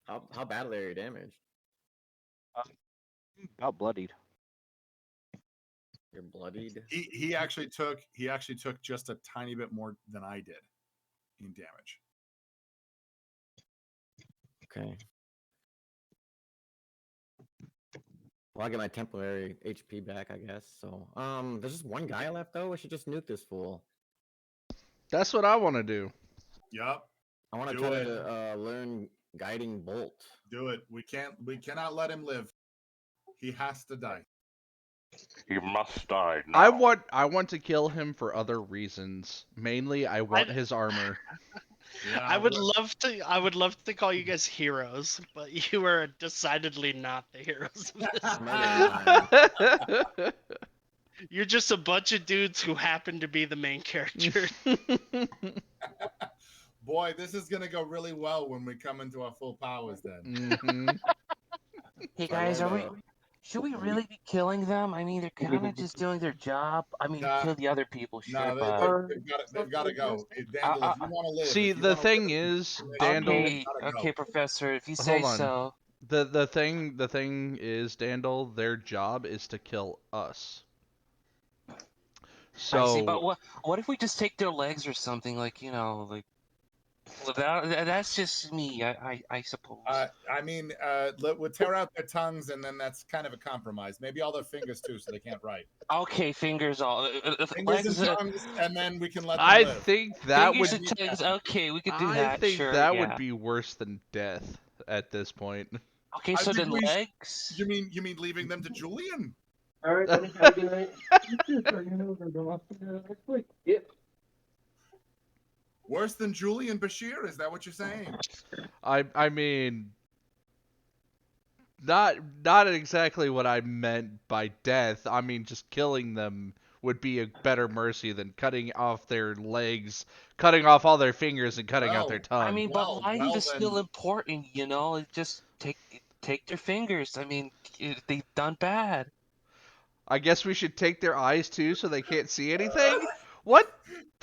Speaker 2: how badly are you damaged?
Speaker 4: About bloodied.
Speaker 2: You're bloodied.
Speaker 5: He actually took just a tiny bit more than I did in damage.
Speaker 2: Okay. Well, I get my temporary HP back, I guess. So, there's just one guy left though. We should just nuke this fool.
Speaker 3: That's what I want to do.
Speaker 5: Yup.
Speaker 2: I want to
Speaker 5: Do
Speaker 2: try
Speaker 5: it.
Speaker 2: to learn guiding bolt.
Speaker 5: Do it. We cannot let him live. He has to die.
Speaker 8: He must die now.
Speaker 3: I want to kill him for other reasons. Mainly, I want his armor.
Speaker 5: Yeah,
Speaker 1: I would love to call you guys heroes, but you are decidedly not the heroes of this.
Speaker 2: Murder time.
Speaker 1: You're just a bunch of dudes who happen to be the main character.
Speaker 5: Boy, this is gonna go really well when we come into our full powers. Then
Speaker 3: hmm
Speaker 7: Hey
Speaker 2: So
Speaker 7: guys,
Speaker 2: rolled a-
Speaker 7: should we really be killing them? I mean, they're kind of just doing their job. I mean,
Speaker 5: Nah.
Speaker 7: kill the other people, sure,
Speaker 5: no,
Speaker 7: but
Speaker 5: they've got to go. Dandil, if you want to live,
Speaker 3: See,
Speaker 5: if you
Speaker 3: the
Speaker 5: wanna
Speaker 3: thing
Speaker 5: live,
Speaker 3: is,
Speaker 5: they
Speaker 3: Dandil.
Speaker 5: gotta
Speaker 7: okay,
Speaker 5: go.
Speaker 7: Professor, if you say
Speaker 3: Hold on.
Speaker 7: so.
Speaker 3: The thing is, Dandil. Their job is to kill us.
Speaker 7: I see, but
Speaker 3: So
Speaker 7: what if we just take their legs or something, like, you know, like Well, that's just me. I suppose.
Speaker 5: We'll tear out their tongues, and then that's kind of a compromise. Maybe all their fingers too, so they can't write.
Speaker 7: Okay, fingers all
Speaker 5: Fingers
Speaker 7: legs,
Speaker 5: and tongues, and then we can let them
Speaker 3: I
Speaker 5: live.
Speaker 3: think that
Speaker 7: fingers
Speaker 3: would.
Speaker 7: and toes. Okay, we could do
Speaker 3: I
Speaker 7: that.
Speaker 3: think
Speaker 7: Sure,
Speaker 3: that would
Speaker 7: yeah.
Speaker 3: be worse than death at this point.
Speaker 7: Okay,
Speaker 5: I
Speaker 7: so
Speaker 5: think
Speaker 7: then
Speaker 5: we sh-
Speaker 7: legs.
Speaker 5: You mean leaving them to Julian?
Speaker 9: All right, buddy. Have a good night. You too, sir. You know, we're gonna go off next week. Yeah.
Speaker 5: Worse than Julian Bashir? Is that what you're saying?
Speaker 3: I mean, not exactly what I meant by death. I mean, just killing them would be a better mercy than cutting off their legs, cutting off all their fingers, and cutting out their
Speaker 5: Well,
Speaker 3: tongue.
Speaker 7: I mean, but life
Speaker 5: well
Speaker 7: is still
Speaker 5: then.
Speaker 7: important, you know. Just take their fingers. I mean, they've done bad.
Speaker 3: I guess we should take their eyes too, so they can't see anything. What?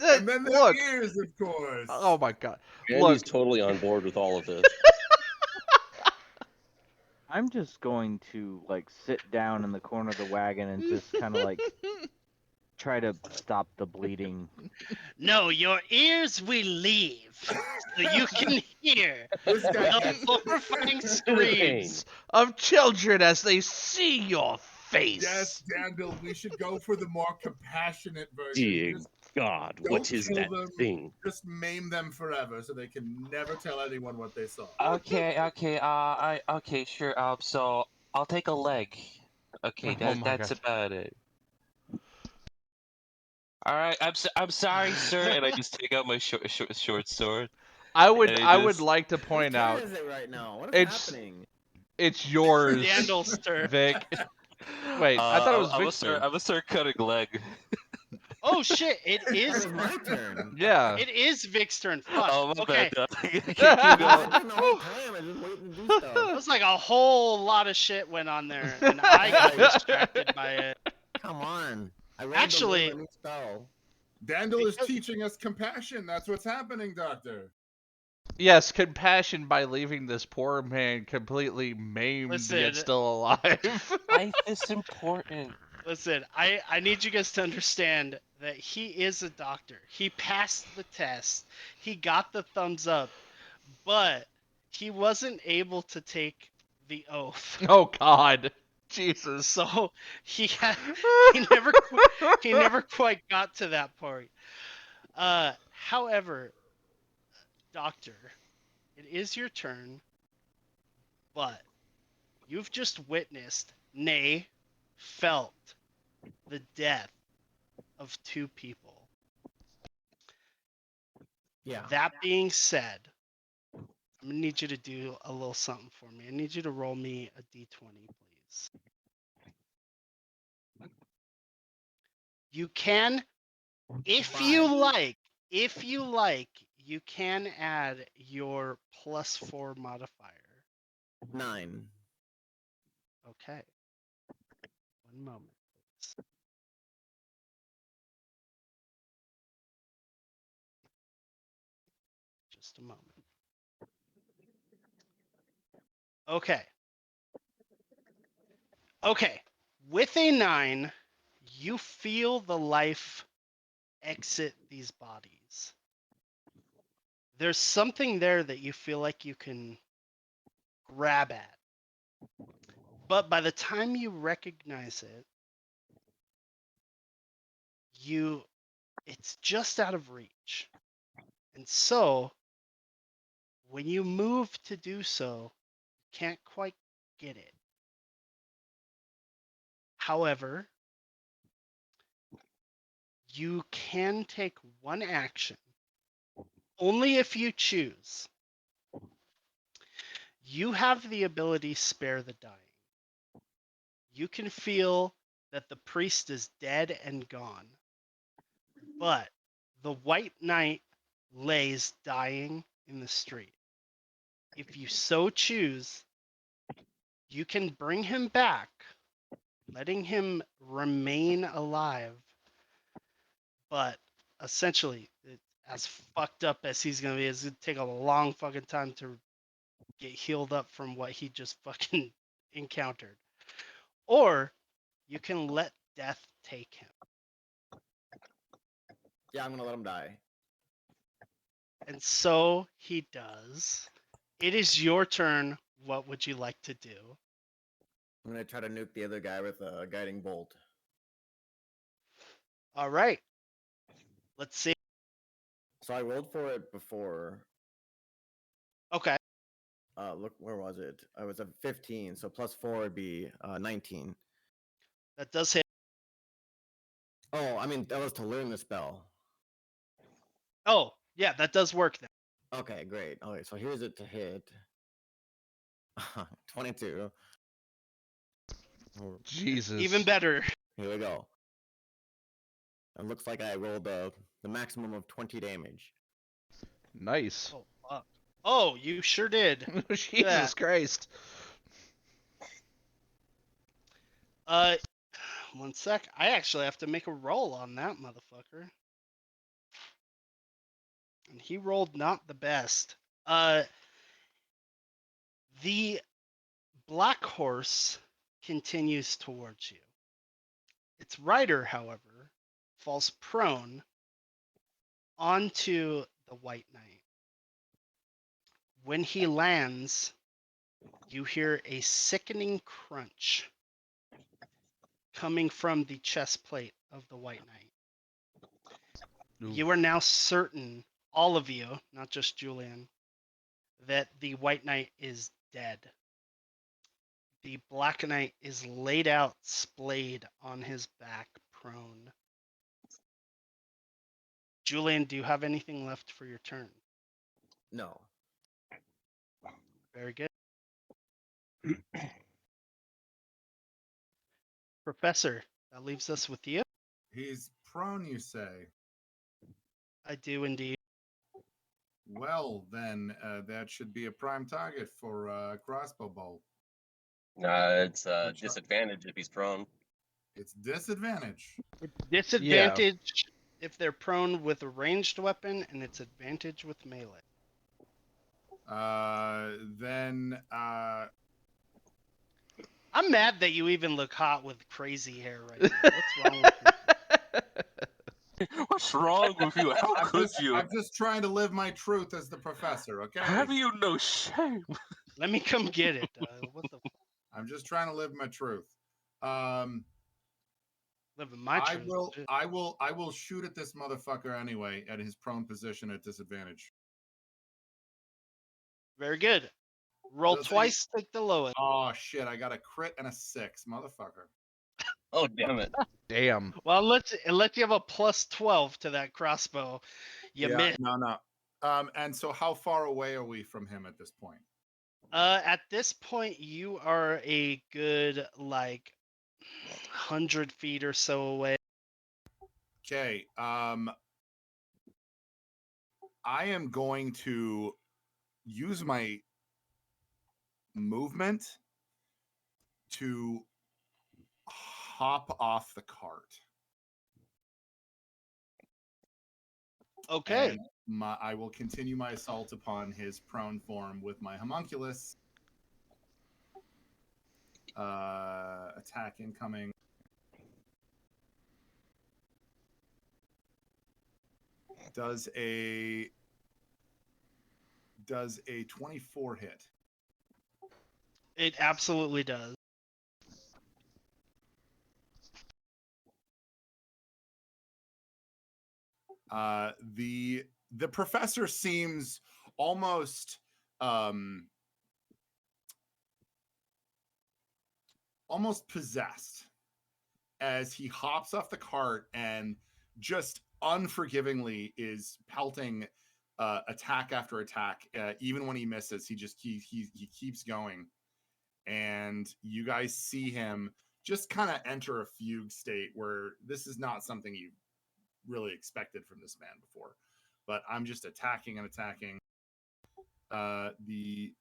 Speaker 5: And then their
Speaker 3: Look.
Speaker 5: ears, of course.
Speaker 3: Oh my god.
Speaker 10: Andy's
Speaker 3: Look.
Speaker 10: totally on board with all of this.
Speaker 4: I'm just going to like sit down in the corner of the wagon and just kind of like try to stop the bleeding.
Speaker 1: No, your ears we leave so you can hear
Speaker 5: This guy
Speaker 1: the
Speaker 5: gets
Speaker 1: horrifying screams.
Speaker 3: Of children as they see your face.
Speaker 5: Yes, Dandil, we should go for the more compassionate version.
Speaker 10: Dear
Speaker 5: Just
Speaker 10: God,
Speaker 5: don't
Speaker 10: what is
Speaker 5: kill
Speaker 10: that
Speaker 5: them.
Speaker 10: thing?
Speaker 5: Just maim them forever so they can never tell anyone what they saw.
Speaker 7: Okay, okay, sure. So I'll take a leg. Okay,
Speaker 3: Oh my
Speaker 7: that's
Speaker 3: God.
Speaker 7: about it. All right, I'm sorry, sir, and I just take out my short sword.
Speaker 3: I would
Speaker 7: And
Speaker 3: I
Speaker 7: it
Speaker 3: would
Speaker 7: is-
Speaker 3: like to
Speaker 2: Whose
Speaker 3: point
Speaker 2: turn
Speaker 3: out
Speaker 2: is it right now? What is
Speaker 3: it's-
Speaker 2: happening?
Speaker 3: it's yours,
Speaker 1: Dandil's turn.
Speaker 3: Vic. Wait, I thought it was Vic's turn.
Speaker 7: I'm gonna start cutting leg.
Speaker 1: Oh shit! It
Speaker 2: It
Speaker 1: is.
Speaker 2: was my turn.
Speaker 3: Yeah.
Speaker 1: It is Vic's turn. Fuck.
Speaker 7: Oh, my
Speaker 1: Okay.
Speaker 7: bad. Keep
Speaker 2: I've
Speaker 7: going.
Speaker 2: been the whole time. I just waiting to do stuff.
Speaker 1: It was like a whole lot of shit went on there, and I got distracted by it.
Speaker 2: Come on. I read
Speaker 1: Actually-
Speaker 2: the new spell.
Speaker 5: Dandil is teaching us compassion. That's what's happening, Doctor.
Speaker 3: Yes, compassion by leaving this poor man completely maimed
Speaker 1: Listen.
Speaker 3: yet still alive.
Speaker 7: Life is important.
Speaker 1: Listen, I need you guys to understand that he is a doctor. He passed the test. He got the thumbs up, but he wasn't able to take the oath.
Speaker 3: Oh God, Jesus.
Speaker 1: So he never quite got to that point. However, Doctor, it is your turn, but you've just witnessed, nay, felt the death of 2 people.
Speaker 2: Yeah.
Speaker 1: That being said, I'm gonna need you to do a little something for me. I need you to roll me a d20, please. You can, if you like, you can add your +4 modifier.
Speaker 2: 9.
Speaker 1: Okay. One moment, please. Just a moment. Okay. Okay. With a 9, you feel the life exit these bodies. There's something there that you feel like you can grab at. But by the time you recognize it, it's just out of reach. And so when you move to do so, you can't quite get it. However, you can take one action, only if you choose. You have the ability spare the dying. You can feel that the priest is dead and gone, but the white knight lays dying in the street. If you so choose, you can bring him back, letting him remain alive, but essentially, as fucked up as he's gonna be, it's gonna take a long fucking time to get healed up from what he just fucking encountered. Or you can let death take him.
Speaker 2: Yeah, I'm gonna let him die.
Speaker 1: And so he does. It is your turn. What would you like to do?
Speaker 2: I'm gonna try to nuke the other guy with a guiding bolt.
Speaker 1: All right. Let's see.
Speaker 2: So I rolled for it before.
Speaker 1: Okay.
Speaker 2: Look, where was it? I was a 15, so plus 4 would be 19.
Speaker 1: That does hit.
Speaker 2: Oh, I mean that was to learn the spell.
Speaker 1: Oh, yeah, that does work then.
Speaker 2: Okay, great. Okay, so here's it to hit. 22.
Speaker 3: Jesus.
Speaker 1: Even better.
Speaker 2: Here we go. It looks like I rolled the maximum of 20 damage.
Speaker 3: Nice.
Speaker 1: Oh, fuck. Oh, you sure did.
Speaker 3: Jesus Christ.
Speaker 1: One sec. I actually have to make a roll on that motherfucker. And he rolled not the best. The black horse continues towards you. Its rider, however, falls prone onto the white knight. When he lands, you hear a sickening crunch coming from the chest plate of the white knight.
Speaker 3: Ooh.
Speaker 1: You are now certain, all of you, not just Julian, that the white knight is dead. The black knight is laid out, splayed on his back, prone. Julian, do you have anything left for your turn?
Speaker 2: No.
Speaker 1: Very good. Professor, that leaves us with you.
Speaker 5: He's prone, you say?
Speaker 1: I do indeed.
Speaker 5: Well, then that should be a prime target for crossbow bolt.
Speaker 6: It's
Speaker 5: Which,
Speaker 6: disadvantage if he's prone.
Speaker 5: It's disadvantage.
Speaker 1: It's disadvantage if they're prone with a ranged weapon, and it's advantage with melee.
Speaker 5: Then
Speaker 1: I'm mad that you even look hot with crazy hair right now. What's wrong with you?
Speaker 8: What's wrong with you? How could you?
Speaker 5: I'm just trying to live my truth as the professor, okay?
Speaker 8: Have you no shame?
Speaker 1: Let me come get it. What the?
Speaker 5: I'm just trying to live my truth.
Speaker 1: Living my truth.
Speaker 5: I will shoot at this motherfucker anyway at his prone position at disadvantage.
Speaker 1: Very good. Roll
Speaker 5: Does he-
Speaker 1: twice, take the lowest.
Speaker 5: Oh shit! I got a crit and a 6, motherfucker.
Speaker 6: Oh damn it!
Speaker 3: Damn.
Speaker 1: Well, unless you have a plus 12 to that crossbow, you miss.
Speaker 5: No. And so how far away are we from him at this point?
Speaker 1: At this point, you are a good 100 feet or so away.
Speaker 5: Okay. I am going to use my movement to hop off the cart.
Speaker 1: Okay.
Speaker 5: And I will continue my assault upon his prone form with my homunculus. Attack incoming. Does a 24 hit?
Speaker 1: It absolutely does.
Speaker 5: The professor seems almost possessed as he hops off the cart and just unforgivingly is pelting attack after attack. Even when he misses, he keeps going. And you guys see him just kind of enter a fugue state where this is not something you really expected from this man before. But I'm just attacking and attacking. The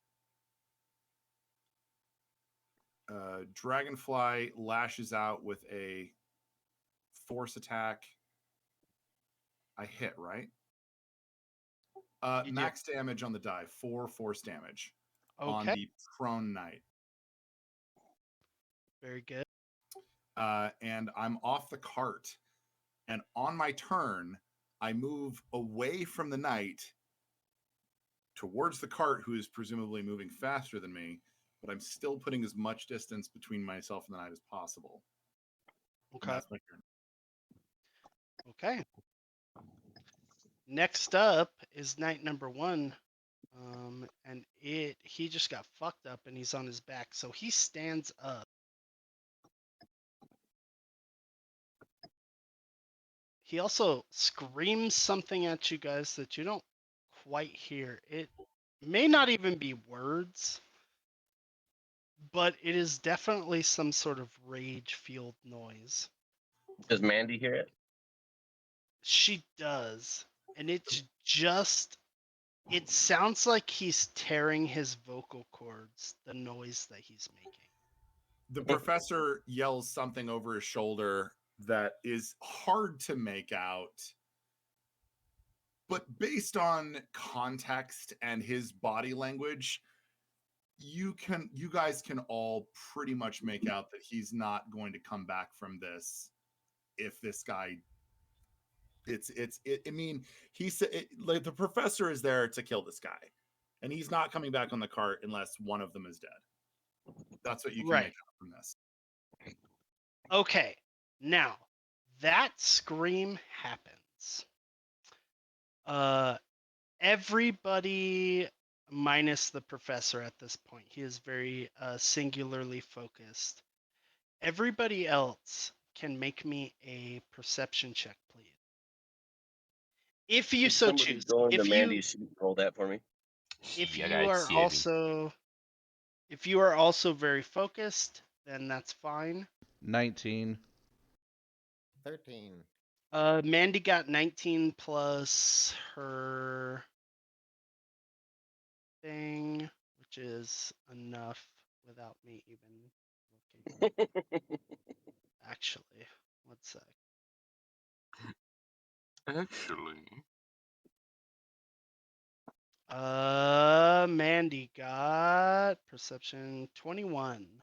Speaker 5: dragonfly lashes out with a force attack. I hit, right? Max damage on the die, 4 force damage on the prone knight.
Speaker 1: Very good.
Speaker 5: And I'm off the cart. And on my turn, I move away from the knight towards the cart, who is presumably moving faster than me, but I'm still putting as much distance between myself and the knight as possible. And
Speaker 1: Okay.
Speaker 5: that's my turn.
Speaker 1: Okay. Next up is knight number 1. And he just got fucked up and he's on his back. So he stands up. He also screams something at you guys that you don't quite hear. It may not even be words, but it is definitely some sort of rage-fueled noise.
Speaker 10: Does Mandee hear it?
Speaker 1: She does. And it's just, it sounds like he's tearing his vocal cords, the noise that he's making.
Speaker 5: The professor yells something over his shoulder that is hard to make out. But based on context and his body language, you guys can all pretty much make out that he's not going to come back from this if this guy I mean, he said like the professor is there to kill this guy, and he's not coming back on the cart unless one of them is dead. That's what you can make out from this.
Speaker 1: Okay, now that scream happens. Everybody minus the professor at this point. He is very singularly focused. Everybody else can make me a perception check, please. If you
Speaker 10: Could
Speaker 1: so
Speaker 10: somebody
Speaker 1: choose.
Speaker 10: go into
Speaker 1: If
Speaker 10: Mandee's sheet and roll that for me?
Speaker 1: you are also very focused, then that's fine.
Speaker 3: 19.
Speaker 2: 13.
Speaker 1: Mandee got 19 plus her thing, which is enough without me even looking. Actually, one sec.
Speaker 8: Actually.
Speaker 1: Mandee got perception 21.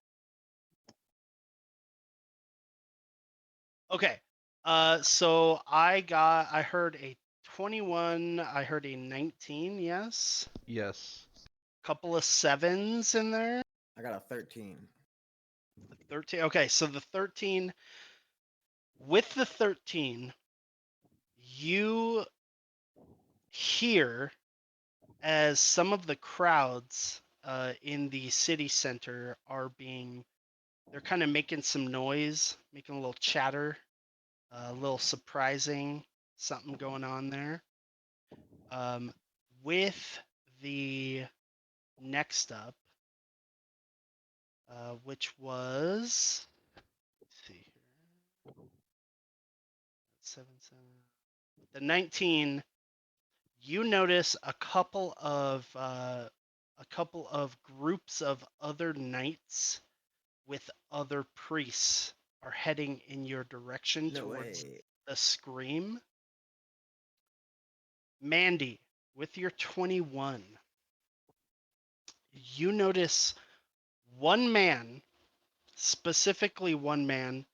Speaker 1: Okay. So I heard a 21, I heard a 19, yes.
Speaker 3: Yes.
Speaker 1: Couple of 7s in there.
Speaker 2: I got a 13.
Speaker 1: 13. Okay, so the 13, with the 13, you hear as some of the crowds in the city center they're kind of making some noise, making a little chatter, a little surprising, something going on there. With the next up, which was, let's see here, 7, the 19. You notice a couple of groups of other knights with other priests are heading in your direction towards the scream. Mandee, with your 21, you notice one man, specifically one man,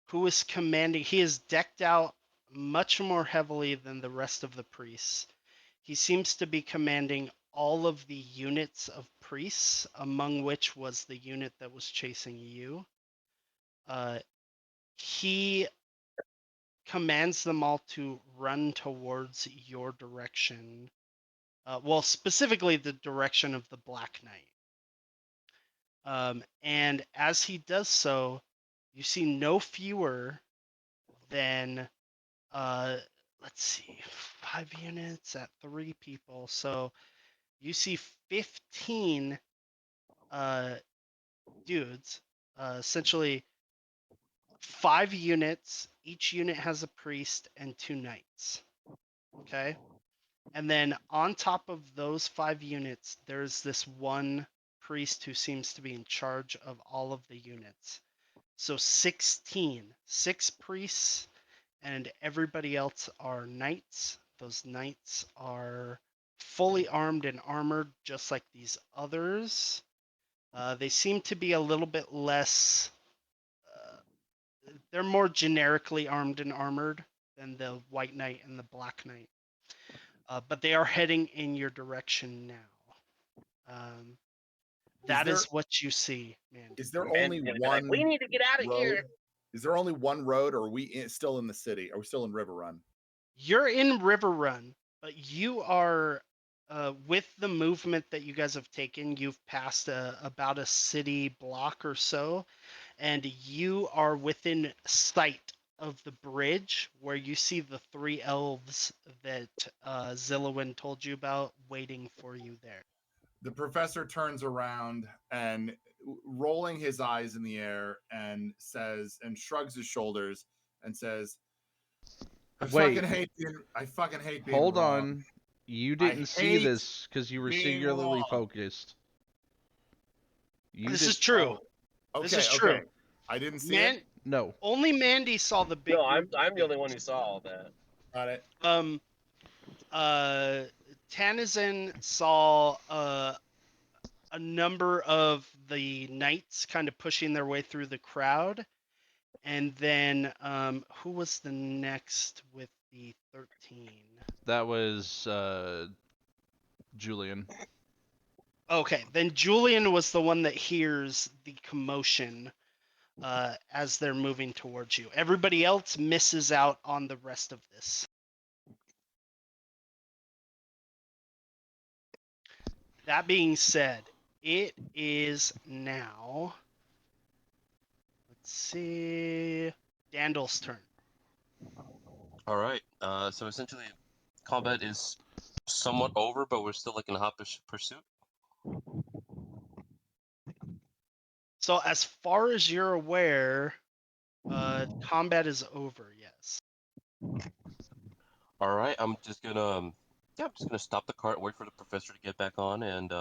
Speaker 1: who is commanding. He is decked out much more heavily than the rest of the priests. He seems to be commanding all of the units of priests, among which was the unit that was chasing you. He commands them all to run towards your direction. Well, specifically the direction of the Black Knight. And as he does so, you see no fewer than, let's see, 5 units at 3 people. So you see 15 dudes, essentially 5 units. Each unit has a priest and 2 knights. Okay. And then on top of those 5 units, there's this one priest who seems to be in charge of all of the units. So 16, 6 priests, and everybody else are knights. Those knights are fully armed and armored, just like these others. They seem to be a little bit less. They're more generically armed and armored than the White Knight and the Black Knight. but they are heading in your direction now. That
Speaker 5: there-
Speaker 1: is what you see, man.
Speaker 5: Is there
Speaker 10: Mandy's
Speaker 5: only
Speaker 10: gonna be
Speaker 5: one
Speaker 10: like, we need to get out of
Speaker 5: road?
Speaker 10: here.
Speaker 5: Is there only one road, or are we still in the city? Are we still in Riverrun?
Speaker 1: You're in Riverrun, but you are with the movement that you guys have taken. You've passed about a city block or so, and you are within sight of the bridge where you see the 3 elves that Zillowin told you about waiting for you there.
Speaker 5: The professor turns around and rolling his eyes in the air and says, and shrugs his shoulders and says, I
Speaker 3: Wait.
Speaker 5: fucking hate being
Speaker 3: Hold
Speaker 5: wrong.
Speaker 3: on. You
Speaker 5: I
Speaker 3: didn't see
Speaker 5: hate
Speaker 3: this because you were
Speaker 5: being
Speaker 3: singularly
Speaker 5: wrong.
Speaker 3: focused. You
Speaker 1: This
Speaker 3: did...
Speaker 1: is true.
Speaker 5: Okay,
Speaker 1: This is true.
Speaker 5: okay. I didn't see
Speaker 1: Man,
Speaker 5: it.
Speaker 3: No.
Speaker 1: only Mandee saw the big
Speaker 10: No,
Speaker 1: group
Speaker 10: I'm the only
Speaker 1: speak.
Speaker 10: one who saw all that.
Speaker 5: Got it.
Speaker 1: Tanizan saw a number of the knights kind of pushing their way through the crowd, and then who was the next with the 13?
Speaker 3: That was Julian.
Speaker 1: Okay, then Julian was the one that hears the commotion as they're moving towards you. Everybody else misses out on the rest of this. That being said, it is now, let's see, Dandil's turn.
Speaker 8: All right. So essentially, combat is somewhat over, but we're still like in a hot pursuit.
Speaker 1: So as far as you're aware, combat is over, yes.
Speaker 8: All right. I'm just gonna stop the cart, wait for the professor to get back on, and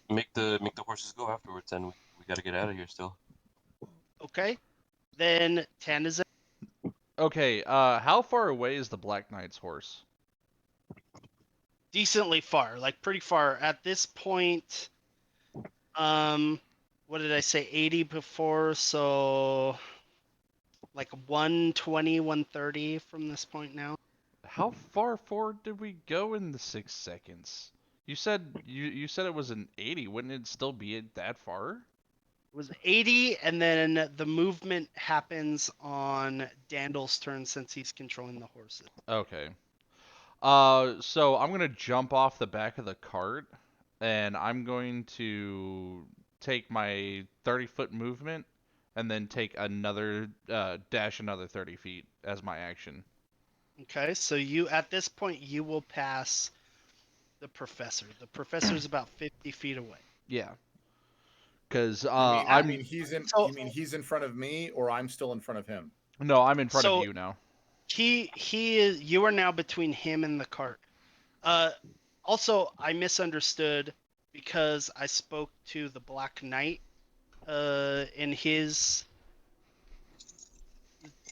Speaker 8: make the horses go afterwards. And we gotta get out of here still.
Speaker 1: Okay, then Tanizan.
Speaker 3: Okay, how far away is the Black Knight's horse?
Speaker 1: Decently far, like pretty far. At this point, what did I say, 80 before, so like 120, 130 from this point now.
Speaker 3: How far forward did we go in the 6 seconds? You said you said it was an 80. Wouldn't it still be that far?
Speaker 1: It was 80, and then the movement happens on Dandil's turn since he's controlling the horses.
Speaker 3: Okay. So I'm gonna jump off the back of the cart, and I'm going to take my 30-foot movement, and then take another dash another 30 feet as my action.
Speaker 1: Okay, so you at this point you will pass the professor. The professor is about 50 feet away.
Speaker 3: Yeah. Because
Speaker 5: I mean he's in.
Speaker 1: So-
Speaker 5: You mean he's in front of me, or I'm still in front of him?
Speaker 3: No, I'm in front of
Speaker 1: So-
Speaker 3: you now.
Speaker 1: He is. You are now between him and the cart. Also, I misunderstood because I spoke to the Black Knight in his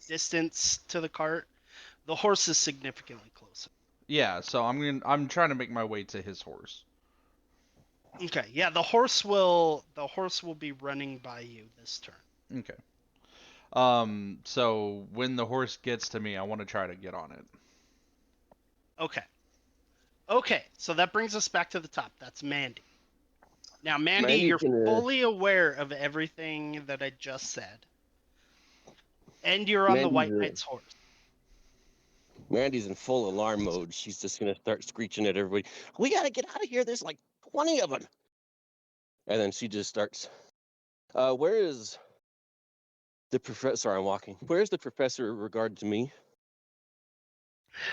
Speaker 1: distance to the cart. The horse is significantly closer.
Speaker 3: Yeah, so I'm trying to make my way to his horse.
Speaker 1: Okay, yeah, the horse will be running by you this turn.
Speaker 3: Okay. So when the horse gets to me, I want to try to get on it.
Speaker 1: Okay. Okay, so that brings us back to the top. That's Mandee. Now, Mandee,
Speaker 10: Mandee's
Speaker 1: you're
Speaker 10: gonna-
Speaker 1: fully aware of everything that I just said. And you're on the White Knight's horse.
Speaker 10: Mandy's in full alarm mode. She's just gonna start screeching at everybody. We gotta get out of here. There's like 20 of them. And then she just starts. Where is the professor? Sorry, I'm walking. Where's the professor in regard to me?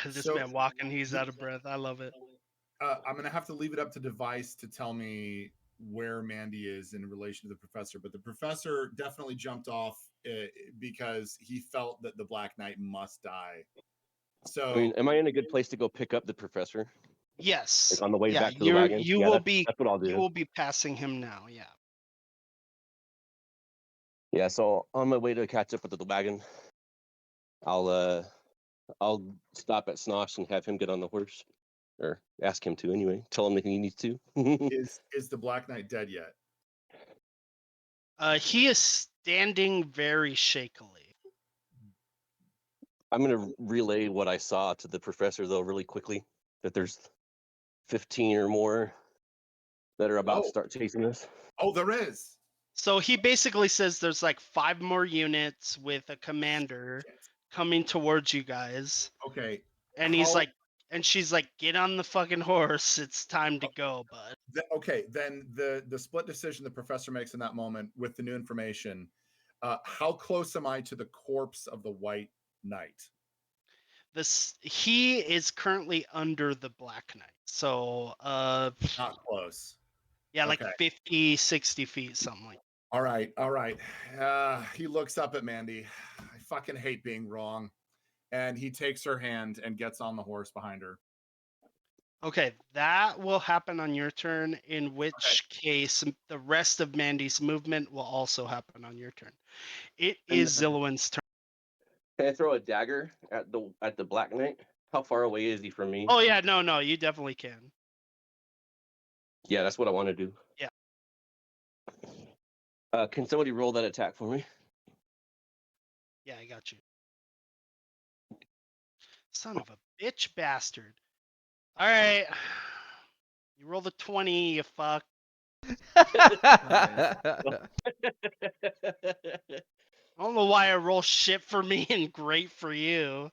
Speaker 1: This
Speaker 5: So-
Speaker 1: man walking, he's out of breath. I love it.
Speaker 5: I'm gonna have to leave it up to Device to tell me where Mandee is in relation to the professor. But the professor definitely jumped off because he felt that the Black Knight must die. So
Speaker 10: I mean, am I in a good place to go pick up the professor?
Speaker 1: Yes.
Speaker 10: Like on the way
Speaker 1: yeah,
Speaker 10: back to the
Speaker 1: you're-
Speaker 10: wagon?
Speaker 1: You
Speaker 10: Yeah,
Speaker 1: will
Speaker 10: that's-
Speaker 1: be.
Speaker 10: That's what I'll do.
Speaker 1: You will be passing him now. Yeah.
Speaker 10: Yeah, so on my way to catch up with the wagon, I'll stop at Snosh and have him get on the horse, or ask him to anyway. Tell him that he needs to.
Speaker 5: is the Black Knight dead yet?
Speaker 1: He is standing very shakily.
Speaker 10: I'm gonna relay what I saw to the professor though really quickly. That there's 15 or more that are about to start chasing us.
Speaker 5: Oh, there is.
Speaker 1: So he basically says there's like 5 more units with a commander coming towards you guys.
Speaker 5: Okay.
Speaker 1: And he's like, and she's like, get on the fucking horse. It's time to go, bud.
Speaker 5: Okay, then the split decision the professor makes in that moment with the new information. How close am I to the corpse of the White Knight?
Speaker 1: He is currently under the Black Knight. So
Speaker 5: Not close.
Speaker 1: yeah, like
Speaker 5: Okay.
Speaker 1: 50, 60 feet, something like that.
Speaker 5: All right, all right. He looks up at Mandee. I fucking hate being wrong. And he takes her hand and gets on the horse behind her.
Speaker 1: Okay, that will happen on your turn, in which case the rest of Mandy's movement will also happen on your turn. It is Zillowin's turn.
Speaker 10: Can I throw a dagger at the Black Knight? How far away is he from me?
Speaker 1: Oh yeah, no, you definitely can.
Speaker 10: Yeah, that's what I want to do.
Speaker 1: Yeah.
Speaker 10: Can somebody roll that attack for me?
Speaker 1: Yeah, I got you. Son of a bitch bastard. All right. You roll the 20, you fuck. I don't know why I roll shit for me and great for you.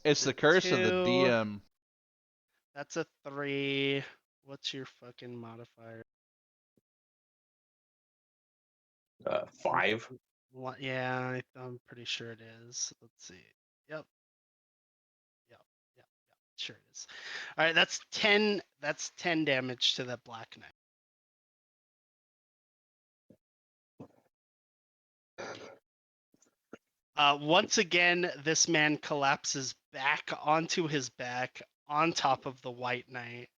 Speaker 3: It's the curse of the
Speaker 1: 2.
Speaker 3: DM.
Speaker 1: That's a 3. What's your fucking modifier?
Speaker 10: 5.
Speaker 1: Yeah, I'm pretty sure it is. Let's see. Yep. Sure it is. All right, that's 10. That's 10 damage to the Black Knight. Once again, this man collapses back onto his back on top of the White Knight.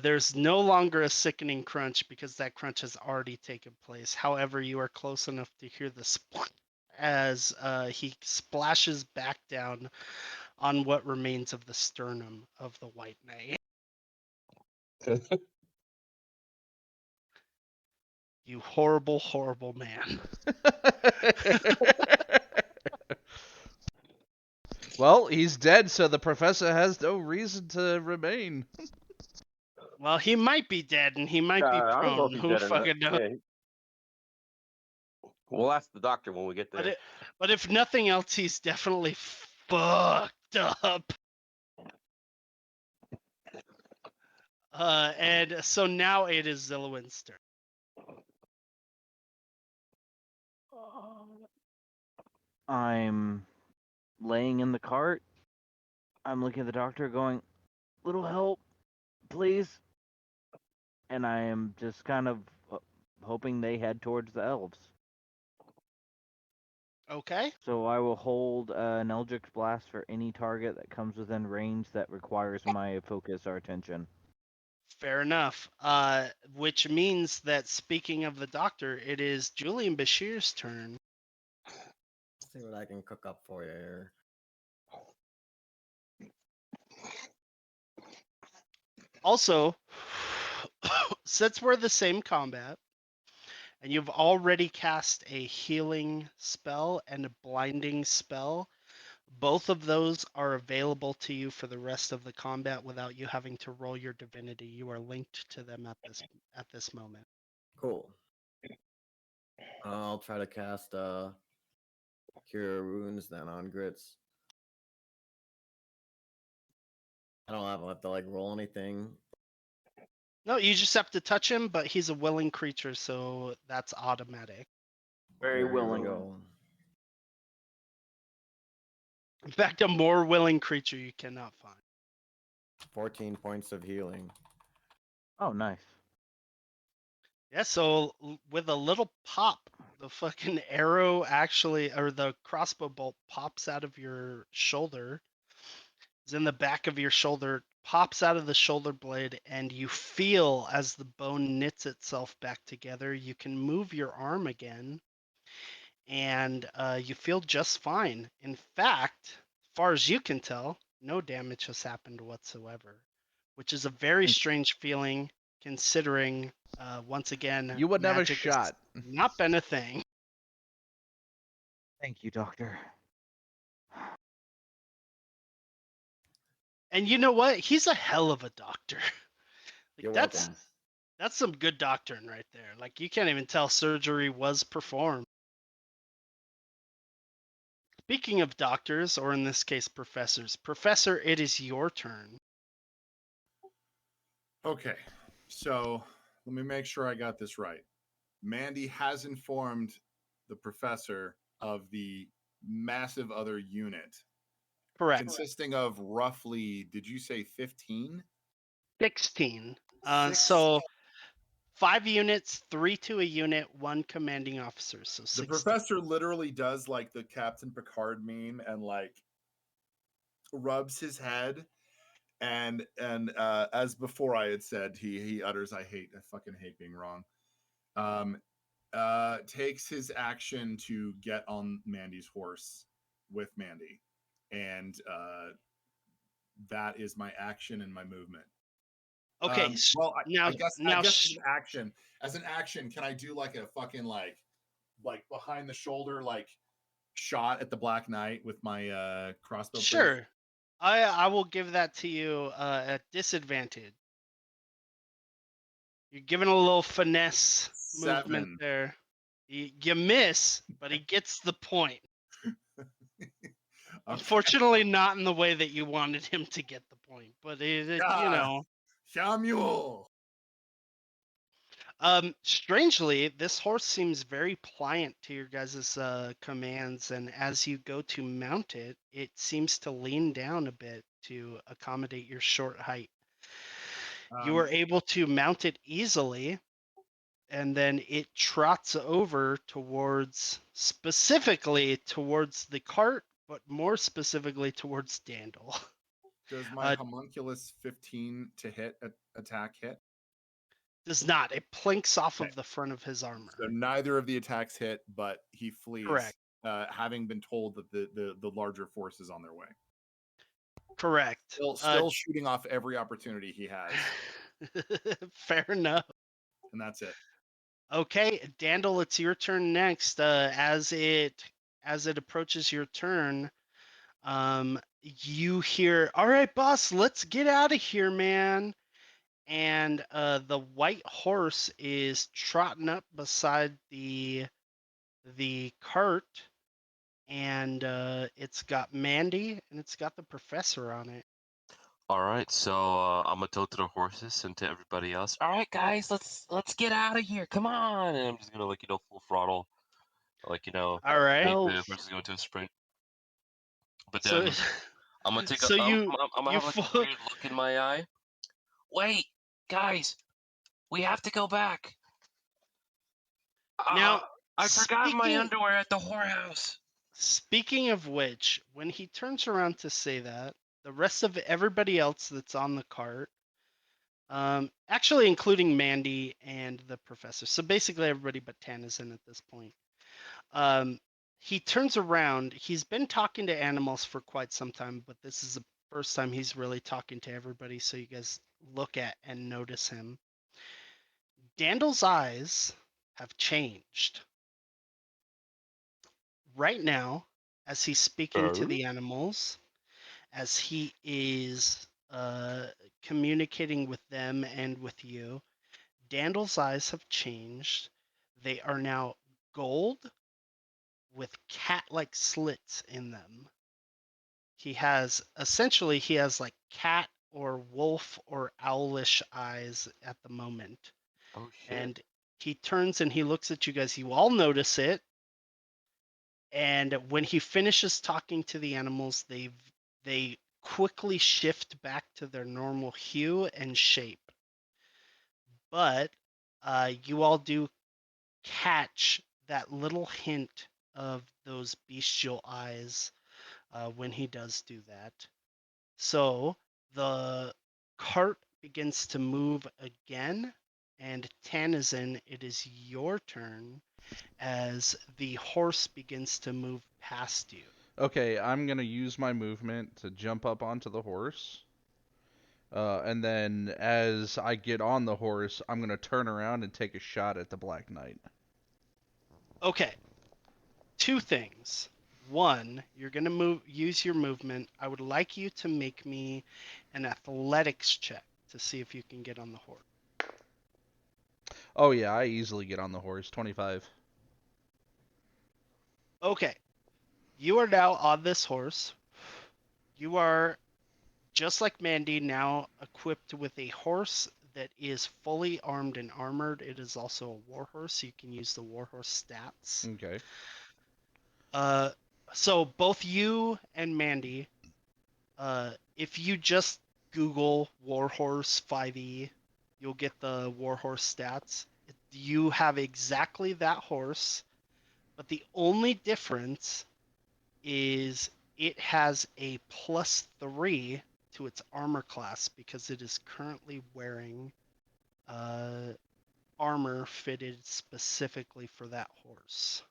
Speaker 1: There's no longer a sickening crunch because that crunch has already taken place. However, you are close enough to hear the splat as he splashes back down on what remains of the sternum of the White Knight. You horrible, horrible man.
Speaker 3: Well, he's dead, so the professor has no reason to remain.
Speaker 1: Well, he might be dead and he might be
Speaker 10: I don't know if
Speaker 1: prone.
Speaker 10: he's
Speaker 1: Who
Speaker 10: dead or not.
Speaker 1: fucking knows?
Speaker 10: Yeah. We'll ask the doctor when we get there.
Speaker 1: But if nothing else, he's definitely fucked up. And so now it is Zillowin's turn.
Speaker 4: I'm laying in the cart. I'm looking at the doctor going, little help, please. And I am just kind of hoping they head towards the elves.
Speaker 1: Okay.
Speaker 4: So I will hold an Eldritch Blast for any target that comes within range that requires my focus or attention.
Speaker 1: Fair enough. Which means that speaking of the doctor, it is Julian Bashir's turn.
Speaker 2: Let's see what I can cook up for you here.
Speaker 1: Also, since we're the same combat, and you've already cast a healing spell and a blinding spell, both of those are available to you for the rest of the combat without you having to roll your divinity. You are linked to them at this moment.
Speaker 2: Cool. I'll try to cast Cure Wounds then on Grits. I don't have to like roll anything.
Speaker 1: No, you just have to touch him, but he's a willing creature, so that's automatic.
Speaker 4: Very
Speaker 2: Here we
Speaker 4: willing.
Speaker 2: go.
Speaker 1: In fact, a more willing creature you cannot find.
Speaker 2: 14 points of healing.
Speaker 4: Oh, nice.
Speaker 1: Yeah, so with a little pop, the fucking arrow actually, or the crossbow bolt pops out of your shoulder. It's in the back of your shoulder, pops out of the shoulder blade, and you feel as the bone knits itself back together. You can move your arm again, and you feel just fine. In fact, as far as you can tell, no damage has happened whatsoever, which is a very strange feeling considering, once again,
Speaker 3: You would never
Speaker 1: magic
Speaker 3: shot.
Speaker 1: has not been a thing.
Speaker 4: Thank you, Doctor.
Speaker 1: And you know what? He's a hell of a doctor. Like
Speaker 2: You're
Speaker 1: that's
Speaker 2: welcome.
Speaker 1: that's some good doctoring right there. Like you can't even tell surgery was performed. Speaking of doctors, or in this case professors, Professor, it is your turn.
Speaker 5: Okay, so let me make sure I got this right. Mandee has informed the professor of the massive other unit
Speaker 1: Correct.
Speaker 5: consisting of roughly, did you say 15?
Speaker 1: 16.
Speaker 5: Six.
Speaker 1: So 5 units, 3 to a unit, 1 commanding officer. So
Speaker 5: The
Speaker 1: 16.
Speaker 5: professor literally does like the Captain Picard meme and like rubs his head and as before I had said, he utters, I fucking hate being wrong. Takes his action to get on Mandee's horse with Mandee. And that is my action and my movement.
Speaker 1: Okay.
Speaker 5: Well,
Speaker 1: now
Speaker 5: I guess as an action, can I do like a fucking like behind the shoulder like shot at the Black Knight with my crossbow? Please?
Speaker 1: Sure. I will give that to you at disadvantage. You're giving a little finesse movement
Speaker 5: 7.
Speaker 1: there. You miss, but he gets the point.
Speaker 5: Okay.
Speaker 1: Unfortunately, not in the way that you wanted him to get the point, but you know.
Speaker 5: Samuel.
Speaker 1: Strangely, this horse seems very pliant to your guys' commands, and as you go to mount it, it seems to lean down a bit to accommodate your short height. You are able to mount it easily, and then it trots over specifically towards the cart, but more specifically towards Dandil.
Speaker 5: Does my homunculus 15 to hit attack hit?
Speaker 1: Does not. It plinks off
Speaker 5: Okay.
Speaker 1: of the front of his armor.
Speaker 5: So neither of the attacks hit, but he flees.
Speaker 1: Correct.
Speaker 5: Having been told that the larger force is on their way.
Speaker 1: Correct.
Speaker 5: Still shooting off every opportunity he has.
Speaker 1: Fair enough.
Speaker 5: And that's it.
Speaker 1: Okay, Dandil, it's your turn next. As it approaches your turn, you hear, "All right, boss, let's get out of here, man." And the white horse is trotting up beside the cart, and it's got Mandee and it's got the professor on it.
Speaker 8: All right, so I'm gonna tell to the horses and to everybody else.
Speaker 7: All right, guys, let's get out of here. Come on.
Speaker 8: And I'm just gonna full throttle,
Speaker 1: All right.
Speaker 8: make
Speaker 7: Oh,
Speaker 8: the horses go into a sprint. But
Speaker 1: So
Speaker 8: then I'm gonna take
Speaker 1: so
Speaker 8: I'm gonna
Speaker 1: you
Speaker 8: have like a
Speaker 1: fall.
Speaker 8: weird look in my eye.
Speaker 7: wait, guys, we have to go back.
Speaker 1: Now,
Speaker 7: I forgot my
Speaker 1: speaking
Speaker 7: underwear at the whorehouse.
Speaker 1: speaking of which, when he turns around to say that, the rest of everybody else that's on the cart, actually including Mandee and the professor, so basically everybody but Tanizan at this point, he turns around. He's been talking to animals for quite some time, but this is the first time he's really talking to everybody, so you guys look at and notice him. Dandil's eyes have changed. Right now, as he's speaking to the animals, as he is communicating with them and with you, Dandil's eyes have changed. They are now gold with cat-like slits in them. He has like cat or wolf or owlish eyes at the moment.
Speaker 8: Oh shit!
Speaker 1: And he turns and he looks at you guys. You all notice it. And when he finishes talking to the animals, they quickly shift back to their normal hue and shape. But you all do catch that little hint of those bestial eyes when he does do that. So the cart begins to move again, and Tanizan, it is your turn as the horse begins to move past you.
Speaker 3: Okay, I'm gonna use my movement to jump up onto the horse. And then as I get on the horse, I'm gonna turn around and take a shot at the Black Knight.
Speaker 1: Okay, two things. One, you're gonna use your movement. I would like you to make me an athletics check to see if you can get on the horse.
Speaker 3: Oh yeah, I easily get on the horse. 25.
Speaker 1: Okay, you are now on this horse. You are, just like Mandee, now equipped with a horse that is fully armed and armored. It is also a war horse, so you can use the war horse stats.
Speaker 3: Okay.
Speaker 1: So both you and Mandee, if you just Google Warhorse 5e, you'll get the Warhorse stats. You have exactly that horse, but the only difference is it has a +3 to its armor class because it is currently wearing armor fitted specifically for that horse.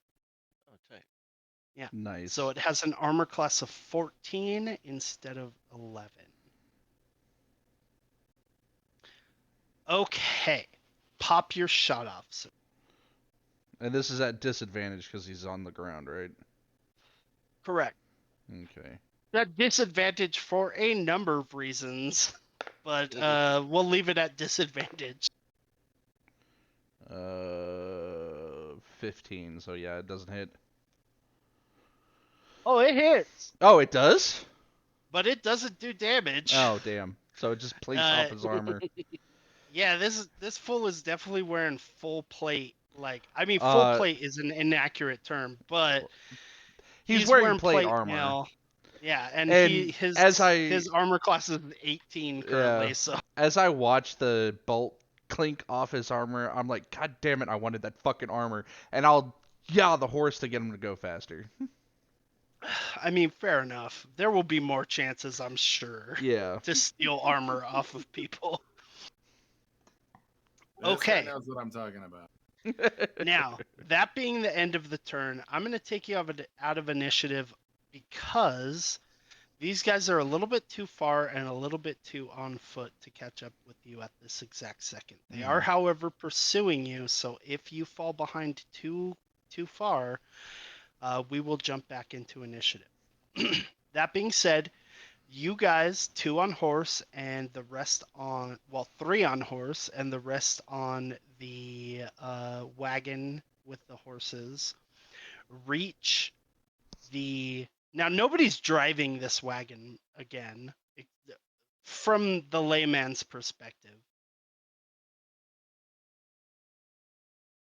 Speaker 10: Oh, tight.
Speaker 1: Yeah.
Speaker 3: Nice.
Speaker 1: So it has an armor class of 14 instead of 11. Okay. Pop your shot off, sir.
Speaker 3: And this is at disadvantage because he's on the ground, right?
Speaker 1: Correct.
Speaker 3: Okay.
Speaker 1: That disadvantage for a number of reasons, but we'll leave it at disadvantage.
Speaker 3: 15. So yeah, it doesn't hit.
Speaker 1: Oh, it hits,
Speaker 3: Oh, it does?
Speaker 1: but it doesn't do damage.
Speaker 3: Oh, damn. So it just plates off his armor.
Speaker 1: Yeah, this fool is definitely wearing full plate. Like, I mean, full plate is an inaccurate term, but
Speaker 3: he's wearing plate
Speaker 1: plate
Speaker 3: armor.
Speaker 1: now. Yeah, and his armor class is 18 currently.
Speaker 3: Yeah.
Speaker 1: So
Speaker 3: As I watch the bolt clink off his armor, I'm like, God damn it, I wanted that fucking armor. And I'll yell the horse to get him to go faster.
Speaker 1: I mean, fair enough. There will be more chances, I'm sure,
Speaker 3: Yeah.
Speaker 1: to steal armor off of people.
Speaker 5: This guy
Speaker 1: Okay.
Speaker 5: knows what I'm talking about.
Speaker 1: Now, that being the end of the turn, I'm going to take you out of initiative because these guys are a little bit too far and a little bit too on foot to catch up with you at this exact second. They are, however, pursuing you, so if you fall behind too far, we will jump back into initiative. That being said, you guys, 2 on horse and the rest on, well, 3 on horse and the rest on the wagon with the horses, reach the. Now, nobody's driving this wagon again, from the layman's perspective.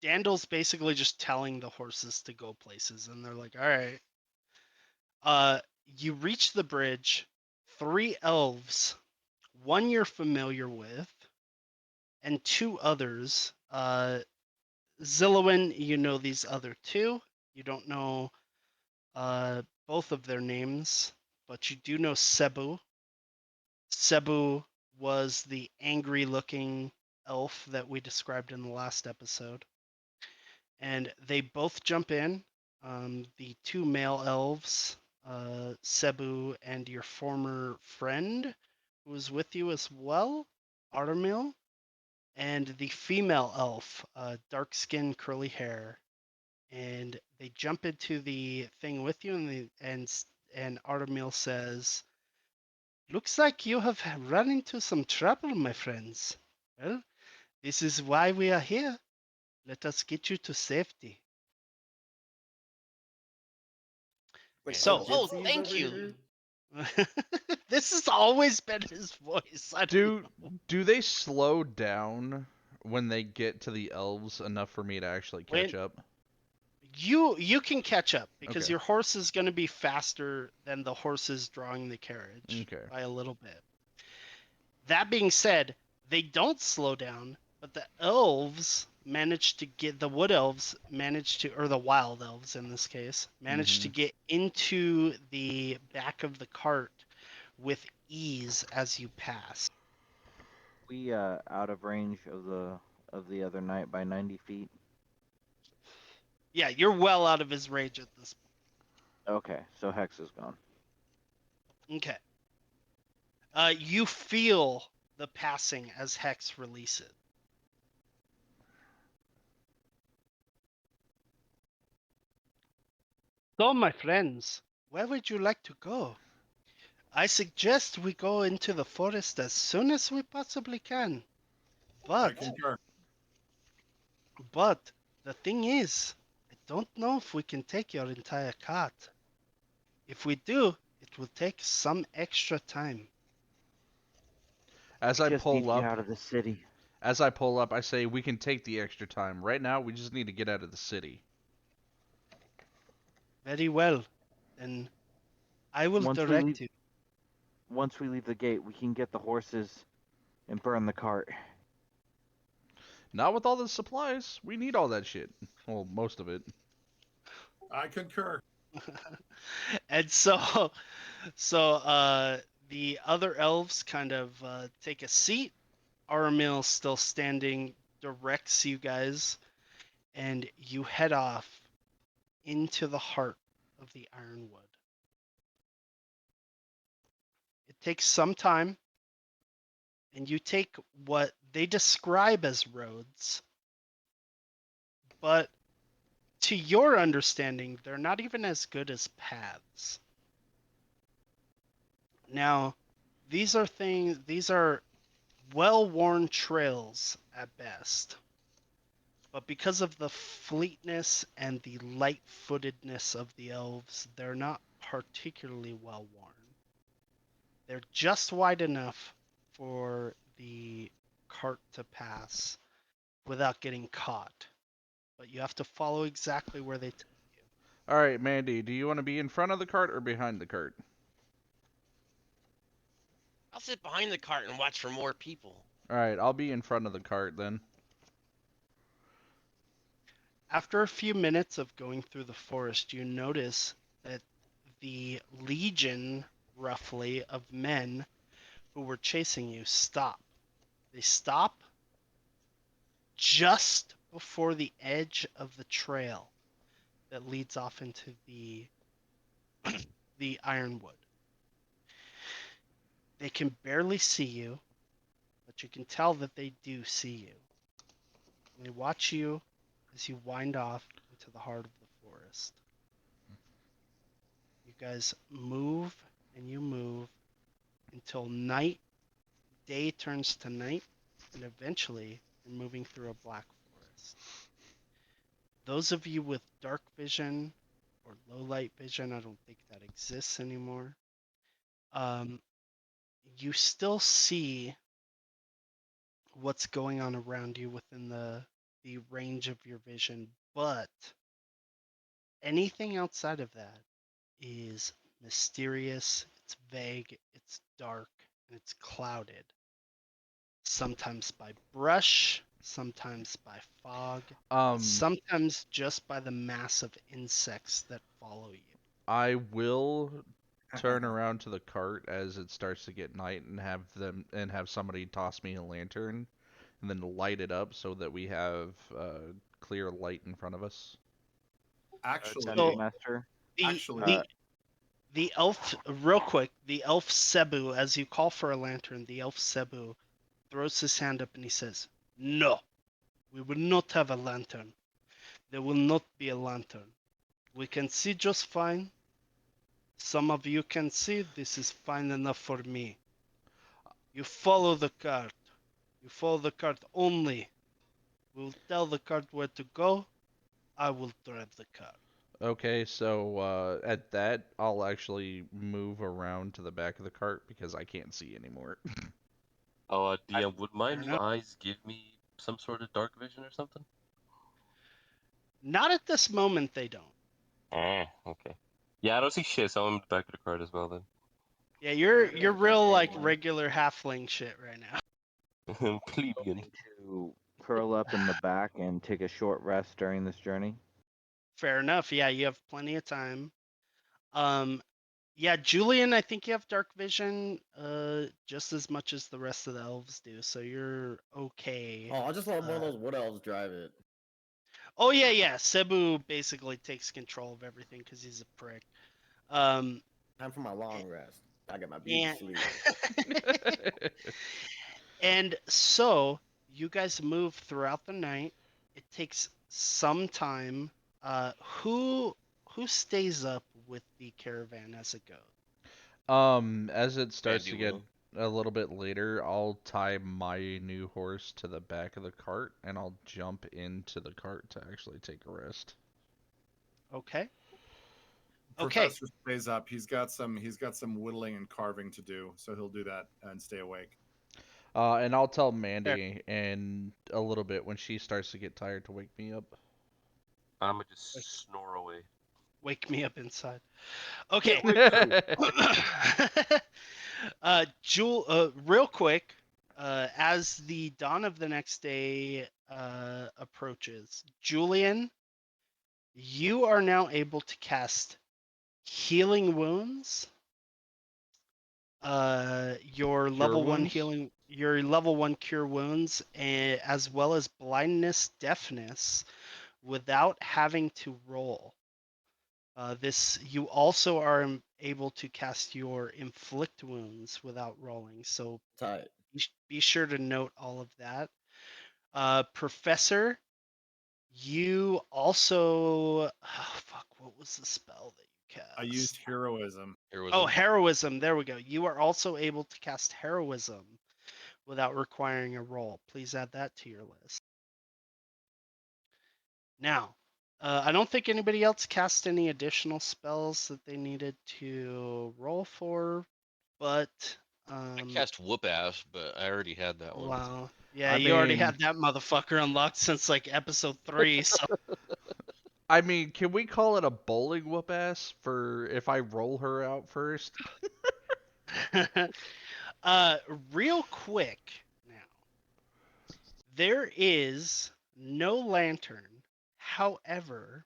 Speaker 1: Dandil's basically just telling the horses to go places, and they're like, all right. You reach the bridge, 3 elves, 1 you're familiar with, and 2 others. Zillowin, you know these other 2. You don't know both of their names, but you do know Cebu. Cebu was the angry-looking elf that we described in the last episode. And they both jump in. The 2 male elves, Cebu and your former friend, who was with you as well, Artemil, and the female elf, dark skin, curly hair, and they jump into the thing with you, and Artemil says, "Looks like you have run into some trouble, my friends. Well, this is why we are here. Let us get you to safety."
Speaker 2: Like,
Speaker 1: So,
Speaker 6: thank you.
Speaker 1: This has always been his voice.
Speaker 3: Do they slow down when they get to the elves enough for me to actually catch up?
Speaker 1: You can catch up because
Speaker 3: Okay.
Speaker 1: your horse is going to be faster than the horses drawing the carriage by a little bit. That being said, they don't slow down, but the elves managed to get, the wood elves managed to, or the wild elves in this case, managed to get into the back of the cart with ease as you pass.
Speaker 4: We out of range of the other knight by 90 feet.
Speaker 1: Yeah, you're well out of his range at this point.
Speaker 4: Okay, so Hex is gone.
Speaker 1: Okay. You feel the passing as Hex releases. So, my friends, where would you like to go? I suggest we go into the forest as soon as we possibly can.
Speaker 5: I
Speaker 1: But,
Speaker 5: concur.
Speaker 1: but, the thing is, I don't know if we can take your entire cart. If we do, it will take some extra time.
Speaker 3: As
Speaker 4: We
Speaker 3: I
Speaker 4: just need
Speaker 3: pull
Speaker 4: to get
Speaker 3: up,
Speaker 4: out of the city.
Speaker 3: I say we can take the extra time. Right now, we just need to get out of the city.
Speaker 1: Very well. Then I will
Speaker 4: Once we leave,
Speaker 1: direct you.
Speaker 4: once we leave the gate, we can get the horses and burn the cart.
Speaker 3: Not with all the supplies. We need all that shit. Well, most of it.
Speaker 5: I concur.
Speaker 1: And so the other elves kind of take a seat. Aramil still standing directs you guys, and you head off into the heart of the Ironwood. It takes some time, and you take what they describe as roads, but to your understanding, they're not even as good as paths. Now, these are well-worn trails at best, but because of the fleetness and the light-footedness of the elves, they're not particularly well-worn. They're just wide enough for the cart to pass without getting caught, but you have to follow exactly where they tell you.
Speaker 3: All right, Mandee, do you want to be in front of the cart or behind the cart?
Speaker 6: I'll sit behind the cart and watch for more people.
Speaker 3: All right, I'll be in front of the cart then.
Speaker 1: After a few minutes of going through the forest, you notice that the legion, roughly, of men who were chasing you stop. They stop just before the edge of the trail that leads off into the Ironwood. They can barely see you, but you can tell that they do see you. And they watch you as you wind off into the heart of the forest. You guys move and you move until day turns to night, and eventually you're moving through a black forest. Those of you with dark vision or low light vision, I don't think that exists anymore. You still see what's going on around you within the range of your vision, but anything outside of that is mysterious, it's vague, it's dark, and it's clouded. Sometimes by brush, sometimes by fog, and sometimes just by the mass of insects that follow you.
Speaker 3: I will turn around to the cart as it starts to get night and have somebody toss me a lantern and then light it up so that we have clear light in front of us.
Speaker 5: Actually,
Speaker 4: Dungeon
Speaker 1: So
Speaker 4: Master.
Speaker 1: the
Speaker 5: actually,
Speaker 1: the elf, real quick, the elf Cebu, as you call for a lantern, the elf Cebu throws his hand up and he says, "No, we will not have a lantern. There will not be a lantern. We can see just fine. Some of you can see. This is fine enough for me. You follow the cart. You follow the cart only. We'll tell the cart where to go. I will drive the cart."
Speaker 3: Okay, so at that, I'll actually move around to the back of the cart because I can't see anymore.
Speaker 8: Oh, DM, would my
Speaker 1: Fair
Speaker 8: new
Speaker 1: enough.
Speaker 8: eyes give me some sort of dark vision or something?
Speaker 1: Not at this moment, they don't.
Speaker 8: Okay. Yeah, I don't see shit, so I'm in the back of the cart as well then.
Speaker 1: Yeah, you're real like regular halfling shit right now.
Speaker 8: Plebeian.
Speaker 4: Going to curl up in the back and take a short rest during this journey.
Speaker 1: Fair enough. Yeah, you have plenty of time. Yeah, Julian, I think you have dark vision, just as much as the rest of the elves do, so you're okay.
Speaker 2: Oh, I'll just let one of those wood elves drive it.
Speaker 1: Oh yeah. Cebu basically takes control of everything because he's a prick. Um,
Speaker 2: Time for my long rest. I get my beauty
Speaker 1: and
Speaker 2: sleep.
Speaker 1: and so you guys move throughout the night. It takes some time. Who who stays up with the caravan as it goes?
Speaker 3: As it starts
Speaker 6: Mandee
Speaker 3: to get
Speaker 6: will.
Speaker 3: a little bit later, I'll tie my new horse to the back of the cart and I'll jump into the cart to actually take a rest.
Speaker 1: Okay. Okay.
Speaker 5: Professor stays up. He's got some whittling and carving to do, so he'll do that and stay awake.
Speaker 3: And I'll tell Mandee in a little bit when she starts to get tired to wake me up.
Speaker 8: I'm gonna just snore away.
Speaker 1: Wake me up inside. Okay. Real quick, as the dawn of the next day approaches, Julian, you are now able to cast healing wounds. Your level one
Speaker 3: wounds?
Speaker 1: healing, your level one cure wounds, as well as blindness, deafness, without having to roll. You also are able to cast your inflict wounds without rolling. So
Speaker 2: Tight.
Speaker 1: be sure to note all of that. Professor, you also what was the spell that you cast?
Speaker 5: I used heroism.
Speaker 1: Oh, heroism. There we go. You are also able to cast heroism without requiring a roll. Please add that to your list. Now, I don't think anybody else cast any additional spells that they needed to roll for, but
Speaker 6: I cast whoop ass, but I already had that one.
Speaker 1: wow. Yeah,
Speaker 3: I
Speaker 1: you already
Speaker 3: mean-
Speaker 1: had that motherfucker unlocked since like episode 3, so
Speaker 3: I mean, can we call it a bowling whoop ass for if I roll her out first?
Speaker 1: real quick now. There is no lantern. However,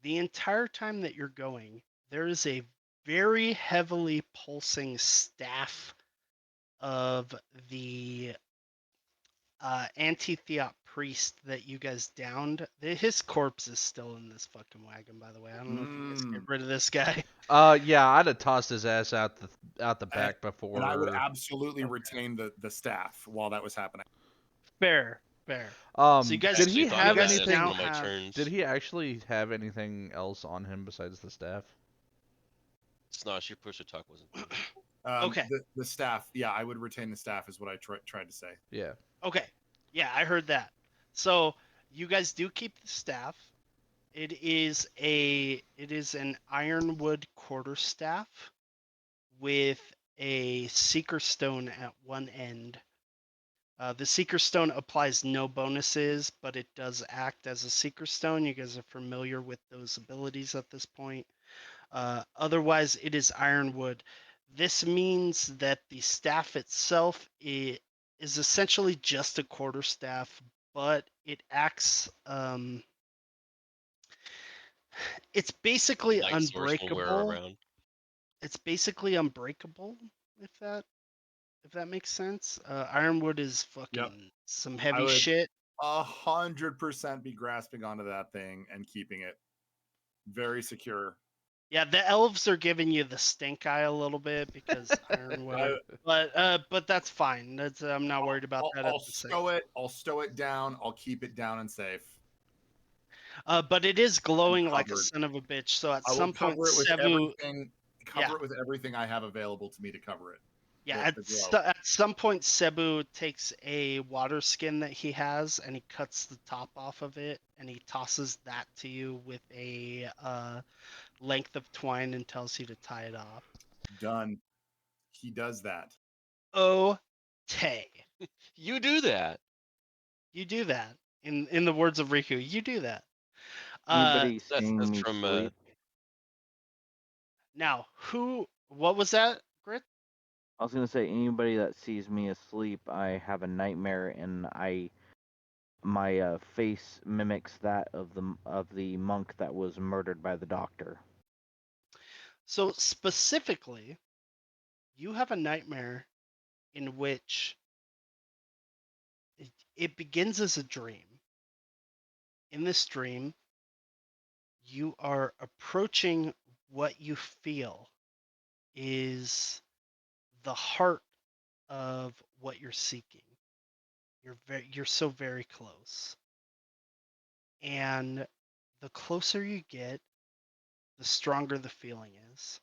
Speaker 1: the entire time that you're going, there is a very heavily pulsing staff of the anti-theop priest that you guys downed. His corpse is still in this fucking wagon, by the way. I don't know if you guys get rid of this guy.
Speaker 3: Yeah, I'd have tossed his ass out the back before.
Speaker 5: And I would absolutely retain the staff while that was happening.
Speaker 1: Fair. So you guys,
Speaker 3: did he have anything?
Speaker 1: now have,
Speaker 3: Did he actually have anything else on him besides the staff?
Speaker 6: Snosh, your push to talk wasn't done.
Speaker 1: Okay.
Speaker 5: The staff, yeah, I would retain the staff, is what I tried to say.
Speaker 3: Yeah.
Speaker 1: Okay. Yeah, I heard that. So you guys do keep the staff. It is an ironwood quarterstaff with a seeker stone at one end. The seeker stone applies no bonuses, but it does act as a seeker stone. You guys are familiar with those abilities at this point. Otherwise, it is ironwood. This means that the staff itself is essentially just a quarterstaff, but it acts. It's basically
Speaker 6: Light source will wear
Speaker 1: unbreakable.
Speaker 6: around.
Speaker 1: It's basically unbreakable, if that makes sense. Ironwood is fucking some heavy shit.
Speaker 5: 100% be grasping onto that thing and keeping it very secure.
Speaker 1: Yeah, the elves are giving you the stink eye a little bit because ironwood, but that's fine. I'm not worried about that.
Speaker 5: I'll stow it down. I'll keep it down and safe.
Speaker 1: But it is glowing like a son of a bitch. So at some point, Cebu,
Speaker 5: cover it with everything I have available to me to cover it.
Speaker 1: Yeah, at some point, Cebu takes a water skin that he has and he cuts the top off of it and he tosses that to you with a length of twine and tells you to tie it off.
Speaker 5: Done. He does that.
Speaker 1: Oh, Tay.
Speaker 6: You do that.
Speaker 1: You do that. In the words of Riku, you do that.
Speaker 4: Anybody
Speaker 6: That's
Speaker 4: seeing me
Speaker 6: from
Speaker 4: sleep?
Speaker 1: Now, what was that, Grit?
Speaker 4: I was gonna say anybody that sees me asleep, I have a nightmare, and my face mimics that of the monk that was murdered by the doctor.
Speaker 1: So specifically, you have a nightmare in which it begins as a dream. In this dream, you are approaching what you feel is the heart of what you're seeking. You're so very close. And the closer you get, the stronger the feeling is.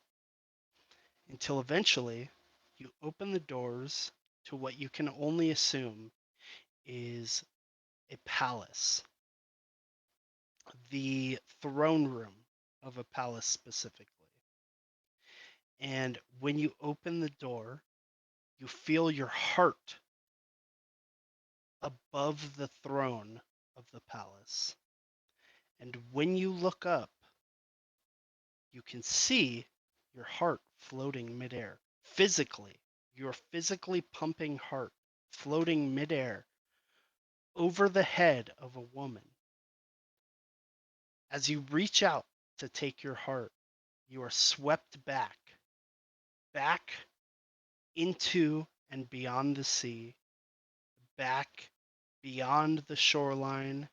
Speaker 1: Until eventually, you open the doors to what you can only assume is a palace, the throne room of a palace specifically. And when you open the door, you feel your heart above the throne of the palace. And when you look up, you can see your heart floating midair. Physically, your physically pumping heart floating midair over the head of a woman. As you reach out to take your heart, you are swept back into and beyond the sea, back beyond the shoreline,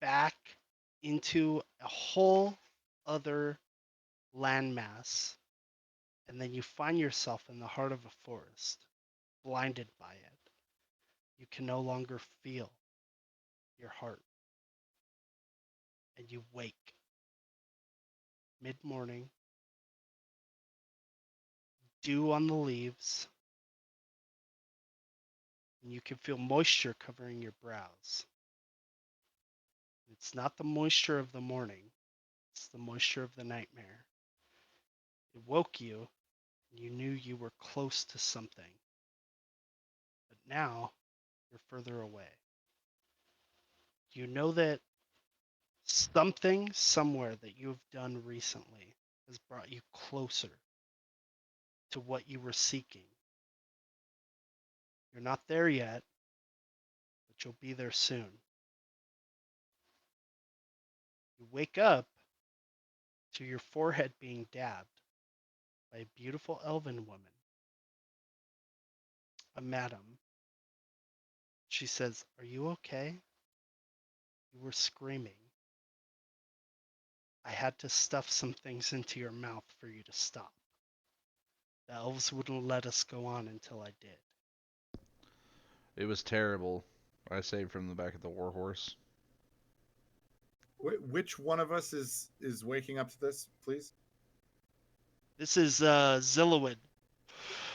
Speaker 1: back into a whole other landmass. And then you find yourself in the heart of a forest, blinded by it. You can no longer feel your heart. And you wake mid-morning, dew on the leaves, and you can feel moisture covering your brows. It's not the moisture of the morning, it's the moisture of the nightmare. It woke you, and you knew you were close to something. But now, you're further away. You know that something somewhere that you have done recently has brought you closer to what you were seeking. You're not there yet, but you'll be there soon. You wake up to your forehead being dabbed by a beautiful elven woman, a madam. She says, "Are you okay? You were screaming. I had to stuff some things into your mouth for you to stop. The elves wouldn't let us go on until I did."
Speaker 3: It was terrible. I say from the back of the warhorse.
Speaker 5: Which one of us is waking up to this, please?
Speaker 1: This is Zillowin.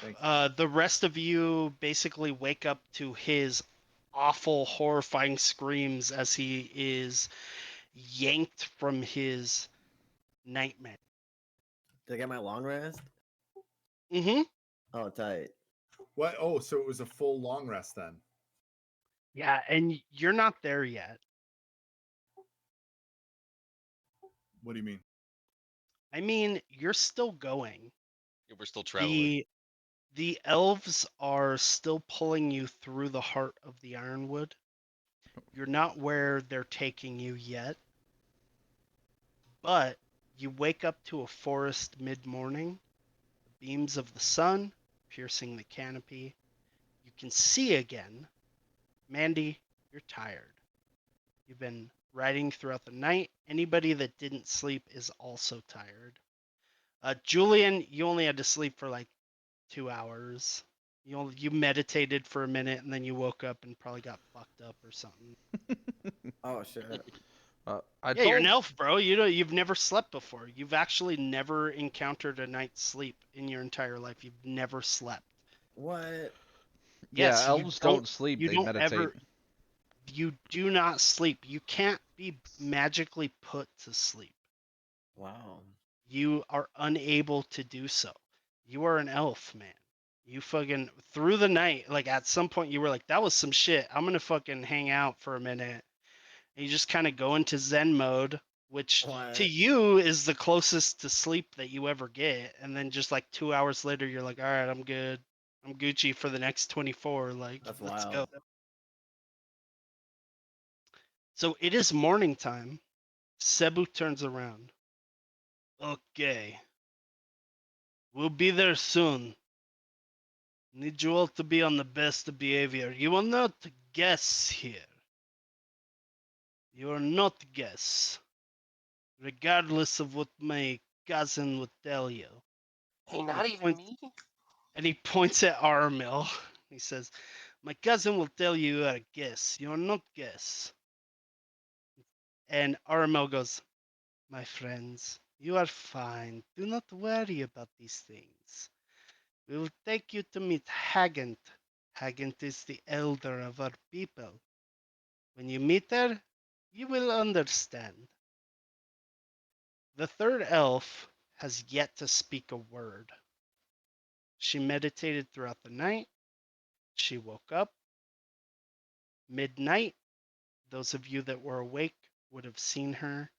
Speaker 5: Thank you.
Speaker 1: The rest of you basically wake up to his awful, horrifying screams as he is yanked from his nightmare.
Speaker 2: Did I get my long rest?
Speaker 1: Mm-hmm.
Speaker 2: Oh, tight.
Speaker 5: What? Oh, so it was a full long rest then.
Speaker 1: Yeah, and you're not there yet.
Speaker 5: What do you mean?
Speaker 1: I mean, you're still going.
Speaker 11: Yeah, we're still traveling.
Speaker 1: The elves are still pulling you through the heart of the Ironwood. You're not where they're taking you yet, but you wake up to a forest mid-morning, the beams of the sun piercing the canopy. You can see again. Mandee, you're tired. You've been riding throughout the night. Anybody that didn't sleep is also tired. Julian, you only had to sleep for like 2 hours. You meditated for a minute and then you woke up and probably got fucked up or something.
Speaker 2: Oh shit.
Speaker 3: I
Speaker 1: Yeah, you're an
Speaker 3: told
Speaker 1: elf, bro. You've never slept before. You've actually never encountered a night's sleep in your entire life. You've never slept.
Speaker 2: What?
Speaker 3: yeah,
Speaker 1: Yes,
Speaker 3: elves don't sleep,
Speaker 1: you
Speaker 3: they
Speaker 1: don't
Speaker 3: meditate.
Speaker 1: ever you do not sleep. You can't be magically put to sleep.
Speaker 2: Wow.
Speaker 1: You are unable to do so. You are an elf, man. You fucking through the night, like at some point you were like, that was some shit. I'm gonna fucking hang out for a minute. And you just kind of go into Zen mode, which to
Speaker 2: What?
Speaker 1: you is the closest to sleep that you ever get. And then just like 2 hours later, you're like, all right, I'm good. I'm Gucci for the next 24. Like,
Speaker 2: That's
Speaker 1: let's
Speaker 2: wild.
Speaker 1: go. So it is morning time. Cebu turns around. Okay. We'll be there soon. Need you all to be on the best behavior. You are not guests here. You are not guests. Regardless of what my cousin would tell you.
Speaker 7: Hey,
Speaker 1: He
Speaker 7: not even
Speaker 1: points,
Speaker 7: me.
Speaker 1: and he points at Armil. He says, my cousin will tell you are guests. You are not guests. And Aramel goes, "My friends, you are fine. Do not worry about these things. We will take you to meet Hagant. Hagant is the elder of our people. When you meet her, you will understand." The third elf has yet to speak a word. She meditated throughout the night. She woke up. Midnight, those of you that were awake would have seen her.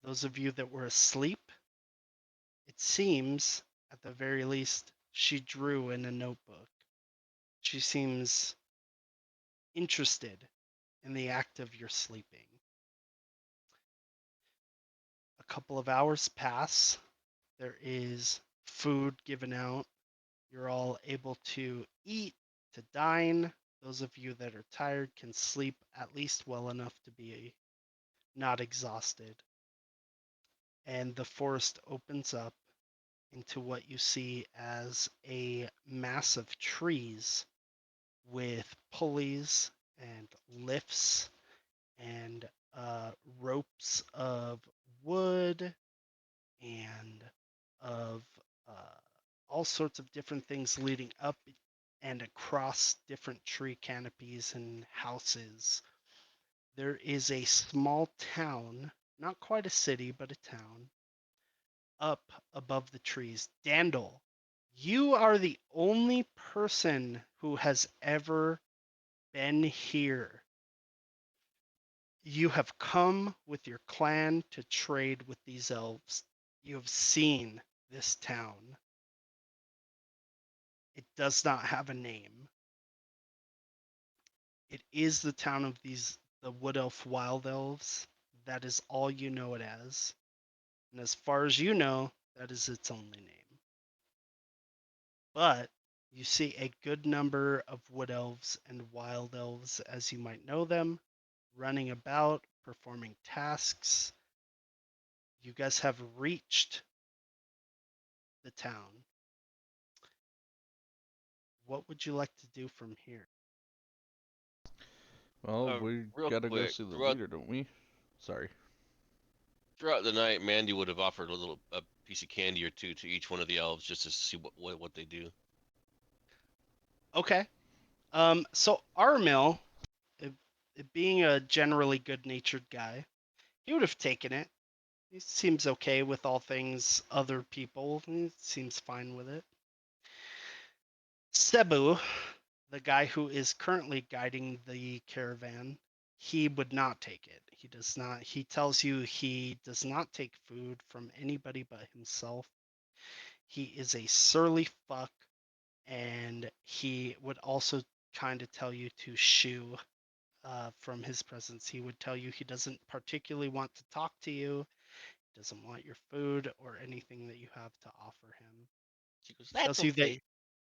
Speaker 1: Those of you that were asleep, it seems, at the very least, she drew in a notebook. She seems interested in the act of your sleeping. A couple of hours pass. There is food given out. You're all able to eat, to dine. Those of you that are tired can sleep at least well enough to be not exhausted. And the forest opens up into what you see as a mass of trees with pulleys and lifts and ropes of wood and of all sorts of different things leading up and across different tree canopies and houses. There is a small town, not quite a city, but a town, up above the trees. Dandil, you are the only person who has ever been here. You have come with your clan to trade with these elves. You have seen this town. It does not have a name. It is the town of the Wood Elf Wild Elves. That is all you know it as. And as far as you know, that is its only name. But you see a good number of Wood Elves and Wild Elves, as you might know them, running about, performing tasks. You guys have reached the town. What would you like to do from here?
Speaker 3: Well, we
Speaker 6: Real
Speaker 3: gotta go
Speaker 6: quick,
Speaker 3: see the leader, don't we? Sorry.
Speaker 6: throughout the night, Mandee would have offered a piece of candy or two to each one of the elves just to see what they do.
Speaker 1: Okay. So Armil, it being a generally good-natured guy, he would have taken it. He seems okay with all things other people. He seems fine with it. Cebu, the guy who is currently guiding the caravan, he would not take it. He does not. He tells you he does not take food from anybody but himself. He is a surly fuck, and he would also kind of tell you to shoo from his presence. He would tell you he doesn't particularly want to talk to you, doesn't want your food or anything that you have to offer him.
Speaker 6: She goes, "That's
Speaker 1: Tells you that
Speaker 6: okay."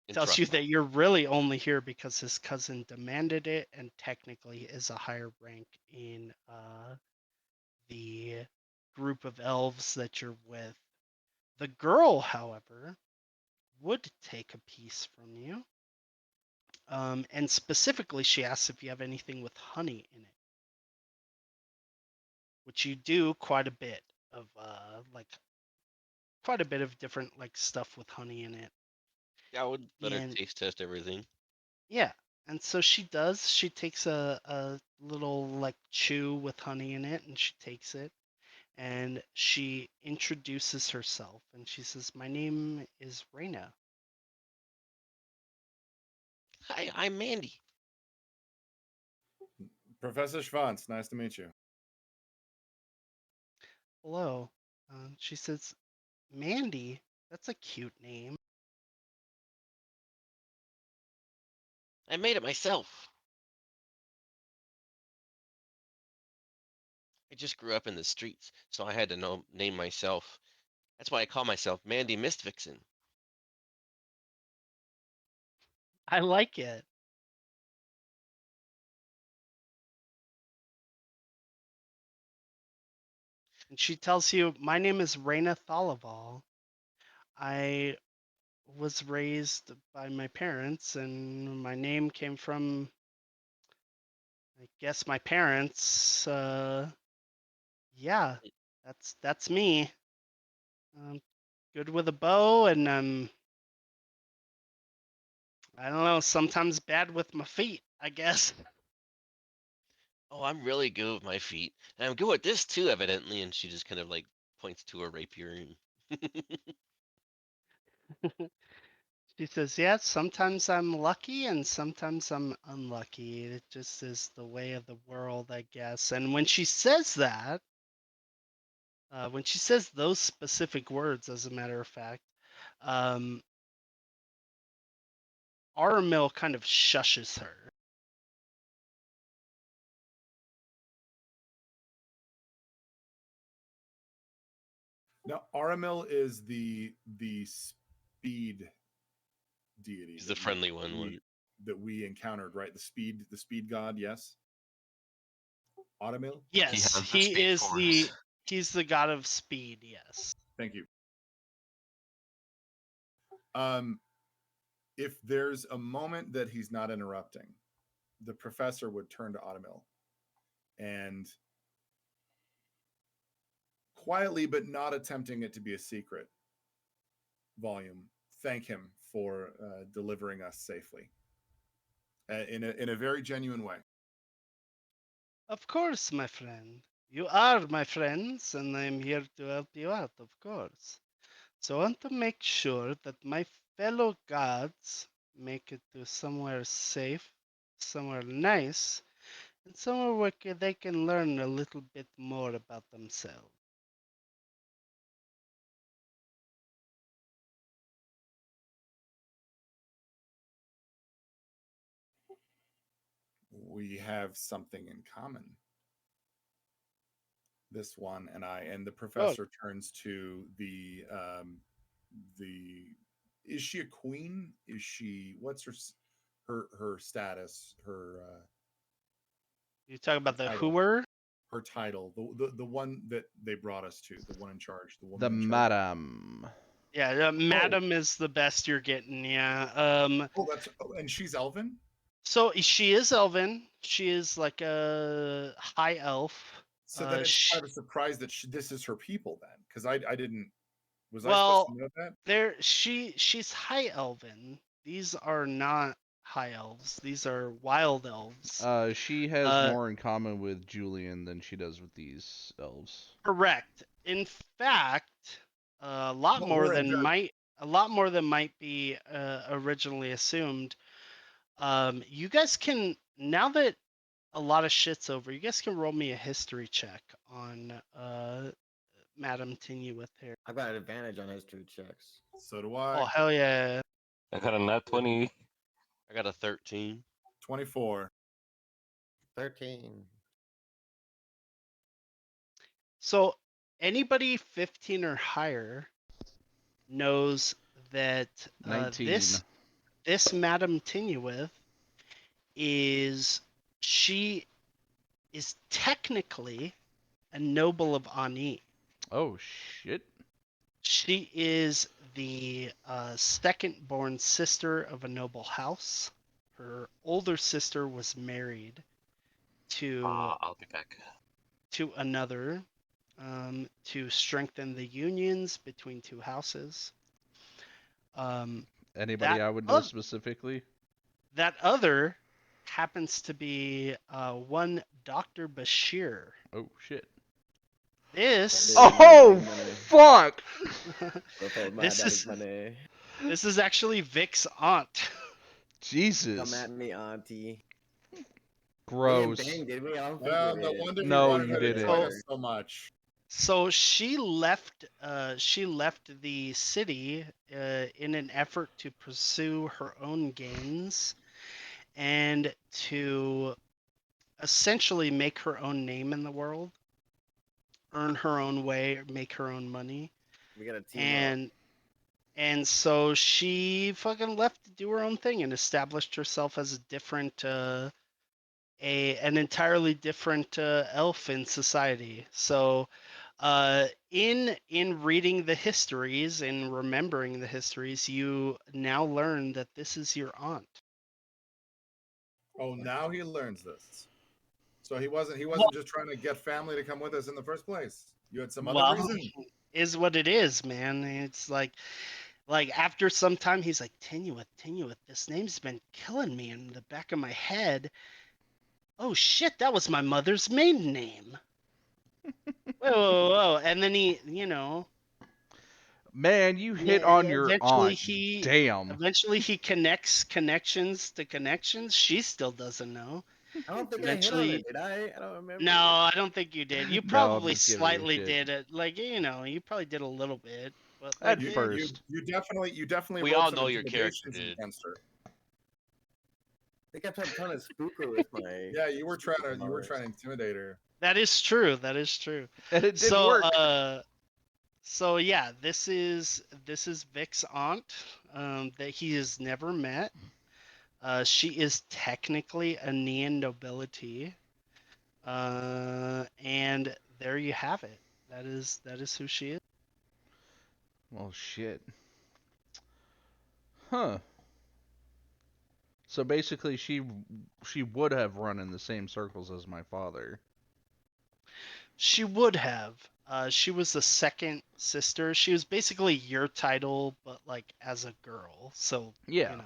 Speaker 6: And
Speaker 1: tells you
Speaker 6: trust
Speaker 1: that you're really only here because his cousin demanded it and technically is a higher rank in the group of elves that you're with. The girl, however, would take a piece from you. And specifically, she asks if you have anything with honey in it, which you do quite a bit of, like quite a bit of different like stuff with honey in it.
Speaker 6: Yeah, I would let her
Speaker 1: And
Speaker 6: taste test everything.
Speaker 1: yeah, and so she does. She takes a little like chew with honey in it, and she takes it, and she introduces herself, and she says, "My name is Reina."
Speaker 6: Hi, I'm Mandee.
Speaker 5: Professor Shvantz, nice to meet you.
Speaker 1: Hello. She says, "Mandee, that's a cute name."
Speaker 6: I made it myself. I just grew up in the streets, so I had to name myself. That's why I call myself Mandee Mistvixen.
Speaker 1: I like it. And she tells you, "My name is Reina Thalaval. I was raised by my parents, and my name came from, I guess, my parents. yeah, that's me. Good with a bow, and I don't know, sometimes bad with my feet, I guess.
Speaker 11: Oh, I'm really good with my feet. And I'm good with this too, evidently. And she just kind of like points to her rapier. And
Speaker 1: She says, yeah, sometimes I'm lucky and sometimes I'm unlucky. It just is the way of the world, I guess. And when she says that, when she says those specific words, as a matter of fact, um, Aramil kind of shushes her.
Speaker 5: Now, Aramil is the speed deity.
Speaker 11: she's the friendly one.
Speaker 5: That we encountered, right? The speed god. Yes. Aramil.
Speaker 8: He
Speaker 1: Yes,
Speaker 8: has the speed force.
Speaker 1: he's the god of speed. Yes.
Speaker 5: Thank you. If there's a moment that he's not interrupting, the professor would turn to Automil and quietly, but not attempting it to be a secret, volume, thank him for delivering us safely in a very genuine way.
Speaker 1: Of course, my friend. You are my friends, and I'm here to help you out, of course. So I want to make sure that my fellow gods make it to somewhere safe, somewhere nice, and somewhere where they can learn a little bit more about themselves.
Speaker 5: We have something in common. This one and I, and the professor turns to the is she a queen? Is she, what's her status?
Speaker 1: You talk about the
Speaker 5: title.
Speaker 1: whoer?
Speaker 5: Her title, the one that they brought us to, the one in charge, the
Speaker 3: The
Speaker 5: woman in charge.
Speaker 3: madam.
Speaker 1: Yeah, madam is the best you're getting. Yeah.
Speaker 5: And she's Elven.
Speaker 1: So she is Elven. She is like a high elf.
Speaker 5: So then it's kind of a surprise that this is her people then, because I didn't. Was I supposed to know that?
Speaker 1: She's high elven. These are not high elves. These are wild elves.
Speaker 3: She has more in common with Julian than she does with these elves.
Speaker 1: Correct. In fact, a lot more than might be originally assumed. You guys can, now that a lot of shit's over, you guys can roll me a history check on Madam Tingy with hair.
Speaker 2: I've got an advantage on history checks.
Speaker 5: So do I.
Speaker 1: Oh hell yeah!
Speaker 8: I got a nat 20.
Speaker 11: I got a 13.
Speaker 5: 24.
Speaker 2: 13.
Speaker 1: So anybody 15 or higher knows that
Speaker 3: 19.
Speaker 1: this Madam Tinuith she is technically a noble of Ani.
Speaker 3: Oh shit.
Speaker 1: She is the second born sister of a noble house. Her older sister was married to
Speaker 8: I'll be back.
Speaker 1: to another to strengthen the unions between two houses.
Speaker 3: Anybody I would know specifically?
Speaker 1: That other happens to be one Dr. Bashir.
Speaker 3: Oh shit.
Speaker 1: This.
Speaker 3: Oh fuck!
Speaker 1: This is actually Vick's aunt.
Speaker 3: Jesus.
Speaker 2: Come at me, auntie.
Speaker 3: Gross.
Speaker 2: Dang, did we?
Speaker 5: No wonder
Speaker 3: No,
Speaker 5: you
Speaker 3: you didn't.
Speaker 5: enjoy us so much.
Speaker 1: So she left the city in an effort to pursue her own gains and to essentially make her own name in the world, earn her own way, make her own money.
Speaker 2: We got a team up.
Speaker 1: And so she fucking left to do her own thing and established herself as an entirely different elf in society. So in reading the histories and remembering the histories, you now learn that this is your aunt.
Speaker 5: Oh, now he learns this. So he wasn't just trying to get family to come with us in the first place. You had some other
Speaker 1: Well,
Speaker 5: reason.
Speaker 1: is what it is, man. It's like after some time, he's like, Tenuith, this name's been killing me in the back of my head. Oh shit, that was my mother's maiden name. Whoa. And then he,
Speaker 3: Man, you hit on your
Speaker 1: eventually
Speaker 3: aunt.
Speaker 1: he
Speaker 3: Damn.
Speaker 1: connects connections to connections. She still doesn't know.
Speaker 2: I don't think I hit on
Speaker 1: Eventually,
Speaker 2: it, did I? I don't remember.
Speaker 1: no, I don't think you did. You
Speaker 3: No, I'm
Speaker 1: probably
Speaker 3: just giving you
Speaker 1: slightly
Speaker 3: shit.
Speaker 1: did it. Like, you probably did a little bit, but
Speaker 3: At
Speaker 1: like
Speaker 3: first.
Speaker 5: You definitely
Speaker 11: We
Speaker 5: wrote
Speaker 11: all
Speaker 5: some
Speaker 11: know your character
Speaker 5: intimidations
Speaker 11: did.
Speaker 5: against her.
Speaker 2: I think I'm trying to spook her with my.
Speaker 5: Yeah, you were trying to intimidate her.
Speaker 1: That is true. That is true.
Speaker 3: And it did
Speaker 1: So,
Speaker 3: work.
Speaker 1: so yeah, this is Vick's aunt, that he has never met. She is technically a Nean nobility, and there you have it. That is who she is.
Speaker 3: Well, shit. Huh. So basically, she would have run in the same circles as my father.
Speaker 1: She would have. She was the second sister. She was basically your title, but like as a girl. So
Speaker 3: Yeah.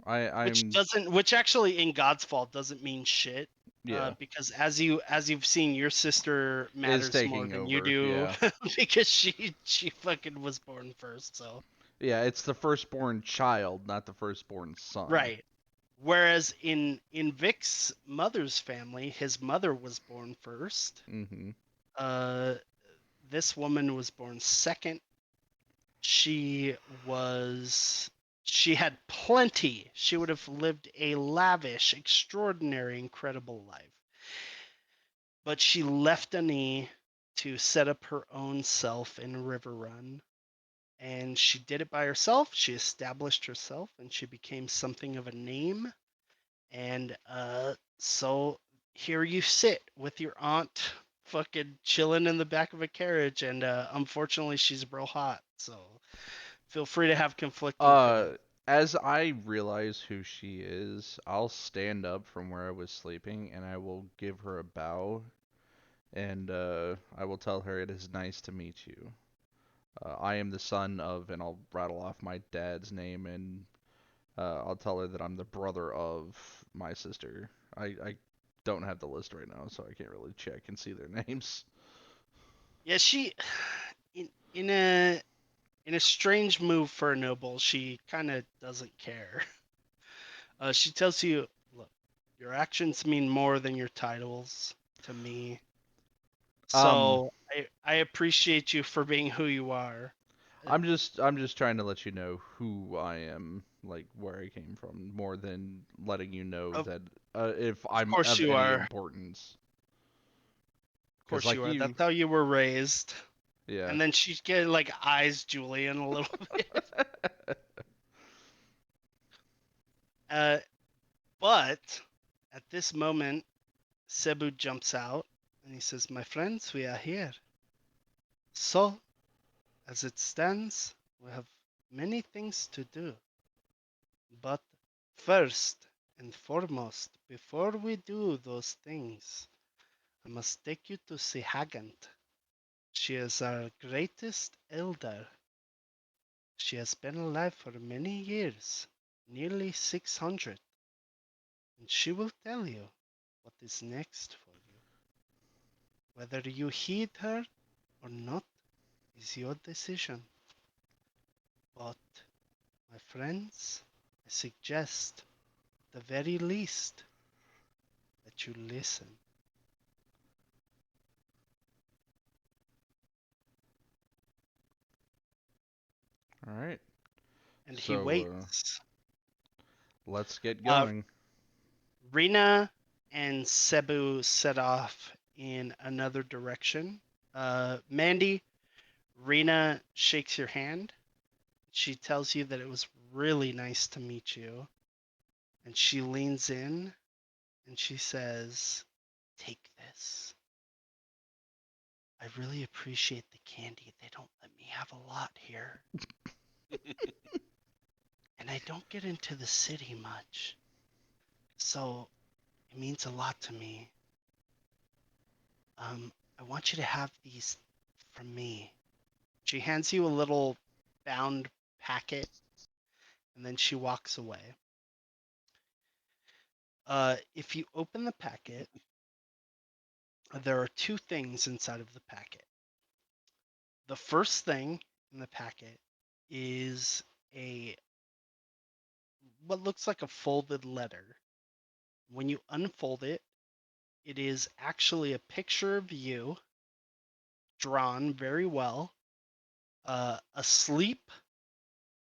Speaker 3: I'm.
Speaker 1: Which actually in Godsfall doesn't mean shit.
Speaker 3: Yeah.
Speaker 1: Because as you've seen, your sister matters more
Speaker 3: taking
Speaker 1: than you
Speaker 3: over,
Speaker 1: do,
Speaker 3: yeah.
Speaker 1: because she fucking was born first. So
Speaker 3: Yeah, it's the firstborn child, not the firstborn son.
Speaker 1: right. Whereas in Vick's mother's family, his mother was born first.
Speaker 3: Mm-hmm.
Speaker 1: This woman was born second. She had plenty. She would have lived a lavish, extraordinary, incredible life. But she left a knee to set up her own self in Riverrun. And she did it by herself. She established herself and she became something of a name. And so here you sit with your aunt fucking chilling in the back of a carriage. And unfortunately, she's real hot. So feel free to have conflicting feelings.
Speaker 3: As I realize who she is, I'll stand up from where I was sleeping and I will give her a bow, and I will tell her it is nice to meet you. I am the son of, and I'll rattle off my dad's name, and I'll tell her that I'm the brother of my sister. I don't have the list right now, so I can't really check and see their names.
Speaker 1: Yeah, she in a strange move for a noble, she kind of doesn't care. She tells you, look, your actions mean more than your titles to me. So I appreciate you for being who you are.
Speaker 3: I'm just trying to let you know who I am, like where I came from, more than letting you know
Speaker 1: Of
Speaker 3: that if I'm
Speaker 1: course
Speaker 3: of
Speaker 1: you
Speaker 3: any
Speaker 1: are.
Speaker 3: importance.
Speaker 1: Of course
Speaker 3: Like
Speaker 1: you are. That's how you were raised.
Speaker 3: Yeah.
Speaker 1: And then she's getting like eyes Julian a little bit. But at this moment, Cebu jumps out and he says, "My friends, we are here. So, as it stands, we have many things to do. But first and foremost, before we do those things, I must take you to see Hagant. She is our greatest elder. She has been alive for many years, nearly 600, and she will tell you what is next for you. Whether you heed her or not is your decision. But, my friends, I suggest, at the very least, that you listen."
Speaker 3: All right.
Speaker 1: And he
Speaker 3: So
Speaker 1: waits.
Speaker 3: let's get going.
Speaker 1: Rena and Cebu set off in another direction. Mandee, Rena shakes your hand. She tells you that it was really nice to meet you. And she leans in and she says, "Take this. I really appreciate the candy. They don't let me have a lot here. And I don't get into the city much. So it It means a lot to me. I want you to have these from me. She hands you a little bound packet, and then she walks away. If you open the packet, there are two things inside of the packet. The first thing in the packet is what looks like a folded letter. When you unfold it, it is actually a picture of you, drawn very well, asleep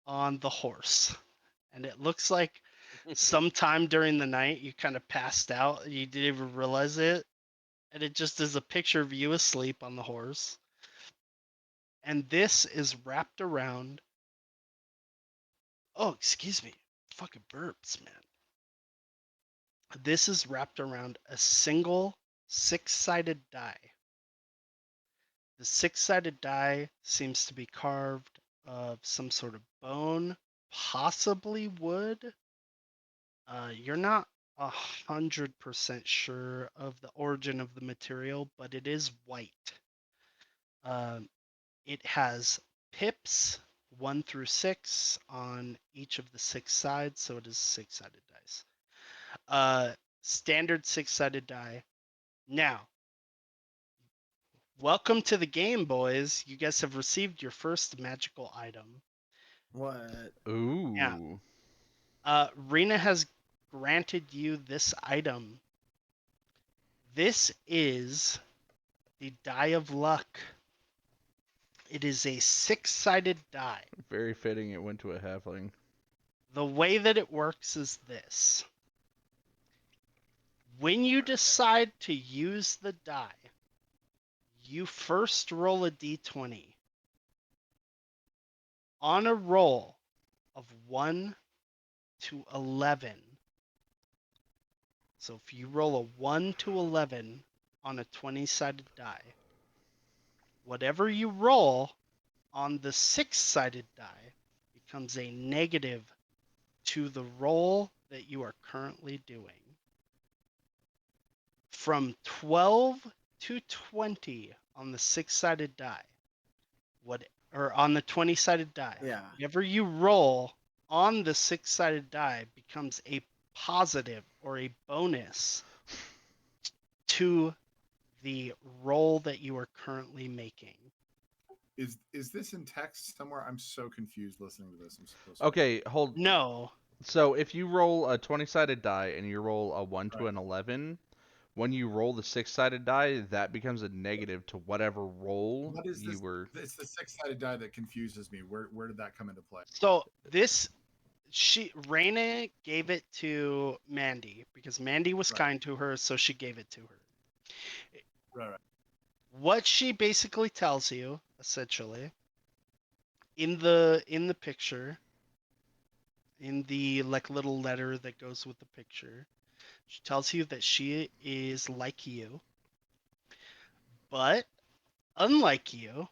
Speaker 1: on the horse. And it looks like sometime during the night you kind of passed out. You didn't even realize it. And it just is a picture of you asleep on the horse. And this is wrapped around. Oh, excuse me. Fucking burps, man. This is wrapped around a single 6-sided die. The 6-sided die seems to be carved of some sort of bone, possibly wood. You're not 100% sure of the origin of the material, but it is white. It has pips 1 through 6 on each of the 6 sides, so it is 6-sided dice. Standard 6-sided die. Now, welcome to the game, boys. You guys have received your first magical item.
Speaker 2: What?
Speaker 3: Ooh.
Speaker 1: Rena has granted you this item. This is the Die of Luck. It is a 6-sided die.
Speaker 3: Very fitting it went to a halfling.
Speaker 1: The way that it works is this. When you decide to use the die, you first roll a d20. On a roll of 1 to 11. So if you roll a 1 to 11 on a 20-sided die, whatever you roll on the 6-sided die becomes a negative to the roll that you are currently doing. From 12 to 20 on the 6-sided die, or on the 20-sided die,
Speaker 2: Yeah.
Speaker 1: whatever you roll on the 6-sided die becomes a positive or a bonus to the roll that you are currently making.
Speaker 5: Is this in text somewhere? I'm so confused listening to this. I'm so sorry.
Speaker 3: Okay, hold.
Speaker 1: No.
Speaker 3: So if you roll a 20-sided die and you roll a 1 to
Speaker 5: Right.
Speaker 3: an 11, when you roll the 6-sided die, that becomes a negative to whatever roll
Speaker 5: What is
Speaker 3: you
Speaker 5: this?
Speaker 3: were.
Speaker 5: It's the 6-sided die that confuses me. Where did that come into play?
Speaker 1: So Raina gave it to Mandee because Mandee was
Speaker 5: Right.
Speaker 1: kind to her, so she gave it to her.
Speaker 5: Right.
Speaker 1: What she basically tells you, essentially, in the picture, in the like little letter that goes with the picture, she tells you that she is like you, but unlike you,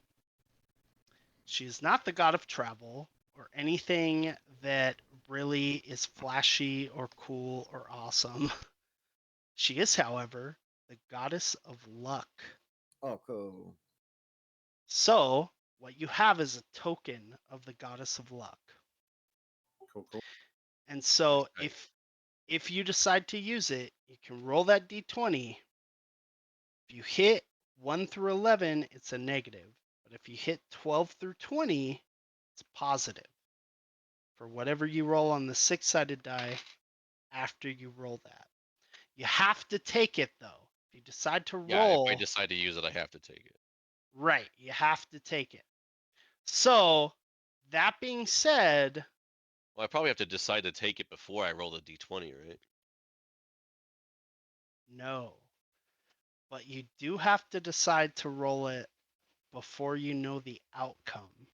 Speaker 1: she is not the god of travel or anything that really is flashy or cool or awesome. She is, however, the goddess of luck.
Speaker 2: Oh, cool.
Speaker 1: So, what you have is a token of the goddess of luck.
Speaker 5: Cool.
Speaker 1: And so,
Speaker 11: Right.
Speaker 1: if you decide to use it, you can roll that d20. If you hit 1 through 11, it's a negative. But if you hit 12 through 20, it's positive. For whatever you roll on the 6-sided die after you roll that. You have to take it, though. If you decide to
Speaker 11: Yeah, if I
Speaker 1: roll,
Speaker 11: decide to use it, I have to take it.
Speaker 1: right, you have to take it. So, that being said,
Speaker 11: Well, I probably have to decide to take it before I roll the d20, right?
Speaker 1: no. But you do have to decide to roll it before you know the outcome.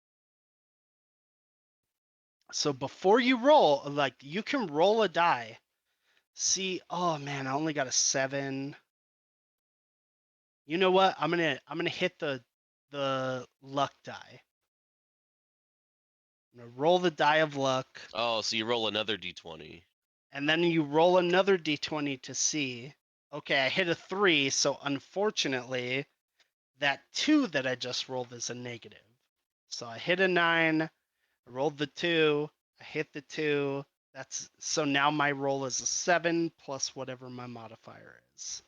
Speaker 1: So before you roll, like you can roll a die. See, oh man, I only got a 7. You know what? I'm gonna hit the luck die. I'm gonna roll the die of luck.
Speaker 11: Oh, so you roll another d20.
Speaker 1: and then you roll another d20 to see. Okay, I hit a 3, so unfortunately, that 2 that I just rolled is a negative. So I hit a 9, I rolled the 2, I hit the 2. That's so now my roll is a 7 plus whatever my modifier is.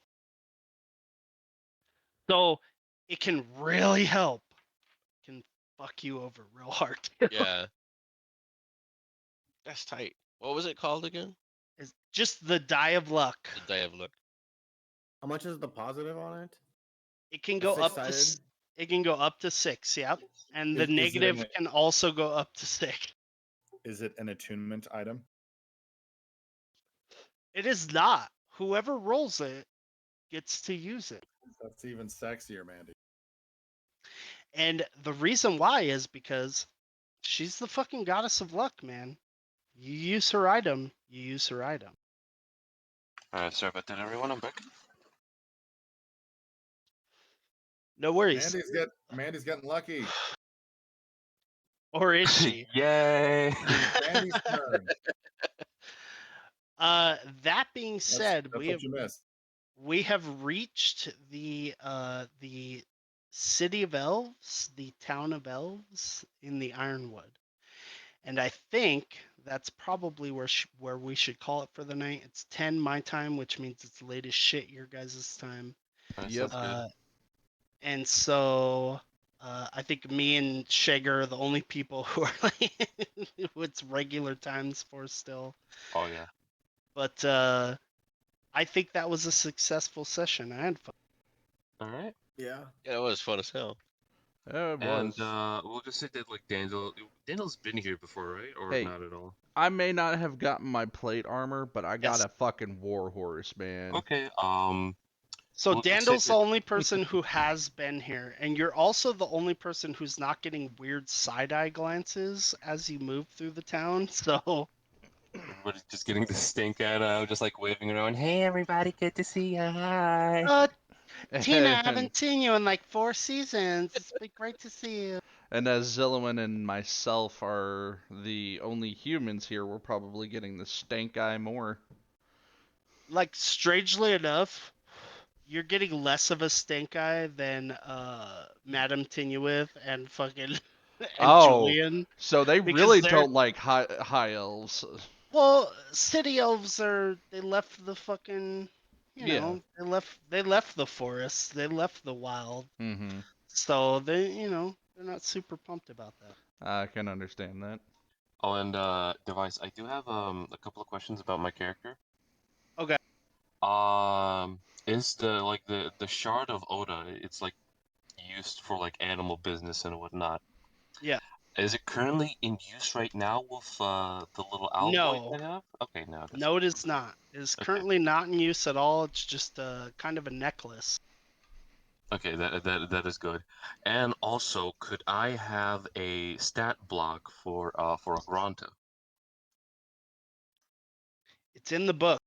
Speaker 1: So it can really help. It can fuck you over real hard.
Speaker 11: Yeah. That's tight. What was it called again?
Speaker 1: It's just the die of luck.
Speaker 11: The Die of Luck.
Speaker 2: How much is the positive on it?
Speaker 1: It can
Speaker 2: A
Speaker 1: go up to
Speaker 2: six-sided?
Speaker 1: it can go up to 6, yep. And the
Speaker 5: Is it
Speaker 1: negative can also go up to 6.
Speaker 5: Is it an attunement item?
Speaker 1: It is not. Whoever rolls it gets to use it.
Speaker 5: That's even sexier, Mandee.
Speaker 1: And the reason why is because she's the fucking goddess of luck, man. You use her item, you use her item.
Speaker 8: Alright, sorry about that, everyone. I'm back.
Speaker 1: No worries.
Speaker 5: Mandy's getting lucky.
Speaker 1: Or is she?
Speaker 8: Yay!
Speaker 5: Mandy's turn.
Speaker 1: That being said,
Speaker 5: That's what you missed.
Speaker 1: we have reached the city of elves, the town of elves in the Ironwood, and I think that's probably where we should call it for the night. It's 10 my time, which means it's late as shit your guys' time.
Speaker 3: Yep.
Speaker 8: Sounds good.
Speaker 1: And so I think me and Shager are the only people who are like it's regular times for still.
Speaker 8: Oh yeah.
Speaker 1: But I think that was a successful session. I had fun.
Speaker 8: Alright.
Speaker 2: Yeah.
Speaker 11: Yeah, it was fun as hell.
Speaker 3: Yeah, it
Speaker 8: And
Speaker 3: was.
Speaker 8: we'll just say that like Dandil's been here before, right? Or
Speaker 3: Hey.
Speaker 8: not at all?
Speaker 3: I may not have gotten my plate armor, but I got
Speaker 1: Yes.
Speaker 3: a fucking war horse, man.
Speaker 8: Okay.
Speaker 1: So
Speaker 8: We'll just say
Speaker 1: Dandil's the only person who has been here, and you're also the only person who's not getting weird side-eye glances as you move through the town. So
Speaker 8: everybody's just getting the stink out, just like waving around. Hey, everybody, good to see you. Hi.
Speaker 1: Tina, I
Speaker 3: and,
Speaker 1: haven't seen you in like 4 seasons. It's been great to see you.
Speaker 3: and as Zillowin and myself are the only humans here, we're probably getting the stank eye more.
Speaker 1: Like, strangely enough, you're getting less of a stink eye than Madame Tinuith and fucking and
Speaker 3: Oh,
Speaker 1: Julian,
Speaker 3: so they
Speaker 1: because
Speaker 3: really
Speaker 1: they're
Speaker 3: don't like high elves.
Speaker 1: well, city elves they left the fucking
Speaker 3: Yeah.
Speaker 1: they left the forest, they left the wild,
Speaker 3: Mm-hmm.
Speaker 1: so they're not super pumped about that.
Speaker 3: I can understand that.
Speaker 8: Oh, and Device, I do have a couple of questions about my character.
Speaker 1: Okay.
Speaker 8: Is the shard of Oda? It's like used for like animal business and whatnot.
Speaker 1: Yeah.
Speaker 8: Is it currently in use right now with the little owl boy
Speaker 1: No.
Speaker 8: I have? Okay, no, that's
Speaker 1: No, it is not. It is
Speaker 8: okay.
Speaker 1: currently not in use at all. It's just kind of a necklace.
Speaker 8: Okay, that is good. And also, could I have a stat block for a Granta?
Speaker 1: It's in the book.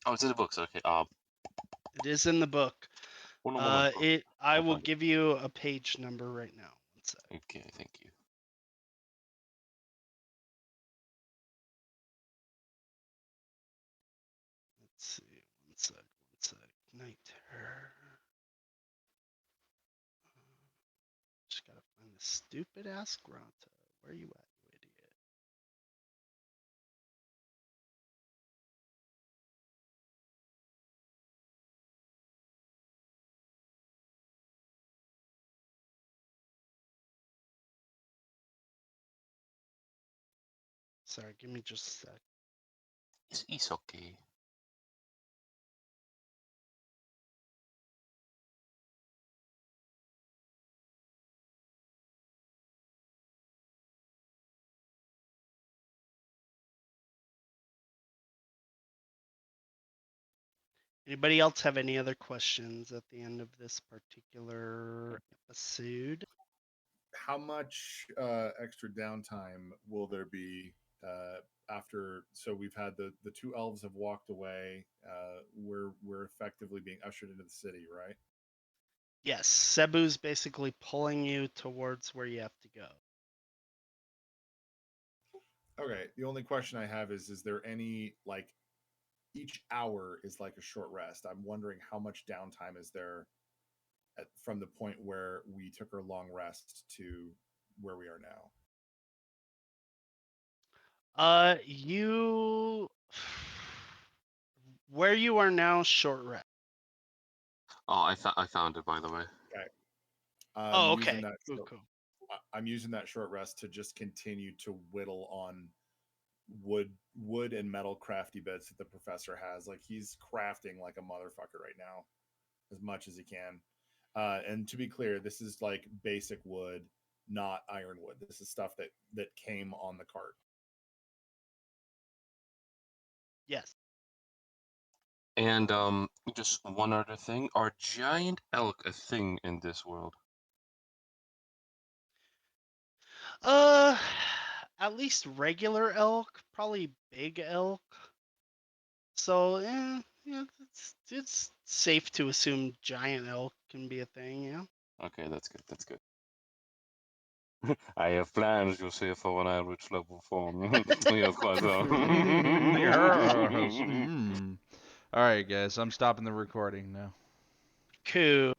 Speaker 8: Oh, it's in the books. Okay.
Speaker 1: It is in the book.
Speaker 8: One moment.
Speaker 1: I
Speaker 8: I'll
Speaker 1: will
Speaker 8: find it.
Speaker 1: give you a page number right now. One sec.
Speaker 8: Okay, thank you.
Speaker 1: Let's see. One sec. One sec. Night terror. Just gotta find this stupid ass Granta. Where you at, you idiot? Sorry, give me just a sec.
Speaker 8: It's okay.
Speaker 1: Anybody else have any other questions at the end of this particular episode?
Speaker 5: How much extra downtime will there be after? So we've had the two elves have walked away. We're effectively being ushered into the city, right?
Speaker 1: Yes, Cebu's basically pulling you towards where you have to go.
Speaker 5: Okay. The only question I have is there any like each hour is like a short rest. I'm wondering how much downtime is there from the point where we took our long rest to where we are now.
Speaker 1: You where you are now, short rest.
Speaker 8: Oh, I found it, by the way.
Speaker 5: Okay.
Speaker 1: Oh, okay. Cool, cool.
Speaker 5: I'm using that short rest to just continue to whittle on wood and metal crafty bits that the professor has. Like he's crafting like a motherfucker right now, as much as he can. And to be clear, this is like basic wood, not ironwood. This is stuff that came on the cart.
Speaker 1: Yes.
Speaker 8: And just one other thing: are giant elk a thing in this world?
Speaker 1: At least regular elk, probably big elk. So, yeah, it's safe to assume giant elk can be a thing, yeah.
Speaker 8: Okay, that's good. That's good. I have plans, you see, for when I reach level 4. Yes, quite so.
Speaker 3: Yes. All right, guys, I'm stopping the recording now.
Speaker 1: Cool.